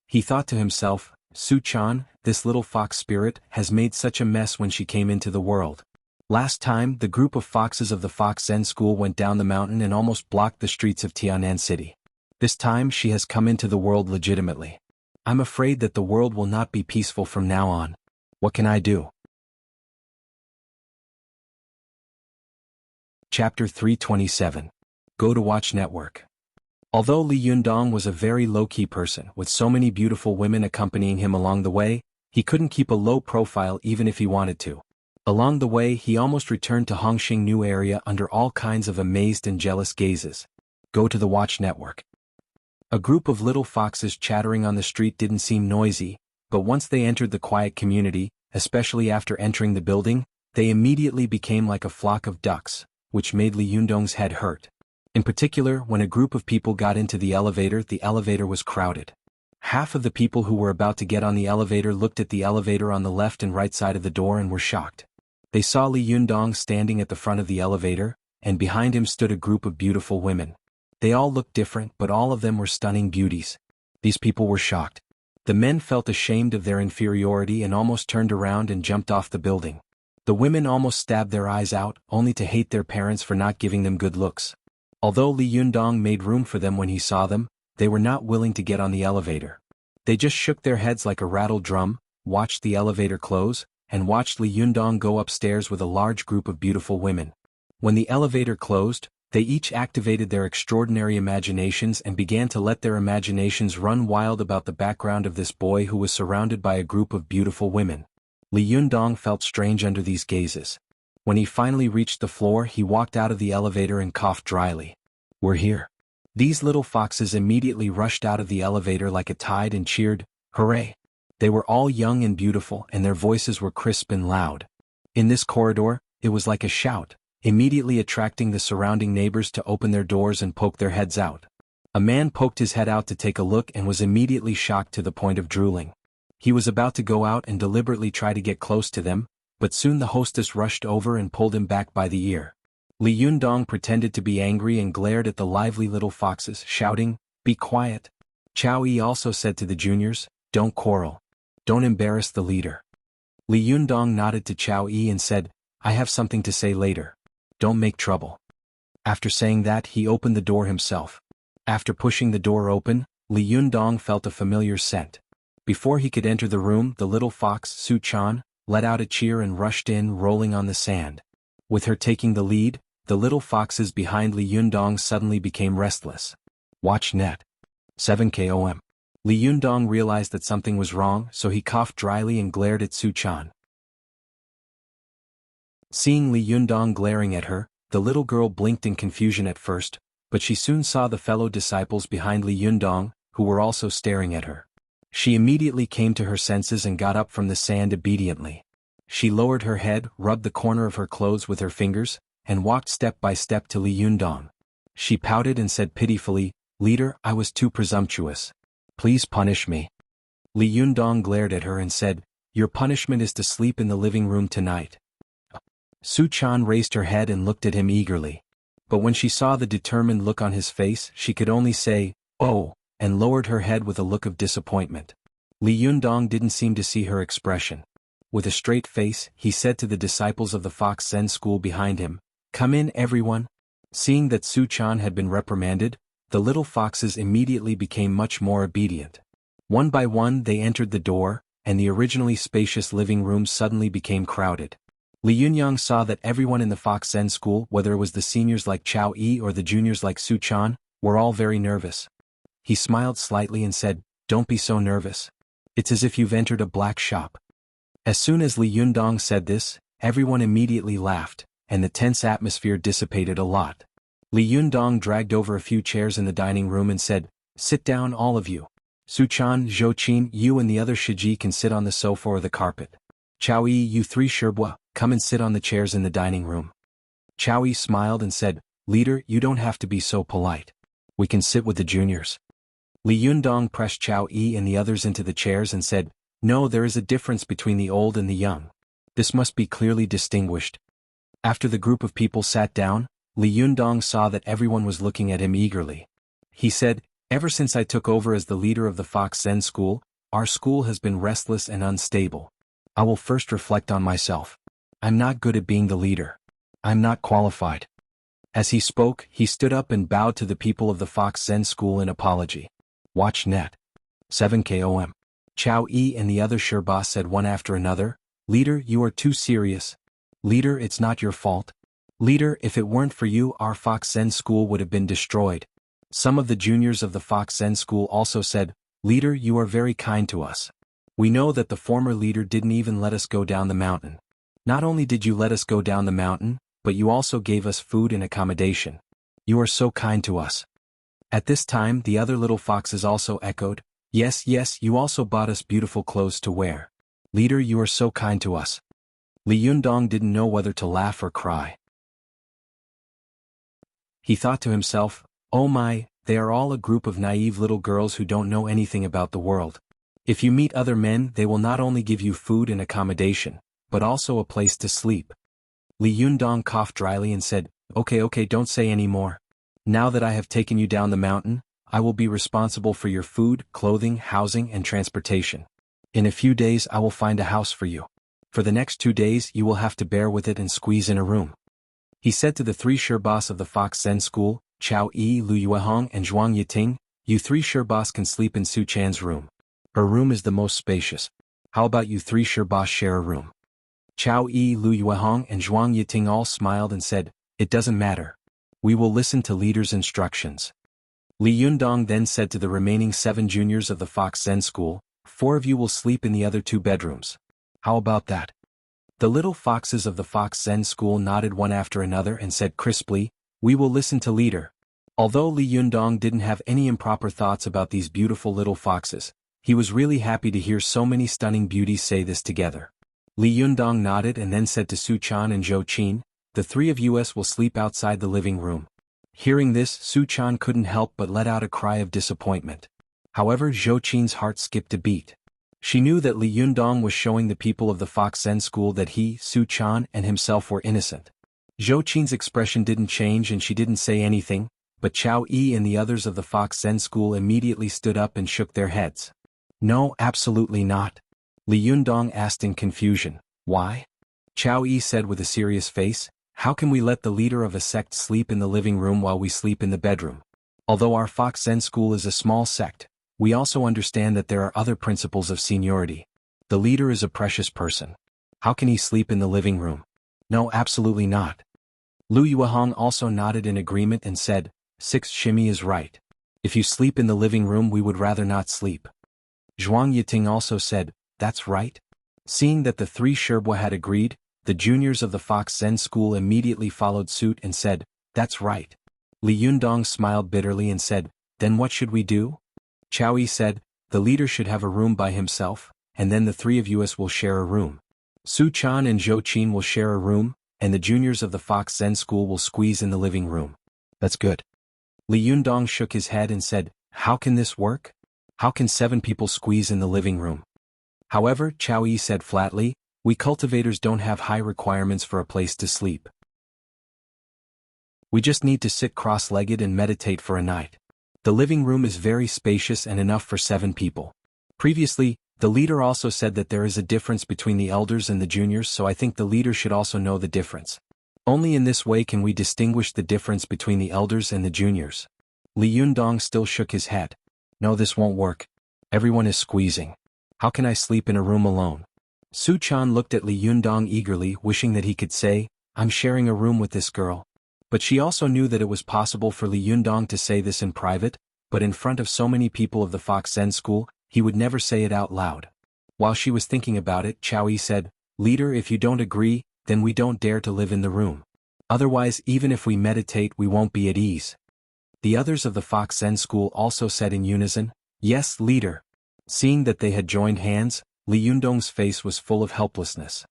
[SPEAKER 1] He thought to himself, Su Chan, this little fox spirit, has made such a mess when she came into the world. Last time, the group of foxes of the Fox Zen school went down the mountain and almost blocked the streets of Tianan City. This time she has come into the world legitimately. I'm afraid that the world will not be peaceful from now on. What can I do? Chapter 327. Go to Watch Network. Although Li Yundong was a very low-key person with so many beautiful women accompanying him along the way, he couldn't keep a low profile even if he wanted to. Along the way he almost returned to Hongxing New area under all kinds of amazed and jealous gazes. Go to the Watch Network. A group of little foxes chattering on the street didn't seem noisy, but once they entered the quiet community, especially after entering the building, they immediately became like a flock of ducks, which made Li Yundong's head hurt. In particular, when a group of people got into the elevator was crowded. Half of the people who were about to get on the elevator looked at the elevator on the left and right side of the door and were shocked. They saw Li Yundong standing at the front of the elevator, and behind him stood a group of beautiful women. They all looked different, but all of them were stunning beauties. These people were shocked. The men felt ashamed of their inferiority and almost turned around and jumped off the building. The women almost stabbed their eyes out, only to hate their parents for not giving them good looks. Although Li Yundong made room for them when he saw them, they were not willing to get on the elevator. They just shook their heads like a rattled drum, watched the elevator close, and watched Li Yundong go upstairs with a large group of beautiful women. When the elevator closed, they each activated their extraordinary imaginations and began to let their imaginations run wild about the background of this boy who was surrounded by a group of beautiful women. Li Yundong felt strange under these gazes. When he finally reached the floor, he walked out of the elevator and coughed dryly. We're here. These little foxes immediately rushed out of the elevator like a tide and cheered, hooray! They were all young and beautiful and their voices were crisp and loud. In this corridor, it was like a shout, immediately attracting the surrounding neighbors to open their doors and poke their heads out. A man poked his head out to take a look and was immediately shocked to the point of drooling. He was about to go out and deliberately try to get close to them, but soon the hostess rushed over and pulled him back by the ear. Li Yundong pretended to be angry and glared at the lively little foxes, shouting, "Be quiet." Chow Yi also said to the juniors, "Don't quarrel. Don't embarrass the leader." Li Yundong nodded to Chow Yi and said, "I have something to say later. Don't make trouble." After saying that, he opened the door himself. After pushing the door open, Li Yundong felt a familiar scent. Before he could enter the room, the little fox, Su Chan, let out a cheer and rushed in, rolling on the sand. With her taking the lead, the little foxes behind Li Yundong suddenly became restless. Watch Net. 7 KOM. Li Yundong realized that something was wrong, so he coughed dryly and glared at Su Chan. Seeing Li Yundong glaring at her, the little girl blinked in confusion at first, but she soon saw the fellow disciples behind Li Yundong, who were also staring at her. She immediately came to her senses and got up from the sand obediently. She lowered her head, rubbed the corner of her clothes with her fingers, and walked step by step to Li Yundong. She pouted and said pitifully, "Leader, I was too presumptuous. Please punish me." Li Yundong glared at her and said, "Your punishment is to sleep in the living room tonight." Su Chan raised her head and looked at him eagerly. But when she saw the determined look on his face, she could only say, "Oh," and lowered her head with a look of disappointment. Li Yundong didn't seem to see her expression. With a straight face, he said to the disciples of the Fox Zen school behind him, "Come in, everyone." Seeing that Su Chan had been reprimanded, the little foxes immediately became much more obedient. One by one they entered the door, and the originally spacious living room suddenly became crowded. Li Yunyang saw that everyone in the Fox Zen school, whether it was the seniors like Chow Yi or the juniors like Su Chan, were all very nervous. He smiled slightly and said, "Don't be so nervous. It's as if you've entered a black shop." As soon as Li Yundong said this, everyone immediately laughed, and the tense atmosphere dissipated a lot. Li Yundong dragged over a few chairs in the dining room and said, "Sit down, all of you. Su Chan, Zhou Qin, you and the other Shiji can sit on the sofa or the carpet. Chow Yi, you three Shibua, come and sit on the chairs in the dining room." Chow Yi smiled and said, "Leader, you don't have to be so polite. We can sit with the juniors." Li Yundong pressed Chow Yi and the others into the chairs and said, "No, there is a difference between the old and the young. This must be clearly distinguished." After the group of people sat down, Li Yundong saw that everyone was looking at him eagerly. He said, "Ever since I took over as the leader of the Fox Zen school, our school has been restless and unstable. I will first reflect on myself. I'm not good at being the leader. I'm not qualified. As he spoke, he stood up and bowed to the people of the Fox Zen School in apology. Watch net. 7KOM. Chow E and the other Sherpa said one after another, "Leader, you are too serious. Leader, it's not your fault. Leader, if it weren't for you, our Fox Zen School would have been destroyed." Some of the juniors of the Fox Zen School also said, "Leader, you are very kind to us. We know that the former leader didn't even let us go down the mountain. Not only did you let us go down the mountain, but you also gave us food and accommodation. You are so kind to us." At this time, the other little foxes also echoed, "Yes, yes, you also bought us beautiful clothes to wear. Leader, you are so kind to us." Li Yundong didn't know whether to laugh or cry. He thought to himself, "Oh my, they are all a group of naive little girls who don't know anything about the world. If you meet other men, they will not only give you food and accommodation, but also a place to sleep." Li Yundong coughed dryly and said, Okay, don't say any more. Now that I have taken you down the mountain, I will be responsible for your food, clothing, housing and transportation. In a few days I will find a house for you. For the next 2 days you will have to bear with it and squeeze in a room." He said to the 3 Sherpas of the Fox Zen School, Chao Yi, Lu Yuehong and Zhuang Yiting, "You 3 Sherpas can sleep in Su Chan's room. Her room is the most spacious. How about you 3 Sherpas share a room?" Chao Yi, Lu Yuehong and Zhuang Yiting all smiled and said, "It doesn't matter. We will listen to leader's instructions." Li Yundong then said to the remaining 7 juniors of the Fox Zen School, "4 of you will sleep in the other 2 bedrooms. How about that?" The little foxes of the Fox Zen School nodded one after another and said crisply, "We will listen to leader." Although Li Yundong didn't have any improper thoughts about these beautiful little foxes, he was really happy to hear so many stunning beauties say this together. Li Yundong nodded and then said to Su Chan and Zhou Qin, "The 3 of us will sleep outside the living room." Hearing this, Su Chan couldn't help but let out a cry of disappointment. However, Zhou Qin's heart skipped a beat. She knew that Li Yundong was showing the people of the Fox Zen School that he, Su Chan, and himself were innocent. Zhou Qin's expression didn't change and she didn't say anything, but Chao Yi and the others of the Fox Zen School immediately stood up and shook their heads. "No, absolutely not." Li Yundong asked in confusion, "Why?" Chao Yi said with a serious face, "How can we let the leader of a sect sleep in the living room while we sleep in the bedroom? Although our Fox Zen School is a small sect, we also understand that there are other principles of seniority. The leader is a precious person. How can he sleep in the living room? No, absolutely not." Lu Yuehong also nodded in agreement and said, 6 Shimi is right. If you sleep in the living room we would rather not sleep." Zhuang Yiting also said, "That's right." Seeing that the 3 Sherpa had agreed, the juniors of the Fox Zen School immediately followed suit and said, "That's right." Li Yundong smiled bitterly and said, "Then what should we do?" Chao Yi said, "The leader should have a room by himself, and then the 3 of us will share a room. Su Chan and Zhou Qin will share a room, and the juniors of the Fox Zen School will squeeze in the living room." "That's good." Li Yundong shook his head and said, "How can this work? How can 7 people squeeze in the living room?" However, Chao Yi said flatly, "We cultivators don't have high requirements for a place to sleep. We just need to sit cross-legged and meditate for a night. The living room is very spacious and enough for 7 people." Previously, the leader also said that there is a difference between the elders and the juniors, so I think the leader should also know the difference. Only in this way can we distinguish the difference between the elders and the juniors. Li Yundong still shook his head. "No, this won't work. Everyone is squeezing. How can I sleep in a room alone?" Su Chan looked at Li Yundong eagerly, wishing that he could say, "I'm sharing a room with this girl." But she also knew that it was possible for Li Yundong to say this in private, but in front of so many people of the Fox Zen School, he would never say it out loud. While she was thinking about it, Chao Yi said, "Leader, if you don't agree, then we don't dare to live in the room. Otherwise, even if we meditate, we won't be at ease." The others of the Fox Zen School also said in unison, "Yes, leader." Seeing that they had joined hands, Li Yundong's face was full of helplessness.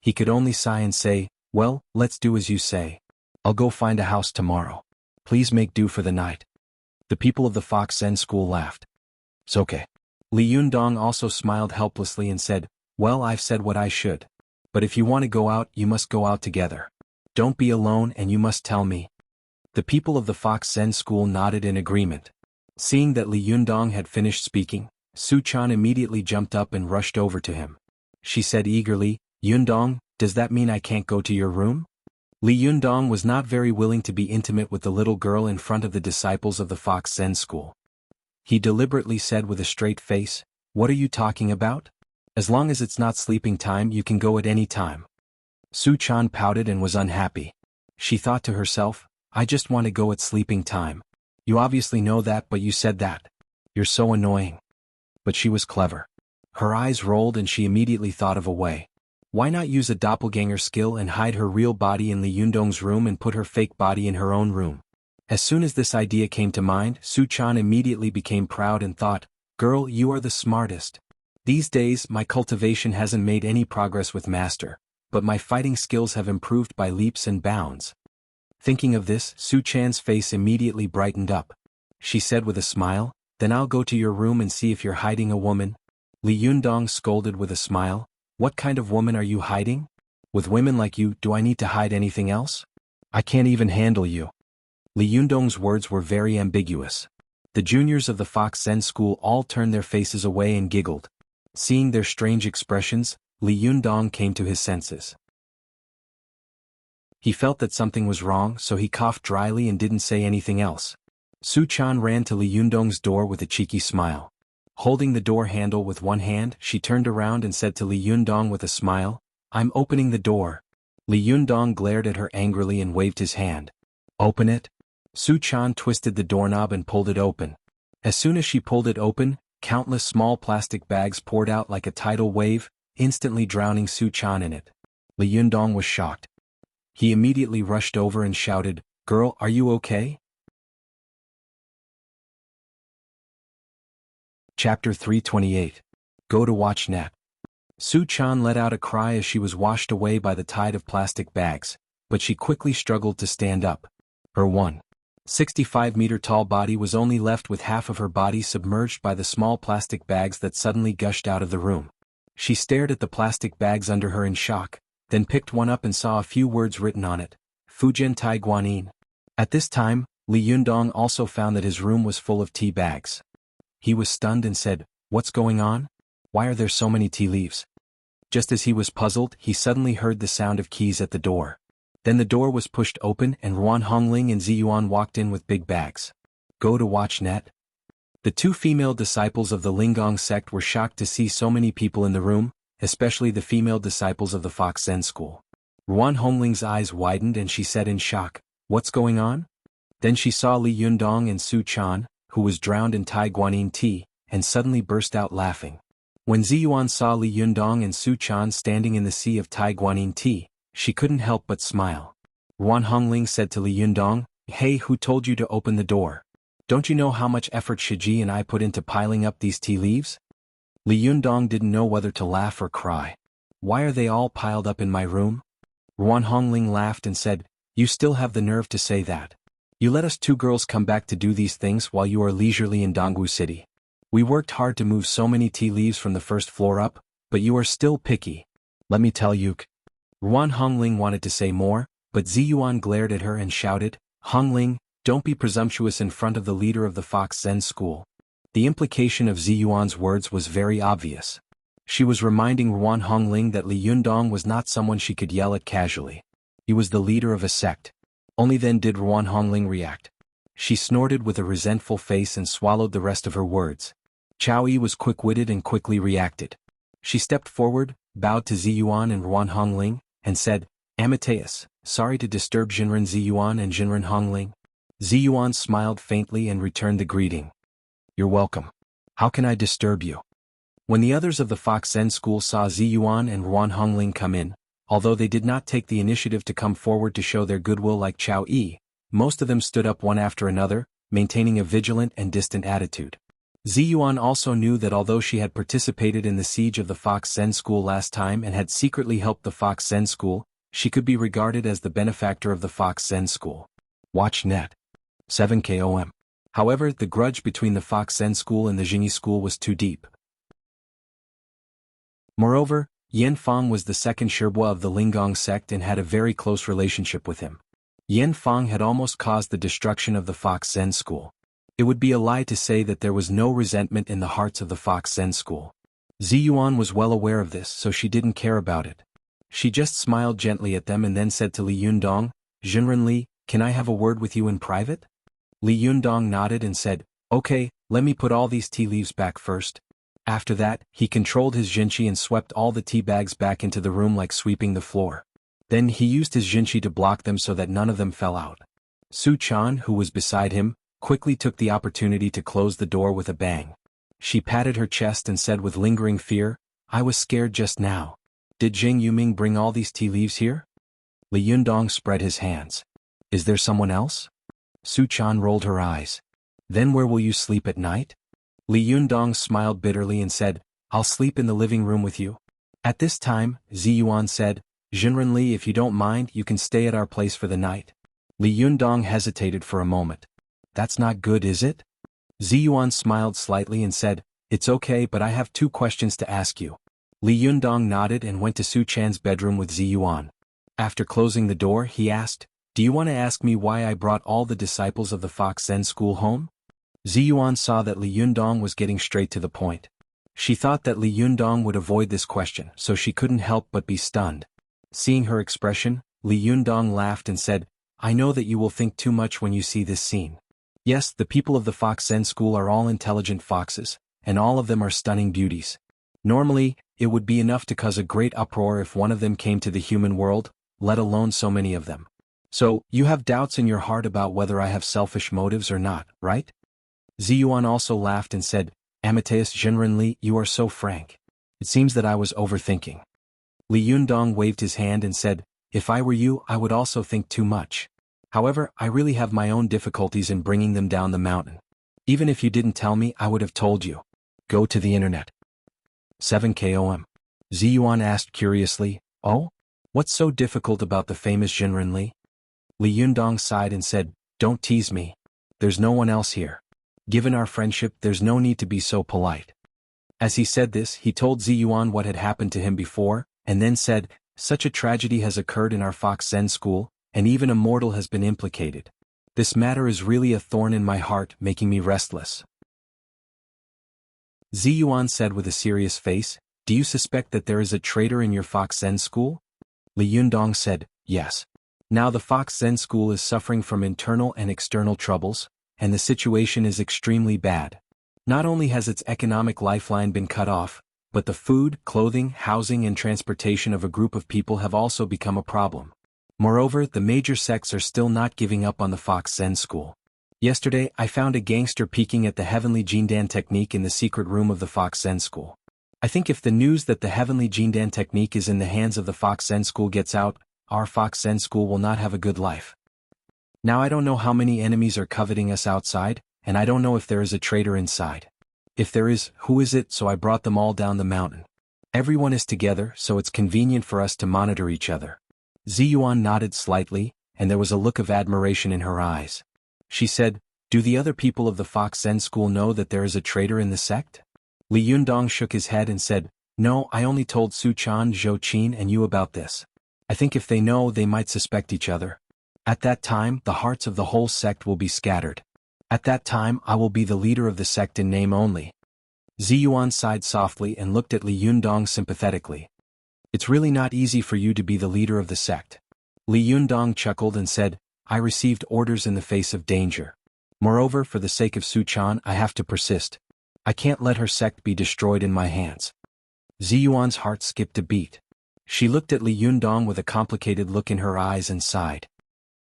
[SPEAKER 1] He could only sigh and say, "Well, let's do as you say. I'll go find a house tomorrow. Please make do for the night." The people of the Fox Zen School laughed. "It's okay." Li Yundong also smiled helplessly and said, "Well, I've said what I should. But if you want to go out, you must go out together. Don't be alone and you must tell me." The people of the Fox Zen School nodded in agreement. Seeing that Li Yundong had finished speaking, Su Chan immediately jumped up and rushed over to him. She said eagerly, "Yundong, does that mean I can't go to your room?" Li Yundong was not very willing to be intimate with the little girl in front of the disciples of the Fox Zen school. He deliberately said with a straight face, "What are you talking about? As long as it's not sleeping time, you can go at any time." Su Chan pouted and was unhappy. She thought to herself, "I just want to go at sleeping time. You obviously know that, but you said that. You're so annoying." But she was clever. Her eyes rolled and she immediately thought of a way. Why not use a doppelganger skill and hide her real body in Li Yundong's room and put her fake body in her own room? As soon as this idea came to mind, Su Chan immediately became proud and thought, "Girl, you are the smartest. These days, my cultivation hasn't made any progress with master, but my fighting skills have improved by leaps and bounds." Thinking of this, Su Chan's face immediately brightened up. She said with a smile, "Then I'll go to your room and see if you're hiding a woman." Li Yundong scolded with a smile, "What kind of woman are you hiding? With women like you, do I need to hide anything else? I can't even handle you." Li Yundong's words were very ambiguous. The juniors of the Fox Zen school all turned their faces away and giggled. Seeing their strange expressions, Li Yundong came to his senses. He felt that something was wrong, so he coughed dryly and didn't say anything else. Su Chan ran to Li Yundong's door with a cheeky smile. Holding the door handle with one hand, she turned around and said to Li Yundong with a smile, "I'm opening the door." Li Yundong glared at her angrily and waved his hand. "Open it?" Su Chan twisted the doorknob and pulled it open. As soon as she pulled it open, countless small plastic bags poured out like a tidal wave, instantly drowning Su Chan in it. Li Yundong was shocked. He immediately rushed over and shouted, "Girl, are you okay?" Chapter 328. Go to watch net. Su Chan let out a cry as she was washed away by the tide of plastic bags, but she quickly struggled to stand up. Her 1.65-meter tall body was only left with half of her body submerged by the small plastic bags that suddenly gushed out of the room. She stared at the plastic bags under her in shock, then picked one up and saw a few words written on it, "Fujian Tai Guanin." At this time, Li Yundong also found that his room was full of tea bags. He was stunned and said, "What's going on? Why are there so many tea leaves?" Just as he was puzzled, he suddenly heard the sound of keys at the door. Then the door was pushed open and Ruan Hongling and Ziyuan walked in with big bags. Go to watch net. The two female disciples of the Linggong sect were shocked to see so many people in the room, especially the female disciples of the Fox Zen school. Ruan Hongling's eyes widened and she said in shock, "What's going on?" Then she saw Li Yundong and Su Chan, who was drowned in Tai Guanin tea, and suddenly burst out laughing. When Ziyuan saw Li Yundong and Su Chan standing in the sea of Tai Guanin tea, she couldn't help but smile. Ruan Hongling said to Li Yundong, "Hey, who told you to open the door? Don't you know how much effort Shiji and I put into piling up these tea leaves?" Li Yundong didn't know whether to laugh or cry. "Why are they all piled up in my room?" Ruan Hongling laughed and said, "You still have the nerve to say that. You let us two girls come back to do these things while you are leisurely in Dongwu City. We worked hard to move so many tea leaves from the first floor up, but you are still picky. Let me tell you." Ruan Hongling wanted to say more, but Ziyuan glared at her and shouted, "Hongling, don't be presumptuous in front of the leader of the Fox Zen school." The implication of Ziyuan's words was very obvious. She was reminding Ruan Hongling that Li Yundong was not someone she could yell at casually. He was the leader of a sect. Only then did Ruan Hongling react. She snorted with a resentful face and swallowed the rest of her words. Chao Yi was quick-witted and quickly reacted. She stepped forward, bowed to Ziyuan and Ruan Hongling, and said, "Amateus, sorry to disturb Jinren Ziyuan and Jinren Hongling." Ziyuan smiled faintly and returned the greeting. "You're welcome. How can I disturb you?" When the others of the Fox Zen school saw Ziyuan and Ruan Hongling come in, although they did not take the initiative to come forward to show their goodwill like Chao Yi, most of them stood up one after another, maintaining a vigilant and distant attitude. Ziyuan also knew that although she had participated in the siege of the Fox Zen school last time and had secretly helped the Fox Zen school, she could be regarded as the benefactor of the Fox Zen school. Watch net. 7 KOM. However, the grudge between the Fox Zen school and the Jingyi school was too deep. Moreover, Yan Fang was the second Shibwa of the Linggong sect and had a very close relationship with him. Yan Fang had almost caused the destruction of the Fox Zen school. It would be a lie to say that there was no resentment in the hearts of the Fox Zen school. Ziyuan was well aware of this, so she didn't care about it. She just smiled gently at them and then said to Li Yundong, "Jinren Li, can I have a word with you in private?" Li Yundong nodded and said, "Okay, let me put all these tea leaves back first." After that, he controlled his jinchi and swept all the tea bags back into the room like sweeping the floor. Then he used his jinchi to block them so that none of them fell out. Su Chan, who was beside him, quickly took the opportunity to close the door with a bang. She patted her chest and said with lingering fear, "I was scared just now. Did Jing Yuming bring all these tea leaves here?" Li Yundong spread his hands. "Is there someone else?" Su Chan rolled her eyes. "Then where will you sleep at night?" Li Yundong smiled bitterly and said, "I'll sleep in the living room with you." At this time, Zi Yuan said, "Jinren Li, if you don't mind, you can stay at our place for the night." Li Yundong hesitated for a moment. "That's not good, is it?" Zi Yuan smiled slightly and said, "It's okay, but I have 2 questions to ask you." Li Yundong nodded and went to Su Chan's bedroom with Zi Yuan. After closing the door, he asked, "Do you want to ask me why I brought all the disciples of the Fox Zen school home?" Zi Yuan saw that Li Yundong was getting straight to the point. She thought that Li Yundong would avoid this question, so she couldn't help but be stunned. Seeing her expression, Li Yundong laughed and said, "I know that you will think too much when you see this scene. Yes, the people of the Fox Zen school are all intelligent foxes, and all of them are stunning beauties. Normally, it would be enough to cause a great uproar if one of them came to the human world, let alone so many of them. So, you have doubts in your heart about whether I have selfish motives or not, right?" Zi Yuan also laughed and said, "Amateus Jinren Li, you are so frank. It seems that I was overthinking." Li Yundong waved his hand and said, "If I were you, I would also think too much. However, I really have my own difficulties in bringing them down the mountain. Even if you didn't tell me, I would have told you. Go to the internet." 7 KOM. Zi Yuan asked curiously, "Oh? What's so difficult about the famous Jinren Li?" Li Yundong sighed and said, "Don't tease me. There's no one else here. Given our friendship, there's no need to be so polite." As he said this, he told Zi Yuan what had happened to him before, and then said, "Such a tragedy has occurred in our Fox Zen school, and even a mortal has been implicated. This matter is really a thorn in my heart, making me restless." Zi Yuan said with a serious face, "Do you suspect that there is a traitor in your Fox Zen school?" Li Yundong said, "Yes. Now the Fox Zen school is suffering from internal and external troubles, and the situation is extremely bad. Not only has its economic lifeline been cut off, but the food, clothing, housing and transportation of a group of people have also become a problem. Moreover, the major sects are still not giving up on the Fox Zen school. Yesterday, I found a gangster peeking at the Heavenly Jindan technique in the secret room of the Fox Zen school. I think if the news that the Heavenly Jindan technique is in the hands of the Fox Zen school gets out, our Fox Zen school will not have a good life. Now I don't know how many enemies are coveting us outside, and I don't know if there is a traitor inside. If there is, who is it? So I brought them all down the mountain. Everyone is together, so it's convenient for us to monitor each other." Zi Yuan nodded slightly, and there was a look of admiration in her eyes. She said, "Do the other people of the Fox Zen school know that there is a traitor in the sect?" Li Yundong shook his head and said, "No, I only told Su Chan, Zhou Qin and you about this. I think if they know, they might suspect each other. At that time, the hearts of the whole sect will be scattered. At that time, I will be the leader of the sect in name only." Zi Yuan sighed softly and looked at Li Yundong sympathetically. "It's really not easy for you to be the leader of the sect." Li Yundong chuckled and said, "I received orders in the face of danger. Moreover, for the sake of Su Chan, I have to persist. I can't let her sect be destroyed in my hands." Zi Yuan's heart skipped a beat. She looked at Li Yundong with a complicated look in her eyes and sighed.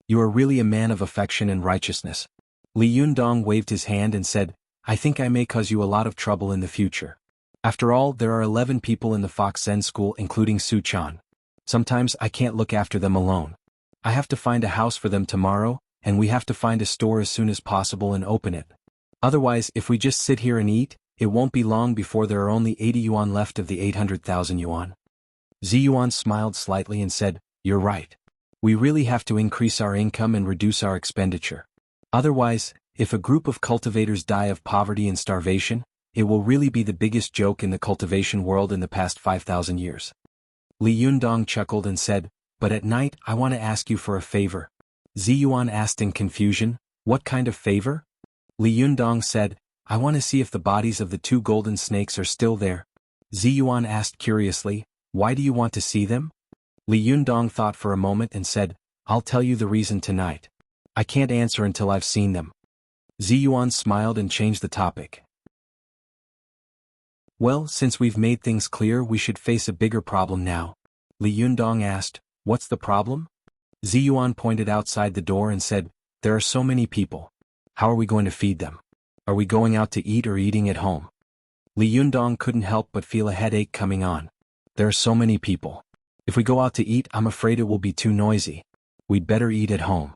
[SPEAKER 1] "You are really a man of affection and righteousness." Li Yundong waved his hand and said, "I think I may cause you a lot of trouble in the future. After all, there are 11 people in the Fox Zen school including Su Chan. Sometimes I can't look after them alone. I have to find a house for them tomorrow, and we have to find a store as soon as possible and open it. Otherwise, if we just sit here and eat, it won't be long before there are only 80 yuan left of the 800,000 yuan." Zi Yuan smiled slightly and said, "You're right. We really have to increase our income and reduce our expenditure. Otherwise, if a group of cultivators die of poverty and starvation, it will really be the biggest joke in the cultivation world in the past 5,000 years." Li Yundong chuckled and said, "But at night, I want to ask you for a favor." Zi Yuan asked in confusion, "What kind of favor?" Li Yundong said, "I want to see if the bodies of the 2 golden snakes are still there." Zi Yuan asked curiously, "Why do you want to see them?" Li Yundong thought for a moment and said, I'll tell you the reason tonight. I can't answer until I've seen them. Ziyuan smiled and changed the topic. Well, since we've made things clear, we should face a bigger problem now. Li Yundong asked, what's the problem? Ziyuan pointed outside the door and said, there are so many people. How are we going to feed them? Are we going out to eat or eating at home? Li Yundong couldn't help but feel a headache coming on. There are so many people. If we go out to eat, I'm afraid it will be too noisy. We'd better eat at home.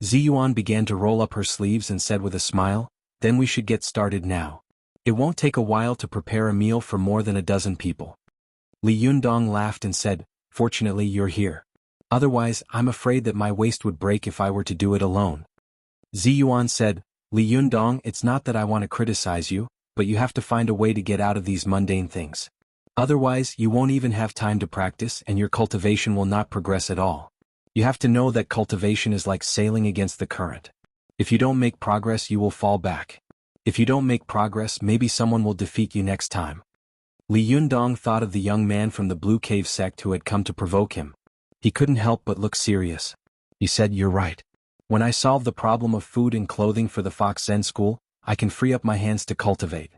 [SPEAKER 1] Ziyuan began to roll up her sleeves and said with a smile, then we should get started now. It won't take a while to prepare a meal for more than a dozen people. Li Yundong laughed and said, fortunately you're here. Otherwise, I'm afraid that my waist would break if I were to do it alone. Ziyuan said, Li Yundong, it's not that I want to criticize you, but you have to find a way to get out of these mundane things. Otherwise, you won't even have time to practice and your cultivation will not progress at all. You have to know that cultivation is like sailing against the current. If you don't make progress, you will fall back. If you don't make progress, maybe someone will defeat you next time. Li Yundong thought of the young man from the Blue Cave sect who had come to provoke him. He couldn't help but look serious. He said, you're right. When I solve the problem of food and clothing for the Fox Zen school, I can free up my hands to cultivate.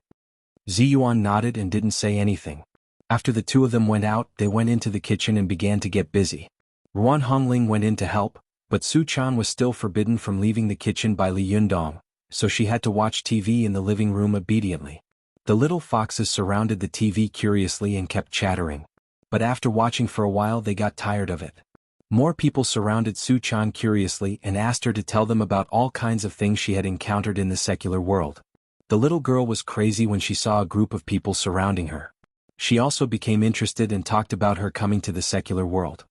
[SPEAKER 1] Ziyuan nodded and didn't say anything. After the two of them went out, they went into the kitchen and began to get busy. Ruan Hongling went in to help, but Su Chan was still forbidden from leaving the kitchen by Li Yundong, so she had to watch TV in the living room obediently. The little foxes surrounded the TV curiously and kept chattering. But after watching for a while they got tired of it. More people surrounded Su Chan curiously and asked her to tell them about all kinds of things she had encountered in the secular world. The little girl was crazy when she saw a group of people surrounding her. She also became interested and talked about her coming to the secular world.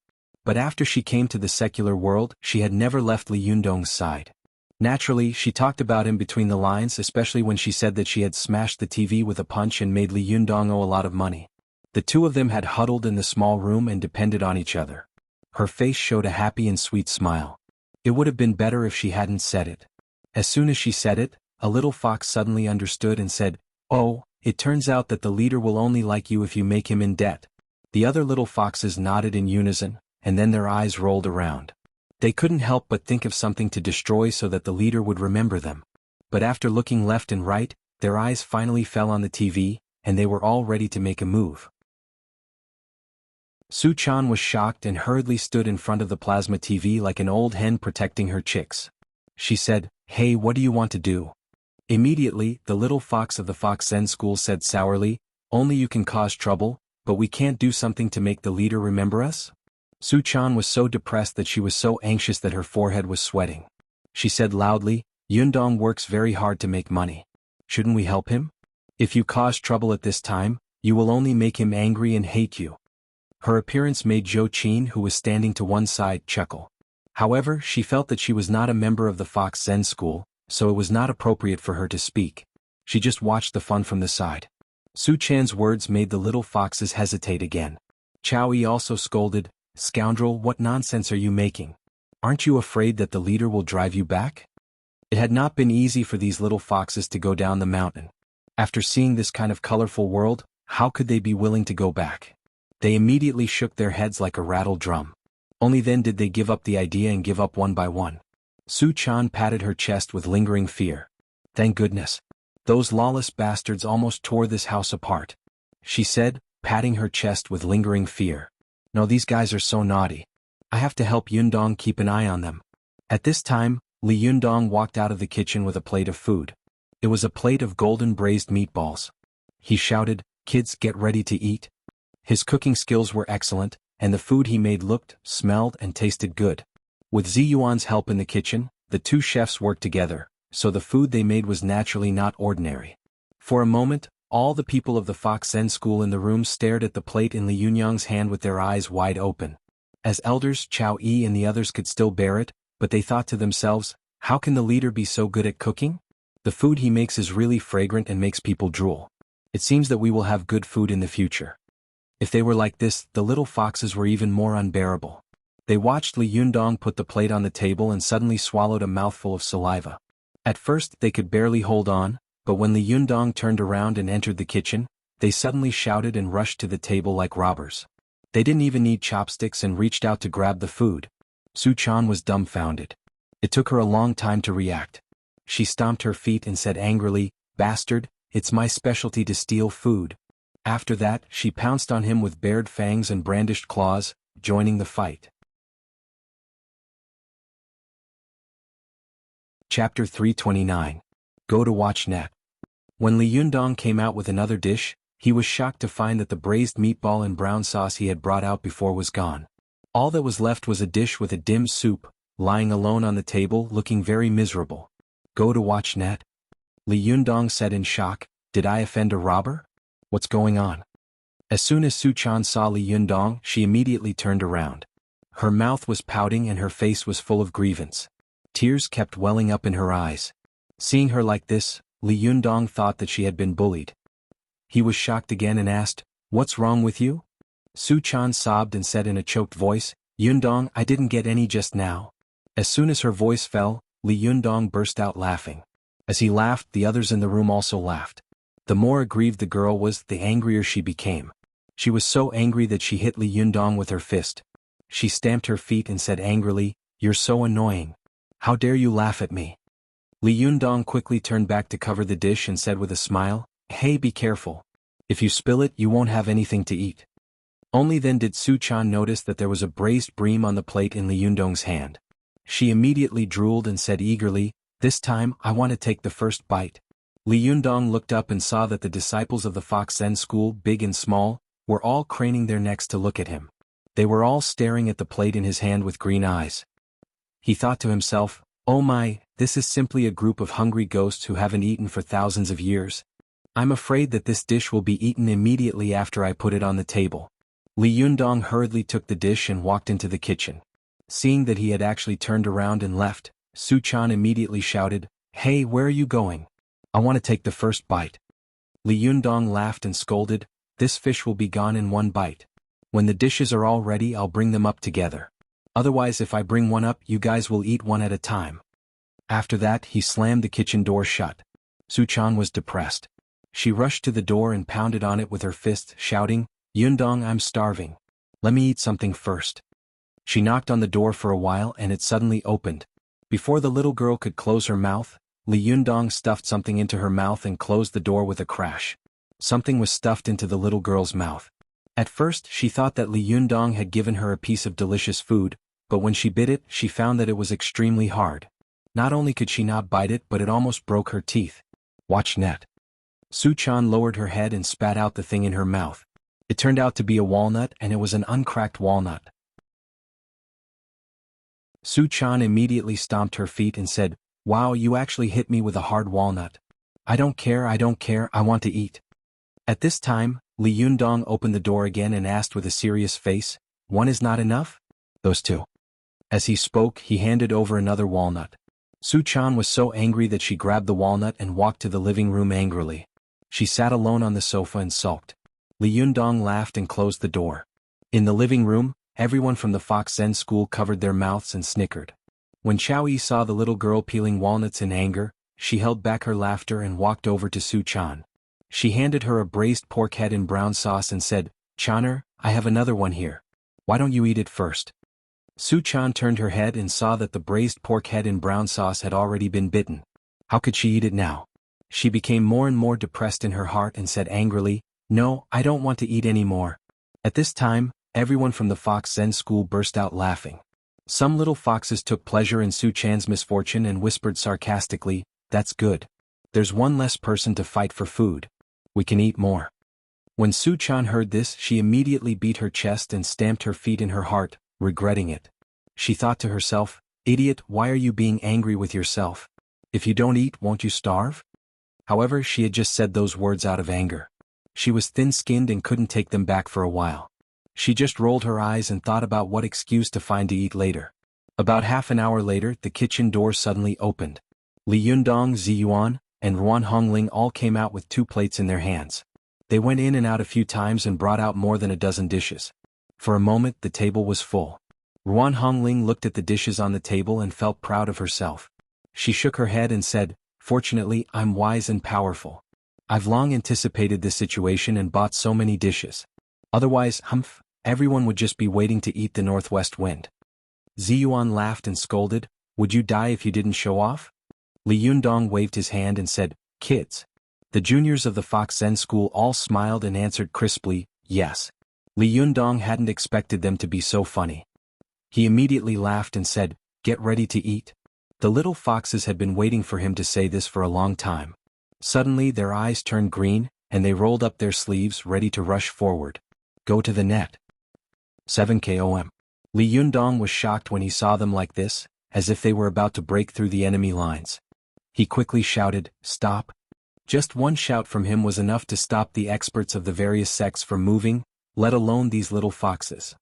[SPEAKER 1] But after she came to the secular world, she had never left Li Yundong's side. Naturally, she talked about him between the lines, especially when she said that she had smashed the TV with a punch and made Li Yundong owe a lot of money. The two of them had huddled in the small room and depended on each other. Her face showed a happy and sweet smile. It would have been better if she hadn't said it. As soon as she said it, a little fox suddenly understood and said, oh, it turns out that the leader will only like you if you make him in debt. The other little foxes nodded in unison, and then their eyes rolled around. They couldn't help but think of something to destroy so that the leader would remember them. But after looking left and right, their eyes finally fell on the TV, and they were all ready to make a move. Su Chan was shocked and hurriedly stood in front of the plasma TV like an old hen protecting her chicks. She said, hey, what do you want to do? Immediately, the little fox of the Fox Zen school said sourly, only you can cause trouble, but we can't do something to make the leader remember us? Su Chan was so depressed that she was so anxious that her forehead was sweating. She said loudly, Yundong works very hard to make money. Shouldn't we help him? If you cause trouble at this time, you will only make him angry and hate you. Her appearance made Zhou Qin, who was standing to one side, chuckle. However, she felt that she was not a member of the Fox Zen school, so it was not appropriate for her to speak. She just watched the fun from the side. Su Chan's words made the little foxes hesitate again. Chao Yi also scolded, scoundrel, what nonsense are you making? Aren't you afraid that the leader will drive you back? It had not been easy for these little foxes to go down the mountain. After seeing this kind of colorful world, how could they be willing to go back? They immediately shook their heads like a rattled drum. Only then did they give up the idea and give up one by one. Su Chan patted her chest with lingering fear. Thank goodness. Those lawless bastards almost tore this house apart. She said, patting her chest with lingering fear. No, these guys are so naughty. I have to help Yundong keep an eye on them. At this time, Li Yundong walked out of the kitchen with a plate of food. It was a plate of golden braised meatballs. He shouted, kids, get ready to eat. His cooking skills were excellent, and the food he made looked, smelled, and tasted good. With Ziyuan's help in the kitchen, the two chefs worked together, so the food they made was naturally not ordinary. For a moment, all the people of the Fox Zen school in the room stared at the plate in Li Yunyang's hand with their eyes wide open. As elders, Chao Yi and the others could still bear it, but they thought to themselves, how can the leader be so good at cooking? The food he makes is really fragrant and makes people drool. It seems that we will have good food in the future. If they were like this, the little foxes were even more unbearable. They watched Li Yundong put the plate on the table and suddenly swallowed a mouthful of saliva. At first, they could barely hold on, but when Li Yundong turned around and entered the kitchen, they suddenly shouted and rushed to the table like robbers. They didn't even need chopsticks and reached out to grab the food. Su Chan was dumbfounded. It took her a long time to react. She stomped her feet and said angrily, "Bastard, it's my specialty to steal food." After that, she pounced on him with bared fangs and brandished claws, joining the fight. Chapter 329. Go to watch net. When Li Yundong came out with another dish, he was shocked to find that the braised meatball and brown sauce he had brought out before was gone. All that was left was a dish with a dim soup, lying alone on the table looking very miserable. Go to watch net? Li Yundong said in shock, "Did I offend a robber? What's going on?" As soon as Su Chan saw Li Yundong, she immediately turned around. Her mouth was pouting and her face was full of grievance. Tears kept welling up in her eyes. Seeing her like this, Li Yundong thought that she had been bullied. He was shocked again and asked, "What's wrong with you?" Su Chan sobbed and said in a choked voice, "Yundong, I didn't get any just now." As soon as her voice fell, Li Yundong burst out laughing. As he laughed, the others in the room also laughed. The more aggrieved the girl was, the angrier she became. She was so angry that she hit Li Yundong with her fist. She stamped her feet and said angrily, "You're so annoying. How dare you laugh at me?" Li Yundong quickly turned back to cover the dish and said with a smile, "Hey, be careful. If you spill it, you won't have anything to eat." Only then did Su Chan notice that there was a braised bream on the plate in Li Yundong's hand. She immediately drooled and said eagerly, "This time, I want to take the first bite." Li Yundong looked up and saw that the disciples of the Fox Zen school, big and small, were all craning their necks to look at him. They were all staring at the plate in his hand with green eyes. He thought to himself, "Oh my, this is simply a group of hungry ghosts who haven't eaten for thousands of years. I'm afraid that this dish will be eaten immediately after I put it on the table." Li Yundong hurriedly took the dish and walked into the kitchen. Seeing that he had actually turned around and left, Su Chan immediately shouted, "Hey, where are you going? I want to take the first bite." Li Yundong laughed and scolded, "This fish will be gone in one bite. When the dishes are all ready, I'll bring them up together. Otherwise, if I bring one up, you guys will eat one at a time." After that, he slammed the kitchen door shut. Su Chan was depressed. She rushed to the door and pounded on it with her fist, shouting, "Yundong, I'm starving. Let me eat something first." She knocked on the door for a while and it suddenly opened. Before the little girl could close her mouth, Li Yundong stuffed something into her mouth and closed the door with a crash. Something was stuffed into the little girl's mouth. At first, she thought that Li Yundong had given her a piece of delicious food, but when she bit it, she found that it was extremely hard. Not only could she not bite it, but it almost broke her teeth. Watch net. Su Chan lowered her head and spat out the thing in her mouth. It turned out to be a walnut, and it was an uncracked walnut. Su Chan immediately stomped her feet and said, "Wow, you actually hit me with a hard walnut. I don't care, I want to eat." At this time, Li Yundong opened the door again and asked with a serious face, "One is not enough? Those two." As he spoke, he handed over another walnut. Su Chan was so angry that she grabbed the walnut and walked to the living room angrily. She sat alone on the sofa and sulked. Li Yundong laughed and closed the door. In the living room, everyone from the Fox Zen school covered their mouths and snickered. When Chao Yi saw the little girl peeling walnuts in anger, she held back her laughter and walked over to Su Chan. She handed her a braised pork head in brown sauce and said, "Chaner, I have another one here. Why don't you eat it first?" Su Chan turned her head and saw that the braised pork head in brown sauce had already been bitten. How could she eat it now? She became more and more depressed in her heart and said angrily, "No, I don't want to eat any more." At this time, everyone from the Fox Zen school burst out laughing. Some little foxes took pleasure in Su Chan's misfortune and whispered sarcastically, "That's good. There's one less person to fight for food. We can eat more." When Su Chan heard this, she immediately beat her chest and stamped her feet in her heart, regretting it. She thought to herself, "Idiot, why are you being angry with yourself? If you don't eat, won't you starve?" However, she had just said those words out of anger. She was thin-skinned and couldn't take them back for a while. She just rolled her eyes and thought about what excuse to find to eat later. About half an hour later, the kitchen door suddenly opened. Li Yundong, Ziyuan, and Ruan Hongling all came out with 2 plates in their hands. They went in and out a few times and brought out more than a dozen dishes. For a moment, the table was full. Ruan Hongling looked at the dishes on the table and felt proud of herself. She shook her head and said, "Fortunately, I'm wise and powerful. I've long anticipated this situation and bought so many dishes. Otherwise, Everyone would just be waiting to eat the northwest wind. Ziyuan laughed and scolded, "Would you die if you didn't show off?" Li Yundong waved his hand and said, "Kids." The juniors of the Fox Zen school all smiled and answered crisply, "Yes." Li Yundong hadn't expected them to be so funny. He immediately laughed and said, "Get ready to eat." The little foxes had been waiting for him to say this for a long time. Suddenly their eyes turned green, and they rolled up their sleeves ready to rush forward. "Go to the net." 7 km. Li Yundong was shocked when he saw them like this, as if they were about to break through the enemy lines. He quickly shouted, "Stop." Just one shout from him was enough to stop the experts of the various sects from moving, let alone these little foxes.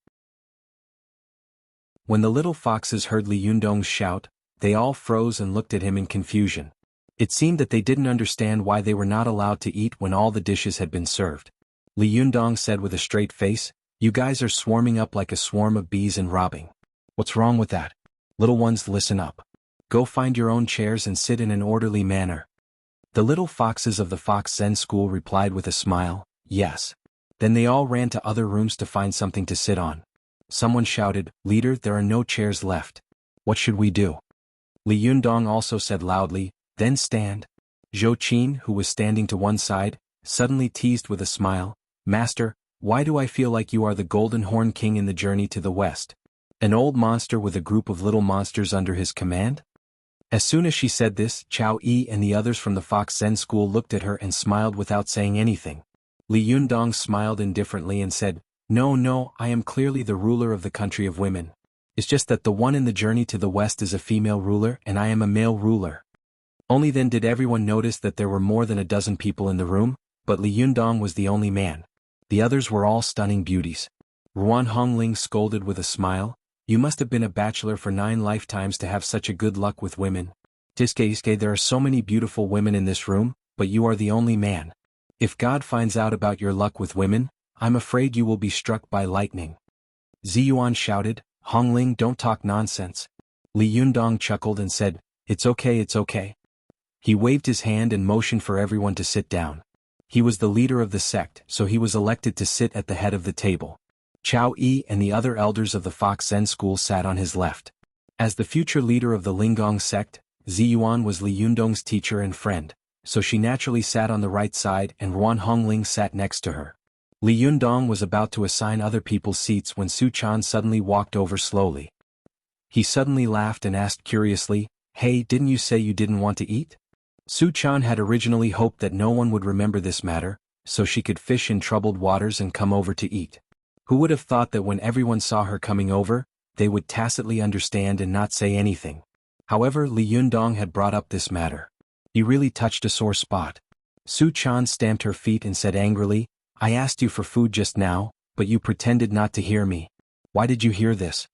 [SPEAKER 1] When the little foxes heard Li Yundong's shout, they all froze and looked at him in confusion. It seemed that they didn't understand why they were not allowed to eat when all the dishes had been served. Li Yundong said with a straight face, "You guys are swarming up like a swarm of bees and robbing. What's wrong with that? Little ones, listen up. Go find your own chairs and sit in an orderly manner." The little foxes of the Fox Zen school replied with a smile, "Yes." Then they all ran to other rooms to find something to sit on. Someone shouted, "Leader, there are no chairs left. What should we do?" Li Yundong also said loudly, "Then stand." Zhou Qin, who was standing to one side, suddenly teased with a smile, "Master, why do I feel like you are the Golden Horn King in the journey to the west? An old monster with a group of little monsters under his command?" As soon as she said this, Chao Yi and the others from the Fox Zen school looked at her and smiled without saying anything. Li Yundong smiled indifferently and said, No, I am clearly the ruler of the country of women. It's just that the one in the journey to the west is a female ruler and I am a male ruler." Only then did everyone notice that there were more than a dozen people in the room, but Li Yundong was the only man. The others were all stunning beauties. Ruan Hongling scolded with a smile, "You must have been a bachelor for 9 lifetimes to have such a good luck with women. Tiske, there are so many beautiful women in this room, but you are the only man. If God finds out about your luck with women, I'm afraid you will be struck by lightning." Ziyuan shouted, "Hongling, don't talk nonsense." Li Yundong chuckled and said, It's okay. He waved his hand and motioned for everyone to sit down. He was the leader of the sect, so he was elected to sit at the head of the table. Chao Yi and the other elders of the Fox Zen school sat on his left. As the future leader of the Linggong sect, Ziyuan was Li Yundong's teacher and friend, so she naturally sat on the right side and Ruan Hongling sat next to her. Li Yundong was about to assign other people's seats when Su Chan suddenly walked over slowly. He suddenly laughed and asked curiously, "Hey, didn't you say you didn't want to eat?" Su Chan had originally hoped that no one would remember this matter, so she could fish in troubled waters and come over to eat. Who would have thought that when everyone saw her coming over, they would tacitly understand and not say anything. However, Li Yundong had brought up this matter. You really touched a sore spot. Su Chan stamped her feet and said angrily, "I asked you for food just now, but you pretended not to hear me. Why did you hear this?"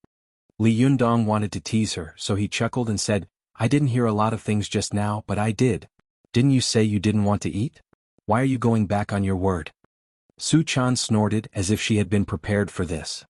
[SPEAKER 1] Li Yundong wanted to tease her, so he chuckled and said, "I didn't hear a lot of things just now, but I did. Didn't you say you didn't want to eat? Why are you going back on your word?" Su Chan snorted as if she had been prepared for this.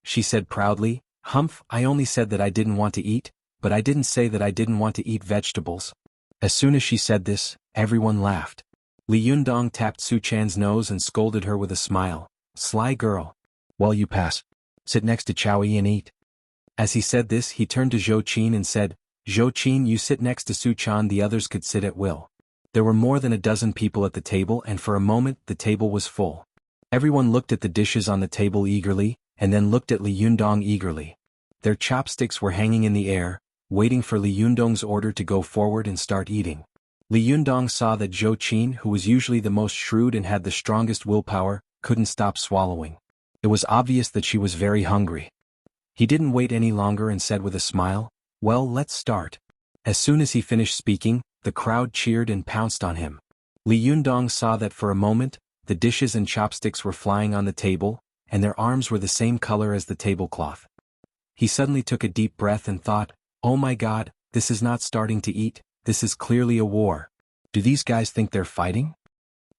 [SPEAKER 1] She said proudly, "Humph, I only said that I didn't want to eat, but I didn't say that I didn't want to eat vegetables." As soon as she said this, everyone laughed. Li Yundong tapped Su Chan's nose and scolded her with a smile, "Sly girl. Well, you pass. Sit next to Chao Yi and eat." As he said this, he turned to Zhou Qin and said, "Zhou Qin, you sit next to Su Chan, the others could sit at will." There were more than a dozen people at the table and for a moment the table was full. Everyone looked at the dishes on the table eagerly, and then looked at Li Yundong eagerly. Their chopsticks were hanging in the air, waiting for Li Yundong's order to go forward and start eating. Li Yundong saw that Zhou Qin, who was usually the most shrewd and had the strongest willpower, couldn't stop swallowing. It was obvious that she was very hungry. He didn't wait any longer and said with a smile, "Well, let's start." As soon as he finished speaking, the crowd cheered and pounced on him. Li Yundong saw that for a moment, the dishes and chopsticks were flying on the table, and their arms were the same color as the tablecloth. He suddenly took a deep breath and thought, "Oh my God, this is not starting to eat, this is clearly a war. Do these guys think they're fighting?"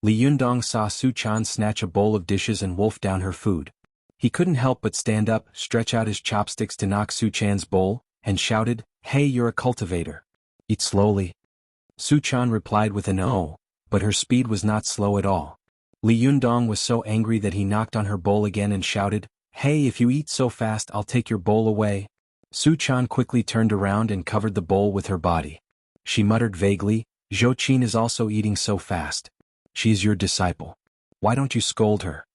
[SPEAKER 1] Li Yundong saw Su Chan snatch a bowl of dishes and wolf down her food. He couldn't help but stand up, stretch out his chopsticks to knock Su Chan's bowl, and shouted, "Hey, you're a cultivator. Eat slowly." Su Chan replied with an "oh," but her speed was not slow at all. Li Yundong was so angry that he knocked on her bowl again and shouted, "Hey, if you eat so fast I'll take your bowl away." Su Chan quickly turned around and covered the bowl with her body. She muttered vaguely, "Zhou Qin is also eating so fast. She is your disciple. Why don't you scold her?"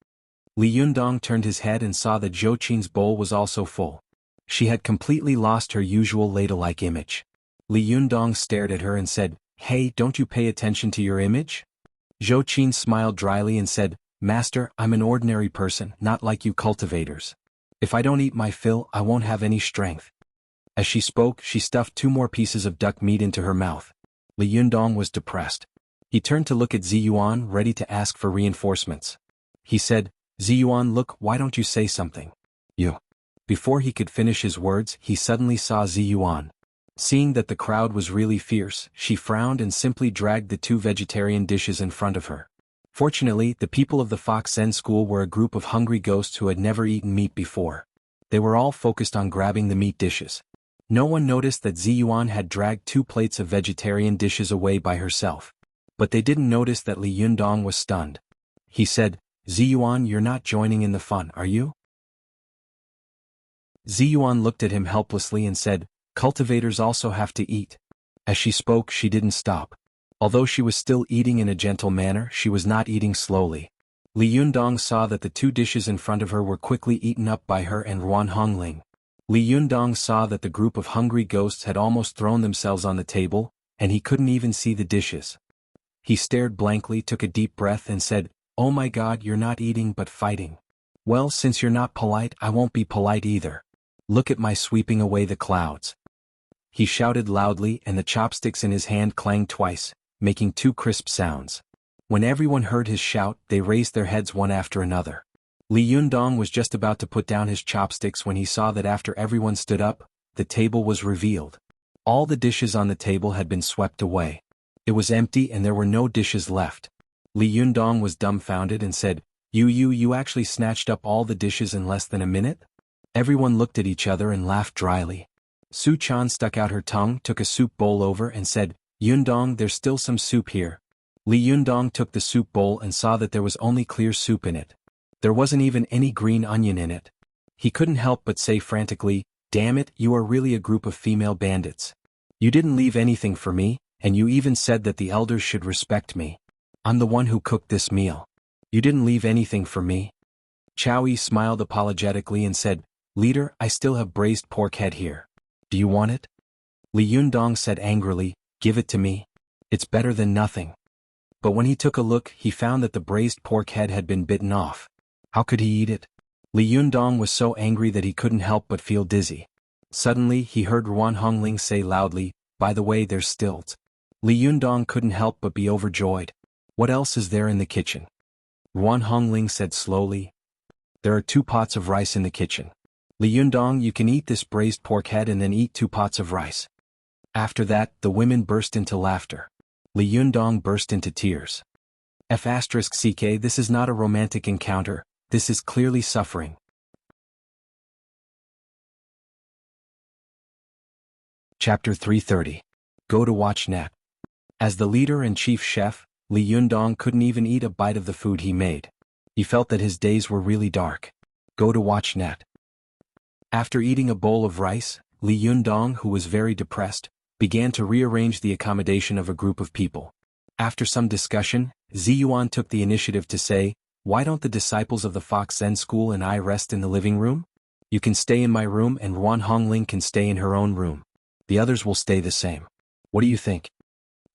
[SPEAKER 1] Li Yundong turned his head and saw that Zhou Qin's bowl was also full. She had completely lost her usual ladle-like image. Li Yundong stared at her and said, "Hey, don't you pay attention to your image?" Zhou Qin smiled dryly and said, "Master, I'm an ordinary person, not like you cultivators. If I don't eat my fill, I won't have any strength." As she spoke, she stuffed 2 more pieces of duck meat into her mouth. Li Yundong was depressed. He turned to look at Ziyuan, ready to ask for reinforcements. He said, "Ziyuan, look, why don't you say something?" "You." Before he could finish his words, he suddenly saw Ziyuan. Seeing that the crowd was really fierce, she frowned and simply dragged the 2 vegetarian dishes in front of her. Fortunately, the people of the Fox Zen school were a group of hungry ghosts who had never eaten meat before. They were all focused on grabbing the meat dishes. No one noticed that Ziyuan had dragged 2 plates of vegetarian dishes away by herself. But they didn't notice that Li Yundong was stunned. He said, "Ziyuan, you're not joining in the fun, are you?" Ziyuan looked at him helplessly and said, "Cultivators also have to eat." As she spoke, she didn't stop. Although she was still eating in a gentle manner, she was not eating slowly. Li Yundong saw that the 2 dishes in front of her were quickly eaten up by her and Ruan Hongling. Li Yundong saw that the group of hungry ghosts had almost thrown themselves on the table, and he couldn't even see the dishes. He stared blankly, took a deep breath and said, "Oh my God, you're not eating but fighting. Well, since you're not polite, I won't be polite either. Look at my sweeping away the clouds." He shouted loudly and the chopsticks in his hand clanged twice, making 2 crisp sounds. When everyone heard his shout, they raised their heads one after another. Li Yundong was just about to put down his chopsticks when he saw that after everyone stood up, the table was revealed. All the dishes on the table had been swept away. It was empty and there were no dishes left. Li Yundong was dumbfounded and said, You actually snatched up all the dishes in less than a minute?" Everyone looked at each other and laughed dryly. Su Chan stuck out her tongue, took a soup bowl over and said, "Yundong, there's still some soup here." Li Yundong took the soup bowl and saw that there was only clear soup in it. There wasn't even any green onion in it. He couldn't help but say frantically, "Damn it, you are really a group of female bandits. You didn't leave anything for me, and you even said that the elders should respect me. I'm the one who cooked this meal. You didn't leave anything for me." Chow Yi smiled apologetically and said, "Leader, I still have braised pork head here. Do you want it?" Li Yundong said angrily, "Give it to me. It's better than nothing." But when he took a look, he found that the braised pork head had been bitten off. How could he eat it? Li Yundong was so angry that he couldn't help but feel dizzy. Suddenly, he heard Ruan Hongling say loudly, "By the way, there's stilts." Li Yundong couldn't help but be overjoyed. "What else is there in the kitchen?" Ruan Hongling said slowly, "There are 2 pots of rice in the kitchen. Li Yundong, you can eat this braised pork head and then eat 2 pots of rice." After that, the women burst into laughter. Li Yundong burst into tears. F***CK, this is not a romantic encounter, this is clearly suffering. Chapter 330. Go to watch net. As the leader and chief chef, Li Yundong couldn't even eat a bite of the food he made. He felt that his days were really dark. Go to watch net. After eating a bowl of rice, Li Yundong, who was very depressed, began to rearrange the accommodation of a group of people. After some discussion, Ziyuan took the initiative to say, "Why don't the disciples of the Fox Zen School and I rest in the living room? You can stay in my room and Ruan Hongling can stay in her own room. The others will stay the same. What do you think?"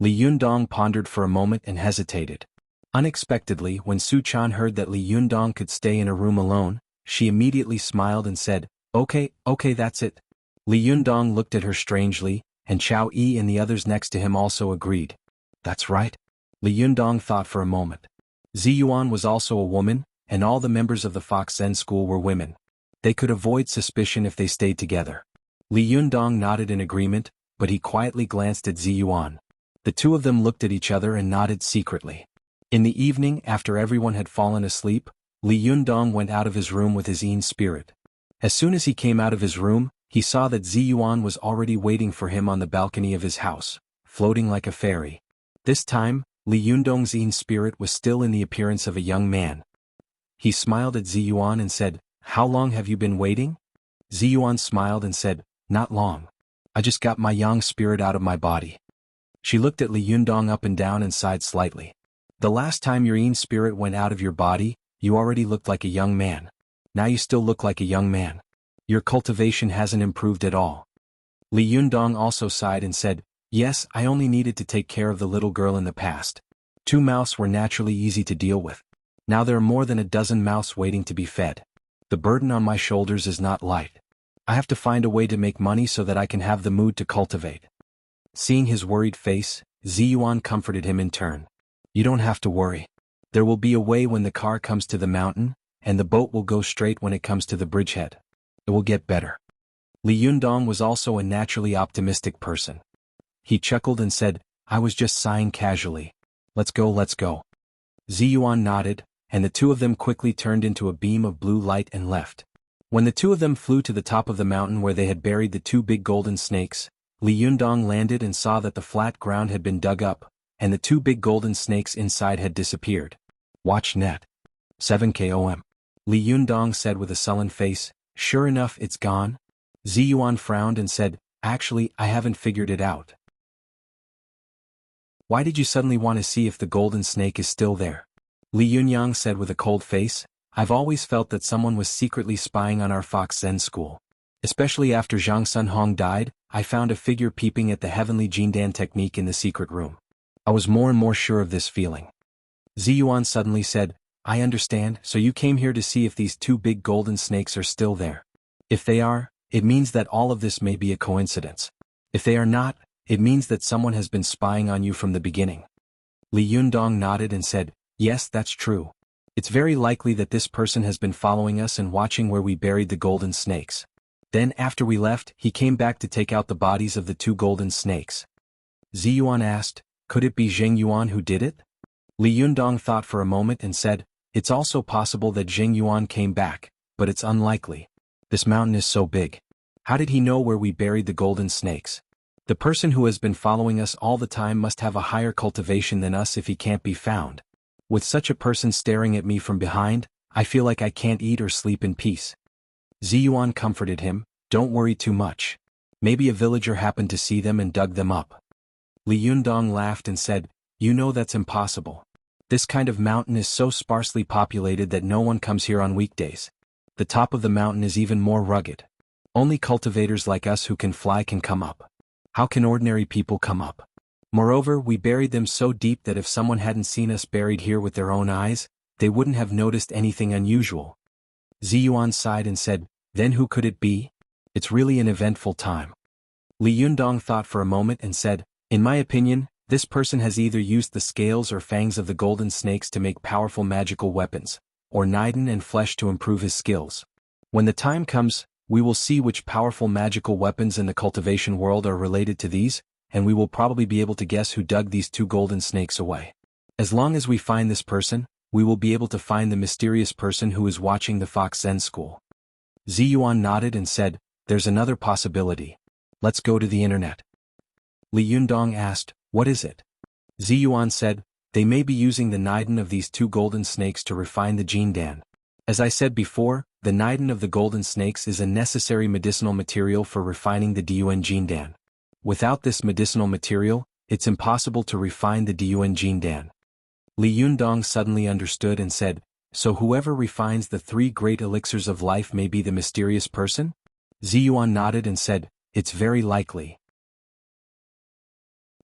[SPEAKER 1] Li Yundong pondered for a moment and hesitated. Unexpectedly, when Su Chan heard that Li Yundong could stay in a room alone, she immediately smiled and said, Okay, that's it." Li Yundong looked at her strangely, and Chow Yi and the others next to him also agreed. "That's right." Li Yundong thought for a moment. Ziyuan was also a woman, and all the members of the Fox Zen School were women. They could avoid suspicion if they stayed together. Li Yundong nodded in agreement, but he quietly glanced at Ziyuan. The 2 of them looked at each other and nodded secretly. In the evening, after everyone had fallen asleep, Li Yundong went out of his room with his Yin spirit. As soon as he came out of his room, he saw that Ziyuan was already waiting for him on the balcony of his house, floating like a fairy. This time, Li Yundong's Yin spirit was still in the appearance of a young man. He smiled at Ziyuan and said, "How long have you been waiting?" Ziyuan smiled and said, "Not long. I just got my yang spirit out of my body." She looked at Li Yundong up and down and sighed slightly. "The last time your Yin spirit went out of your body, you already looked like a young man. Now you still look like a young man. Your cultivation hasn't improved at all." Li Yundong also sighed and said, "Yes, I only needed to take care of the little girl in the past. 2 mouths were naturally easy to deal with. Now there are more than a dozen mouths waiting to be fed. The burden on my shoulders is not light. I have to find a way to make money so that I can have the mood to cultivate." Seeing his worried face, Ziyuan comforted him in turn. "You don't have to worry. There will be a way when the car comes to the mountain, and the boat will go straight when it comes to the bridgehead. It will get better." Li Yundong was also a naturally optimistic person. He chuckled and said, "I was just sighing casually. Let's go, let's go." Ziyuan nodded, and the two of them quickly turned into a beam of blue light and left. When the two of them flew to the top of the mountain where they had buried the 2 big golden snakes, Li Yundong landed and saw that the flat ground had been dug up, and the 2 big golden snakes inside had disappeared. "Watch net. 7 KOM. Li Yundong said with a sullen face, "Sure enough, it's gone." Ziyuan frowned and said, "Actually, I haven't figured it out." "Why did you suddenly want to see if the golden snake is still there?" Li Yunyang said with a cold face, "I've always felt that someone was secretly spying on our Fox Zen school. Especially after Zhang Sunhong died, I found a figure peeping at the heavenly Jindan technique in the secret room. I was more and more sure of this feeling." Ziyuan suddenly said, "I understand, so you came here to see if these 2 big golden snakes are still there. If they are, it means that all of this may be a coincidence. If they are not, it means that someone has been spying on you from the beginning." Li Yundong nodded and said, "Yes, that's true. It's very likely that this person has been following us and watching where we buried the golden snakes. Then after we left, he came back to take out the bodies of the 2 golden snakes." Ziyuan asked, "Could it be Zheng Yuan who did it?" Li Yundong thought for a moment and said, "It's also possible that Zheng Yuan came back, but it's unlikely. This mountain is so big. How did he know where we buried the golden snakes? The person who has been following us all the time must have a higher cultivation than us if he can't be found. With such a person staring at me from behind, I feel like I can't eat or sleep in peace." Ziyuan comforted him, "Don't worry too much. Maybe a villager happened to see them and dug them up." Li Yundong laughed and said, "You know that's impossible. This kind of mountain is so sparsely populated that no one comes here on weekdays. The top of the mountain is even more rugged. Only cultivators like us who can fly can come up. How can ordinary people come up? Moreover, we buried them so deep that if someone hadn't seen us buried here with their own eyes, they wouldn't have noticed anything unusual." Ziyuan sighed and said, "Then who could it be? It's really an eventful time." Li Yundong thought for a moment and said, "In my opinion, this person has either used the scales or fangs of the golden snakes to make powerful magical weapons, or Niden and flesh to improve his skills. When the time comes, we will see which powerful magical weapons in the cultivation world are related to these, and we will probably be able to guess who dug these 2 golden snakes away. As long as we find this person, we will be able to find the mysterious person who is watching the Fox Zen school." Ziyuan nodded and said, "There's another possibility. Let's go to the internet." Li Yundong asked, "What is it?" Ziyuan said, "They may be using the Niden of these 2 golden snakes to refine the Jindan. As I said before, the Niden of the golden snakes is a necessary medicinal material for refining the Dun Jindan. Without this medicinal material, it's impossible to refine the Dun Jindan." Li Yundong suddenly understood and said, "So whoever refines the 3 great elixirs of life may be the mysterious person?" Ziyuan nodded and said, "It's very likely.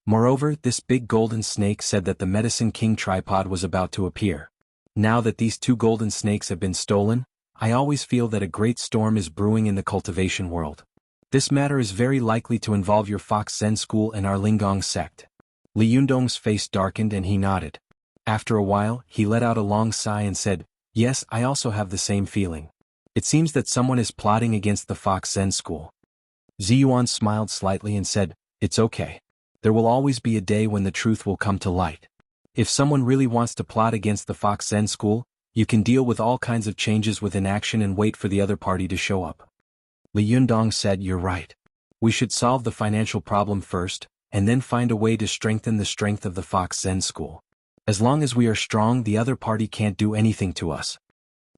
[SPEAKER 1] Moreover, this big golden snake said that the Medicine King tripod was about to appear. Now that these 2 golden snakes have been stolen, I always feel that a great storm is brewing in the cultivation world. This matter is very likely to involve your Fox Zen school and our Lingong sect." Li Yundong's face darkened and he nodded. After a while, he let out a long sigh and said, "Yes, I also have the same feeling. It seems that someone is plotting against the Fox Zen school." Ziyuan smiled slightly and said, "It's okay. There will always be a day when the truth will come to light. If someone really wants to plot against the Fox Zen school, you can deal with all kinds of changes with inaction and wait for the other party to show up." Li Yundong said, "You're right. We should solve the financial problem first, and then find a way to strengthen the strength of the Fox Zen school." As long as we are strong, the other party can't do anything to us.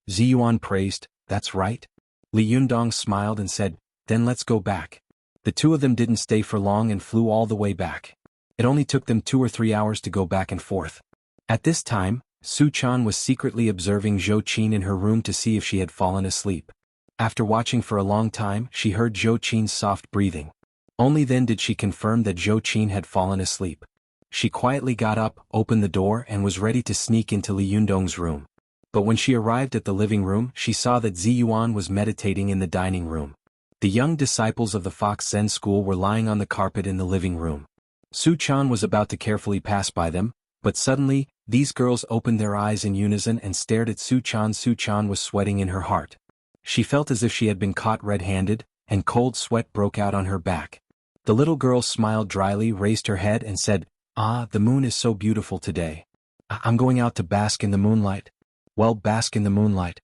[SPEAKER 1] Ziyuan praised, that's right. Li Yundong smiled and said, then let's go back. The two of them didn't stay for long and flew all the way back. It only took them 2 or 3 hours to go back and forth. At this time, Su Chan was secretly observing Zhou Qin in her room to see if she had fallen asleep. After watching for a long time, she heard Zhou Qin's soft breathing. Only then did she confirm that Zhou Qin had fallen asleep. She quietly got up, opened the door and was ready to sneak into Li Yundong's room. But when she arrived at the living room, she saw that Ziyuan was meditating in the dining room. The young disciples of the Fox Zen school were lying on the carpet in the living room. Su Chan was about to carefully pass by them, but suddenly, these girls opened their eyes in unison and stared at Su Chan. Su Chan was sweating in her heart. She felt as if she had been caught red-handed, and cold sweat broke out on her back. The little girl smiled dryly, raised her head and said, "Ah, the moon is so beautiful today. I'm going out to bask in the moonlight." Well, bask in the moonlight.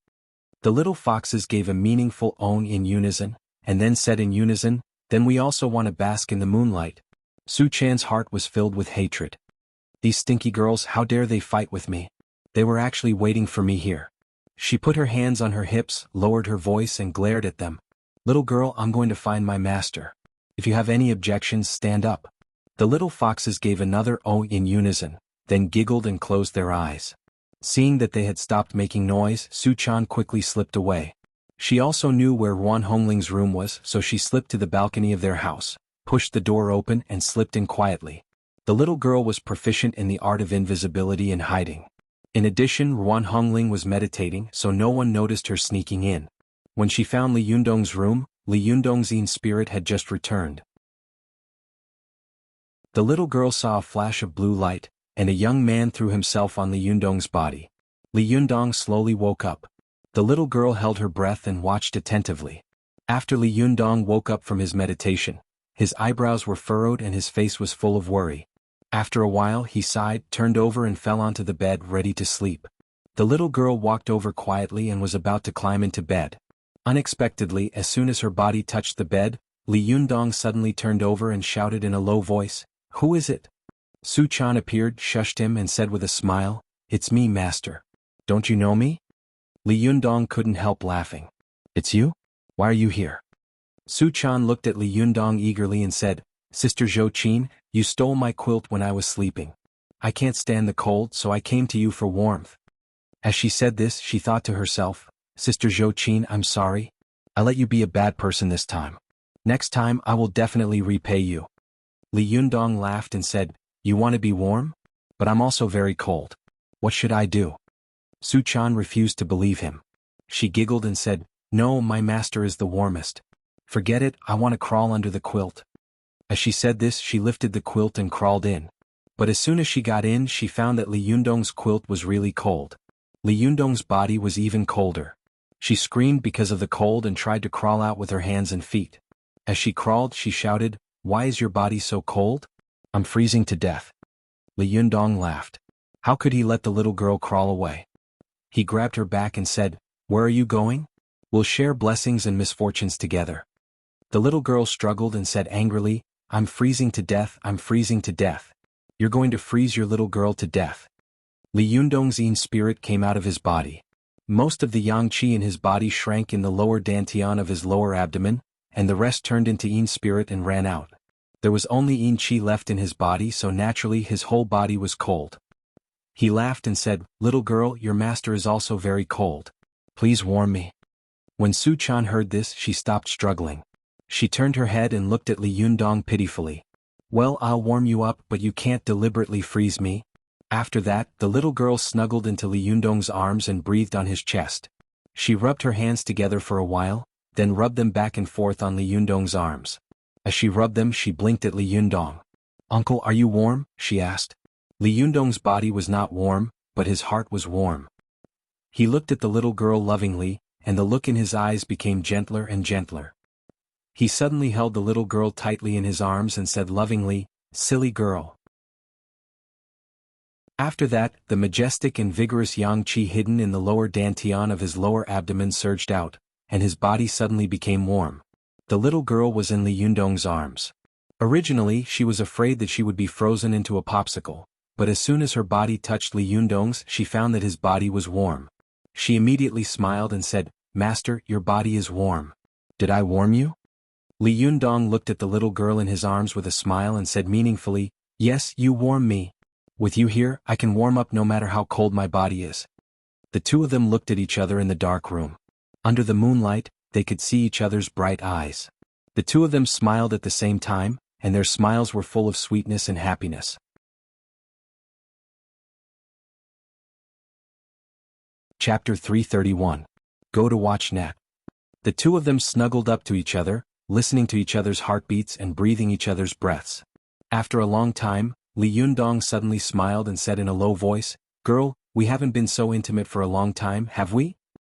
[SPEAKER 1] The little foxes gave a meaningful "own" in unison, and then said in unison, "Then we also want to bask in the moonlight." Su Chan's heart was filled with hatred. These stinky girls, how dare they fight with me? They were actually waiting for me here. She put her hands on her hips, lowered her voice and glared at them. "Little girl, I'm going to find my master. If you have any objections, stand up." The little foxes gave another "oh" in unison, then giggled and closed their eyes. Seeing that they had stopped making noise, Su Chan quickly slipped away. She also knew where Ruan Hongling's room was, so she slipped to the balcony of their house, pushed the door open and slipped in quietly. The little girl was proficient in the art of invisibility and hiding. In addition, Ruan Hongling was meditating, so no one noticed her sneaking in. When she found Li Yundong's room, Li Yundong's yin spirit had just returned. The little girl saw a flash of blue light, and a young man threw himself on Li Yundong's body. Li Yundong slowly woke up. The little girl held her breath and watched attentively. After Li Yundong woke up from his meditation, his eyebrows were furrowed and his face was full of worry. After a while he sighed, turned over and fell onto the bed ready to sleep. The little girl walked over quietly and was about to climb into bed. Unexpectedly, as soon as her body touched the bed, Li Yundong suddenly turned over and shouted in a low voice, "Who is it?" Su Chan appeared, shushed him and said with a smile, "It's me, master. Don't you know me?" Li Yundong couldn't help laughing. "It's you? Why are you here?" Su Chan looked at Li Yundong eagerly and said, "Sister Zhou Qin, you stole my quilt when I was sleeping. I can't stand the cold, so I came to you for warmth." As she said this, she thought to herself, "Sister Zhou Qin, I'm sorry. I let you be a bad person this time. Next time I will definitely repay you." Li Yundong laughed and said, "You want to be warm? But I'm also very cold. What should I do?" Su Chan refused to believe him. She giggled and said, "No, my master is the warmest. Forget it, I want to crawl under the quilt." As she said this, she lifted the quilt and crawled in. But as soon as she got in, she found that Li Yundong's quilt was really cold. Li Yundong's body was even colder. She screamed because of the cold and tried to crawl out with her hands and feet. As she crawled, she shouted, "Why is your body so cold? I'm freezing to death." Li Yundong laughed. How could he let the little girl crawl away? He grabbed her back and said, "Where are you going? We'll share blessings and misfortunes together." The little girl struggled and said angrily, "I'm freezing to death, I'm freezing to death. You're going to freeze your little girl to death." Li Yundong's yin spirit came out of his body. Most of the yang qi in his body shrank in the lower dantian of his lower abdomen, and the rest turned into yin spirit and ran out. There was only yin qi left in his body, so naturally his whole body was cold. He laughed and said, "Little girl, your master is also very cold. Please warm me." When Su Chan heard this, she stopped struggling. She turned her head and looked at Li Yundong pitifully. "Well, I'll warm you up, but you can't deliberately freeze me." After that, the little girl snuggled into Li Yundong's arms and breathed on his chest. She rubbed her hands together for a while, then rubbed them back and forth on Li Yundong's arms. As she rubbed them, she blinked at Li Yundong. "Uncle, are you warm?" she asked. Li Yundong's body was not warm, but his heart was warm. He looked at the little girl lovingly, and the look in his eyes became gentler and gentler. He suddenly held the little girl tightly in his arms and said lovingly, "Silly girl." After that, the majestic and vigorous yang qi hidden in the lower dantian of his lower abdomen surged out, and his body suddenly became warm. The little girl was in Li Yundong's arms. Originally, she was afraid that she would be frozen into a popsicle, but as soon as her body touched Li Yundong's, she found that his body was warm. She immediately smiled and said, "Master, your body is warm. Did I warm you?" Li Yundong looked at the little girl in his arms with a smile and said meaningfully, "Yes, you warm me. With you here, I can warm up no matter how cold my body is." The two of them looked at each other in the dark room. Under the moonlight, they could see each other's bright eyes. The two of them smiled at the same time, and their smiles were full of sweetness and happiness. Chapter 331. Go to watch Net. The two of them snuggled up to each other, listening to each other's heartbeats and breathing each other's breaths. After a long time, Li Yundong suddenly smiled and said in a low voice, "Girl, we haven't been so intimate for a long time, have we?"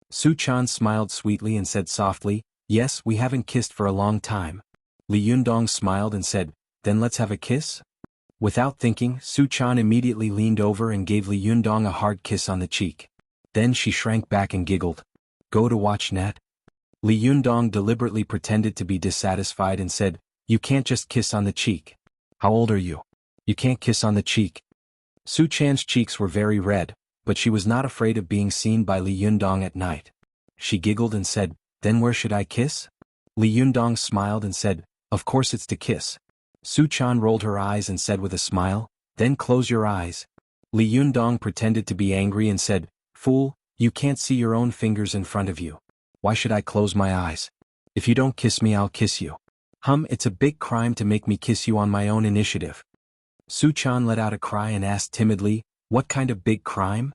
[SPEAKER 1] Su Chan smiled sweetly and said softly, "Yes, we haven't kissed for a long time." Li Yundong smiled and said, "Then let's have a kiss?" Without thinking, Su Chan immediately leaned over and gave Li Yundong a hard kiss on the cheek. Then she shrank back and giggled. "Go to watch Net?" Li Yundong deliberately pretended to be dissatisfied and said, "You can't just kiss on the cheek. How old are you? You can't kiss on the cheek." Su Chan's cheeks were very red, but she was not afraid of being seen by Li Yundong at night. She giggled and said, "Then where should I kiss?" Li Yundong smiled and said, "Of course it's to kiss." Su Chan rolled her eyes and said with a smile, "Then close your eyes." Li Yundong pretended to be angry and said, "Fool, you can't see your own fingers in front of you. Why should I close my eyes? If you don't kiss me, I'll kiss you. It's a big crime to make me kiss you on my own initiative." Su Chan let out a cry and asked timidly, "What kind of big crime?"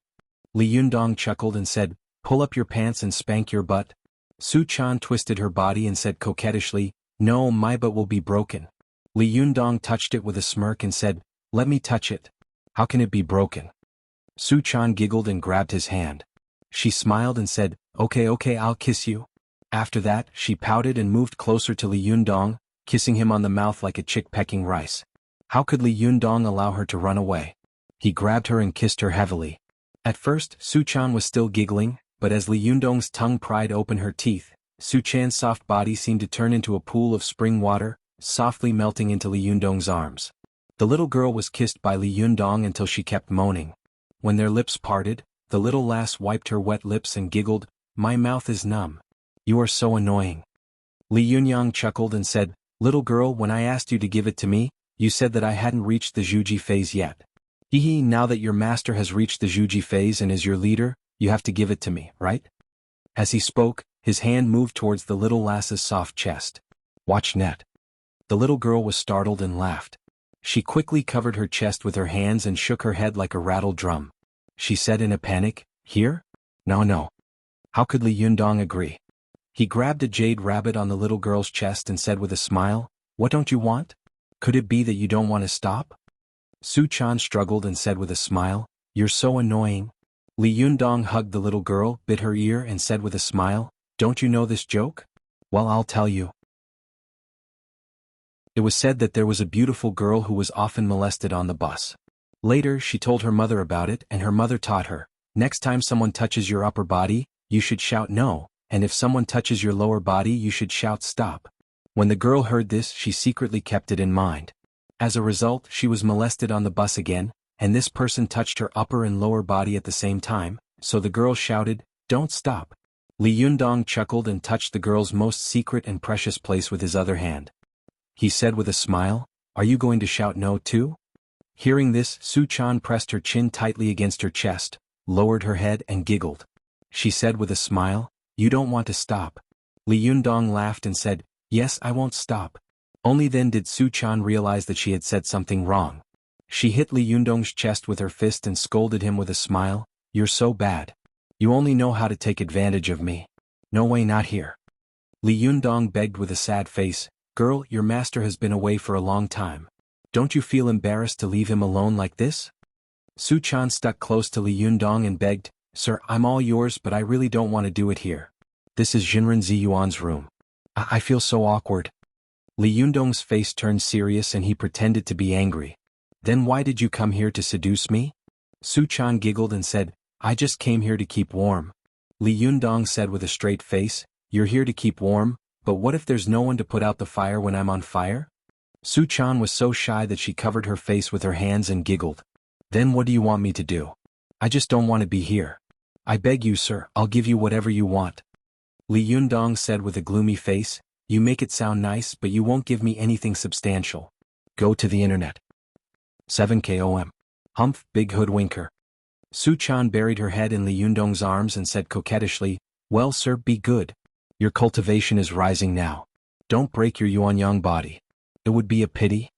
[SPEAKER 1] Li Yundong chuckled and said, "Pull up your pants and spank your butt." Su Chan twisted her body and said coquettishly, "No, my butt will be broken." Li Yundong touched it with a smirk and said, "Let me touch it. How can it be broken?" Su Chan giggled and grabbed his hand. She smiled and said, Okay, I'll kiss you." After that, she pouted and moved closer to Li Yundong, kissing him on the mouth like a chick pecking rice. How could Li Yundong allow her to run away? He grabbed her and kissed her heavily. At first, Su Chan was still giggling, but as Li Yundong's tongue pried open her teeth, Su Chan's soft body seemed to turn into a pool of spring water, softly melting into Li Yundong's arms. The little girl was kissed by Li Yundong until she kept moaning. When their lips parted, the little lass wiped her wet lips and giggled, "My mouth is numb. You are so annoying." Li Yunyang chuckled and said, "Little girl, when I asked you to give it to me, you said that I hadn't reached the Zhuji phase yet. Hee, now that your master has reached the Zhuji phase and is your leader, you have to give it to me, right?" As he spoke, his hand moved towards the little lass's soft chest. "Watch Net." The little girl was startled and laughed. She quickly covered her chest with her hands and shook her head like a rattled drum. She said in a panic, "Here? No. How could Li Yundong agree?" He grabbed a jade rabbit on the little girl's chest and said with a smile, "What don't you want? Could it be that you don't want to stop?" Su Chan struggled and said with a smile, "You're so annoying." Li Yundong hugged the little girl, bit her ear and said with a smile, "Don't you know this joke? Well, I'll tell you." It was said that there was a beautiful girl who was often molested on the bus. Later, she told her mother about it, and her mother taught her, "Next time someone touches your upper body, you should shout no, and if someone touches your lower body, you should shout stop." When the girl heard this, she secretly kept it in mind. As a result, she was molested on the bus again, and this person touched her upper and lower body at the same time, so the girl shouted, "Don't stop." Li Yundong chuckled and touched the girl's most secret and precious place with his other hand. He said with a smile, "Are you going to shout no too?" Hearing this, Su Chan pressed her chin tightly against her chest, lowered her head and giggled. She said with a smile, "You don't want to stop." Li Yundong laughed and said, "Yes, I won't stop." Only then did Su Chan realize that she had said something wrong. She hit Li Yundong's chest with her fist and scolded him with a smile, "You're so bad. You only know how to take advantage of me. No way, not here." Li Yundong begged with a sad face, "Girl, your master has been away for a long time. Don't you feel embarrassed to leave him alone like this?" Su Chan stuck close to Li Yundong and begged, "Sir, I'm all yours, but I really don't want to do it here. This is Jinren Ziyuan's room. I feel so awkward." Li Yundong's face turned serious and he pretended to be angry. "Then why did you come here to seduce me?" Su Chan giggled and said, "I just came here to keep warm." Li Yundong said with a straight face, "You're here to keep warm, but what if there's no one to put out the fire when I'm on fire?" Su Chan was so shy that she covered her face with her hands and giggled. Then what do you want me to do? I just don't want to be here. I beg you, sir, I'll give you whatever you want. Li Yundong said with a gloomy face, you make it sound nice but you won't give me anything substantial. Go to the internet. 7KOM. Humph, big hoodwinker. Su Chan buried her head in Li Yundong's arms and said coquettishly, well sir, be good. Your cultivation is rising now. Don't break your Yuanyang body. It would be a pity.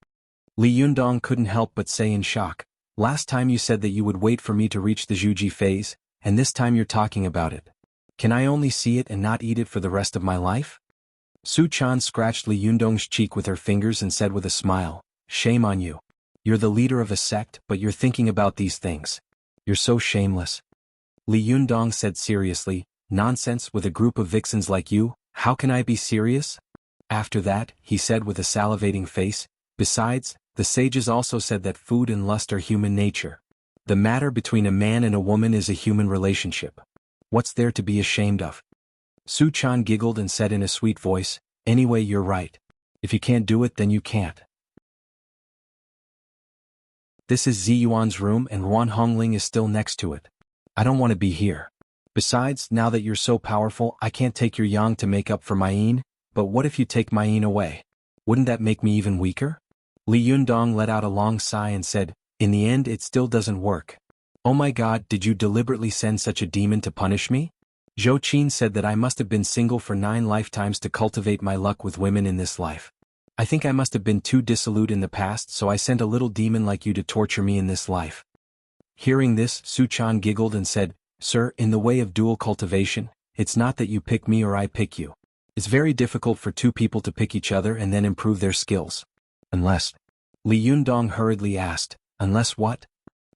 [SPEAKER 1] Li Yundong couldn't help but say in shock, last time you said that you would wait for me to reach the Zhuji phase, and this time you're talking about it. Can I only see it and not eat it for the rest of my life? Su Chan scratched Li Yundong's cheek with her fingers and said with a smile, shame on you. You're the leader of a sect but you're thinking about these things. You're so shameless. Li Yundong said seriously, nonsense, with a group of vixens like you, how can I be serious? After that, he said with a salivating face, besides, the sages also said that food and lust are human nature. The matter between a man and a woman is a human relationship. What's there to be ashamed of? Su Chan giggled and said in a sweet voice, anyway you're right. If you can't do it then you can't. This is Ziyuan's room and Ruan Hongling is still next to it. I don't want to be here. Besides, now that you're so powerful I can't take your yang to make up for my yin, but what if you take my yin away? Wouldn't that make me even weaker? Li Yundong let out a long sigh and said, in the end it still doesn't work. Oh my god, did you deliberately send such a demon to punish me? Zhou Qin said that I must have been single for 9 lifetimes to cultivate my luck with women in this life. I think I must have been too dissolute in the past so I sent a little demon like you to torture me in this life. Hearing this, Su Chan giggled and said, sir, in the way of dual cultivation, it's not that you pick me or I pick you. It's very difficult for 2 people to pick each other and then improve their skills. Unless. Li Yundong hurriedly asked, unless what?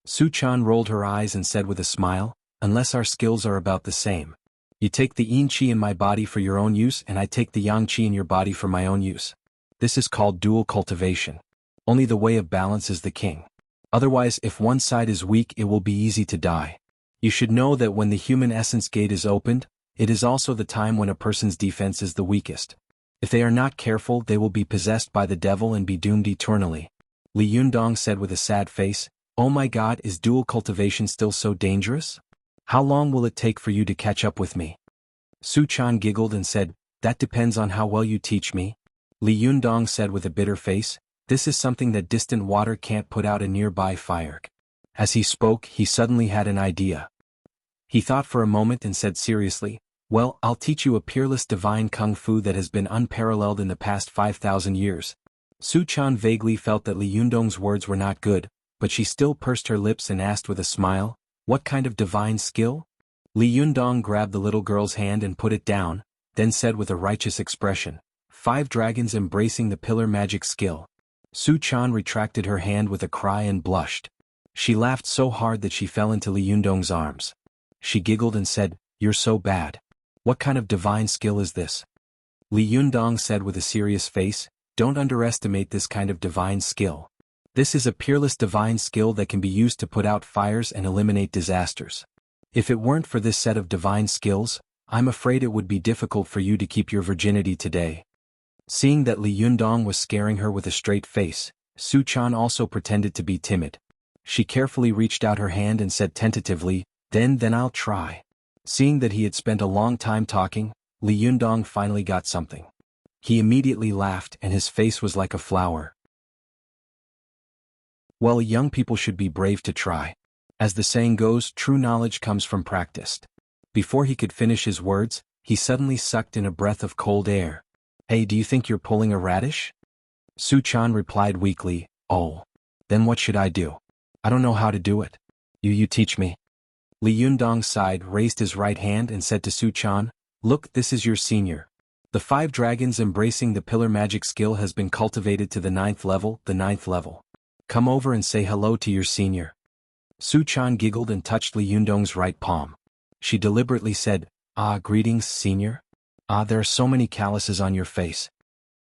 [SPEAKER 1] Su Chan rolled her eyes and said with a smile, unless our skills are about the same. You take the yin qi in my body for your own use and I take the yang qi in your body for my own use. This is called dual cultivation. Only the way of balance is the king. Otherwise, if one side is weak it will be easy to die. You should know that when the human essence gate is opened, it is also the time when a person's defense is the weakest. If they are not careful they will be possessed by the devil and be doomed eternally. Li Yundong said with a sad face, oh my god, is dual cultivation still so dangerous? How long will it take for you to catch up with me? Su Chan giggled and said, that depends on how well you teach me. Li Yundong said with a bitter face, this is something that distant water can't put out a nearby fire. As he spoke, he suddenly had an idea. He thought for a moment and said seriously, well, I'll teach you a peerless divine kung fu that has been unparalleled in the past 5,000 years. Su Chan vaguely felt that Li Yundong's words were not good, but she still pursed her lips and asked with a smile, what kind of divine skill? Li Yundong grabbed the little girl's hand and put it down, then said with a righteous expression, 5 dragons embracing the pillar magic skill. Su Chan retracted her hand with a cry and blushed. She laughed so hard that she fell into Li Yundong's arms. She giggled and said, you're so bad. What kind of divine skill is this? Li Yundong said with a serious face, don't underestimate this kind of divine skill. This is a peerless divine skill that can be used to put out fires and eliminate disasters. If it weren't for this set of divine skills, I'm afraid it would be difficult for you to keep your virginity today. Seeing that Li Yundong was scaring her with a straight face, Su Chan also pretended to be timid. She carefully reached out her hand and said tentatively, then I'll try. Seeing that he had spent a long time talking, Li Yundong finally got something. He immediately laughed and his face was like a flower. Well, young people should be brave to try. As the saying goes, true knowledge comes from practice. Before he could finish his words, he suddenly sucked in a breath of cold air. Hey, do you think you're pulling a radish? Su Chan replied weakly, oh. Then what should I do? I don't know how to do it. You teach me. Li Yundong sighed, raised his right hand and said to Su Chan, look, this is your senior. The 5 dragons embracing the pillar magic skill has been cultivated to the 9th level. Come over and say hello to your senior. Su Chan giggled and touched Li Yundong's right palm. She deliberately said, greetings, senior. There are so many calluses on your face.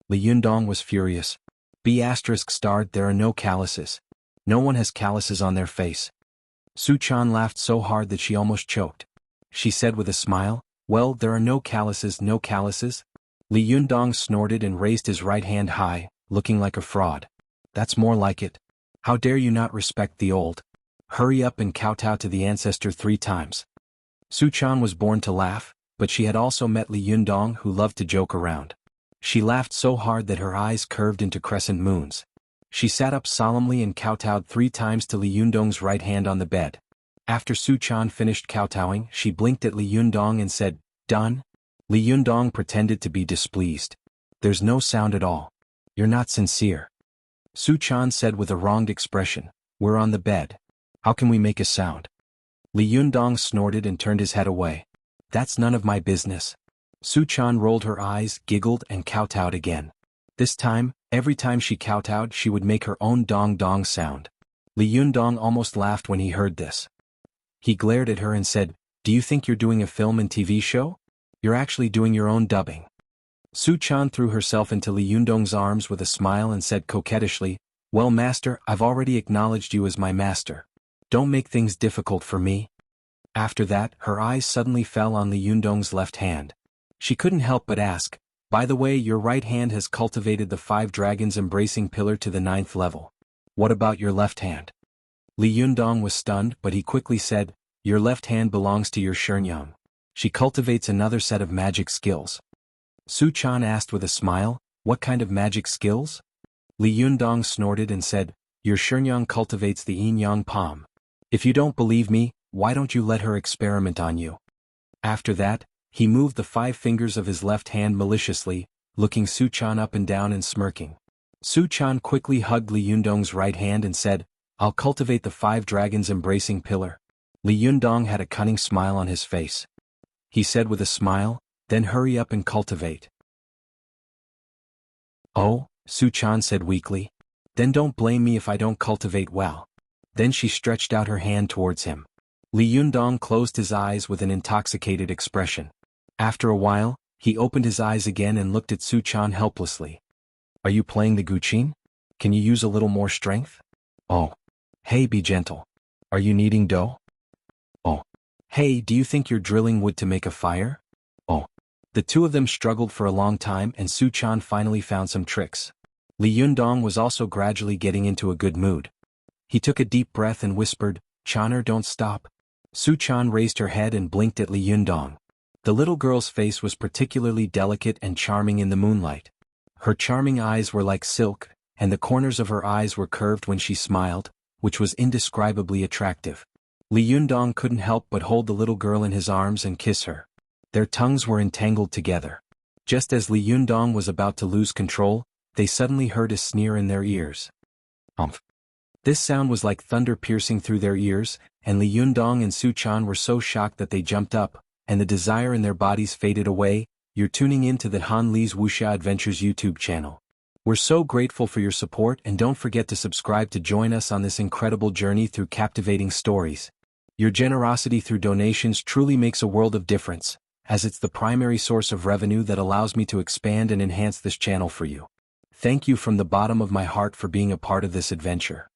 [SPEAKER 1] Li Yundong was furious. There are no calluses. No one has calluses on their face. Su Chan laughed so hard that she almost choked. She said with a smile, well, there are no calluses. Li Yundong snorted and raised his right hand high, looking like a fraud. That's more like it. How dare you not respect the old? hurry up and kowtow to the ancestor 3 times. Su-chan was born to laugh, but she had also met Li Yundong who loved to joke around. She laughed so hard that her eyes curved into crescent moons. She sat up solemnly and kowtowed 3 times to Li Yundong's right hand on the bed. After Su-chan finished kowtowing, she blinked at Li Yundong and said, "Done?" Li Yundong pretended to be displeased. "There's no sound at all. You're not sincere." Su-chan said with a wronged expression, "We're on the bed. How can we make a sound?" Li Yundong snorted and turned his head away. "That's none of my business." Su-chan rolled her eyes, giggled and kowtowed again. This time, every time she kowtowed she would make her own dong-dong sound. Li Yundong almost laughed when he heard this. He glared at her and said, "Do you think you're doing a film and TV show? You're actually doing your own dubbing." Su-chan threw herself into Li Yundong's arms with a smile and said coquettishly, "Well, master, I've already acknowledged you as my master. Don't make things difficult for me." After that, her eyes suddenly fell on Li Yundong's left hand. She couldn't help but ask, "By the way, your right hand has cultivated the 5 dragons embracing pillar to the 9th level. What about your left hand?" Li Yundong was stunned, but he quickly said, "Your left hand belongs to your Shenyang. She cultivates another set of magic skills." Su-chan asked with a smile, "What kind of magic skills?" Li Yundong snorted and said, "Your Shenyang cultivates the yin-yang palm. If you don't believe me, why don't you let her experiment on you?" After that, he moved the 5 fingers of his left hand maliciously, looking Su-chan up and down and smirking. Su-chan quickly hugged Li Yundong's right hand and said, "I'll cultivate the 5 dragons embracing pillar." Li Yundong had a cunning smile on his face. He said with a smile, "Then hurry up and cultivate." "Oh," Su-chan said weakly. "Then don't blame me if I don't cultivate well." Then she stretched out her hand towards him. Li Yundong closed his eyes with an intoxicated expression. After a while, he opened his eyes again and looked at Su-chan helplessly. "Are you playing the guqin? Can you use a little more strength? Oh. Hey, be gentle. Are you kneading dough? Oh. Hey, do you think you're drilling wood to make a fire? Oh." The two of them struggled for a long time and Su-chan finally found some tricks. Li Yundong was also gradually getting into a good mood. He took a deep breath and whispered, "Chaner, don't stop." Su-chan raised her head and blinked at Li Yundong. The little girl's face was particularly delicate and charming in the moonlight. Her charming eyes were like silk, and the corners of her eyes were curved when she smiled, which was indescribably attractive. Li Yundong couldn't help but hold the little girl in his arms and kiss her. Their tongues were entangled together. Just as Li Yundong was about to lose control, they suddenly heard a sneer in their ears. Umph. This sound was like thunder piercing through their ears, and Li Yundong and Su-chan were so shocked that they jumped up, and the desire in their bodies faded away. You're tuning in to the Han Li's Wuxia Adventures YouTube channel. We're so grateful for your support and don't forget to subscribe to join us on this incredible journey through captivating stories. Your generosity through donations truly makes a world of difference, as it's the primary source of revenue that allows me to expand and enhance this channel for you. Thank you from the bottom of my heart for being a part of this adventure.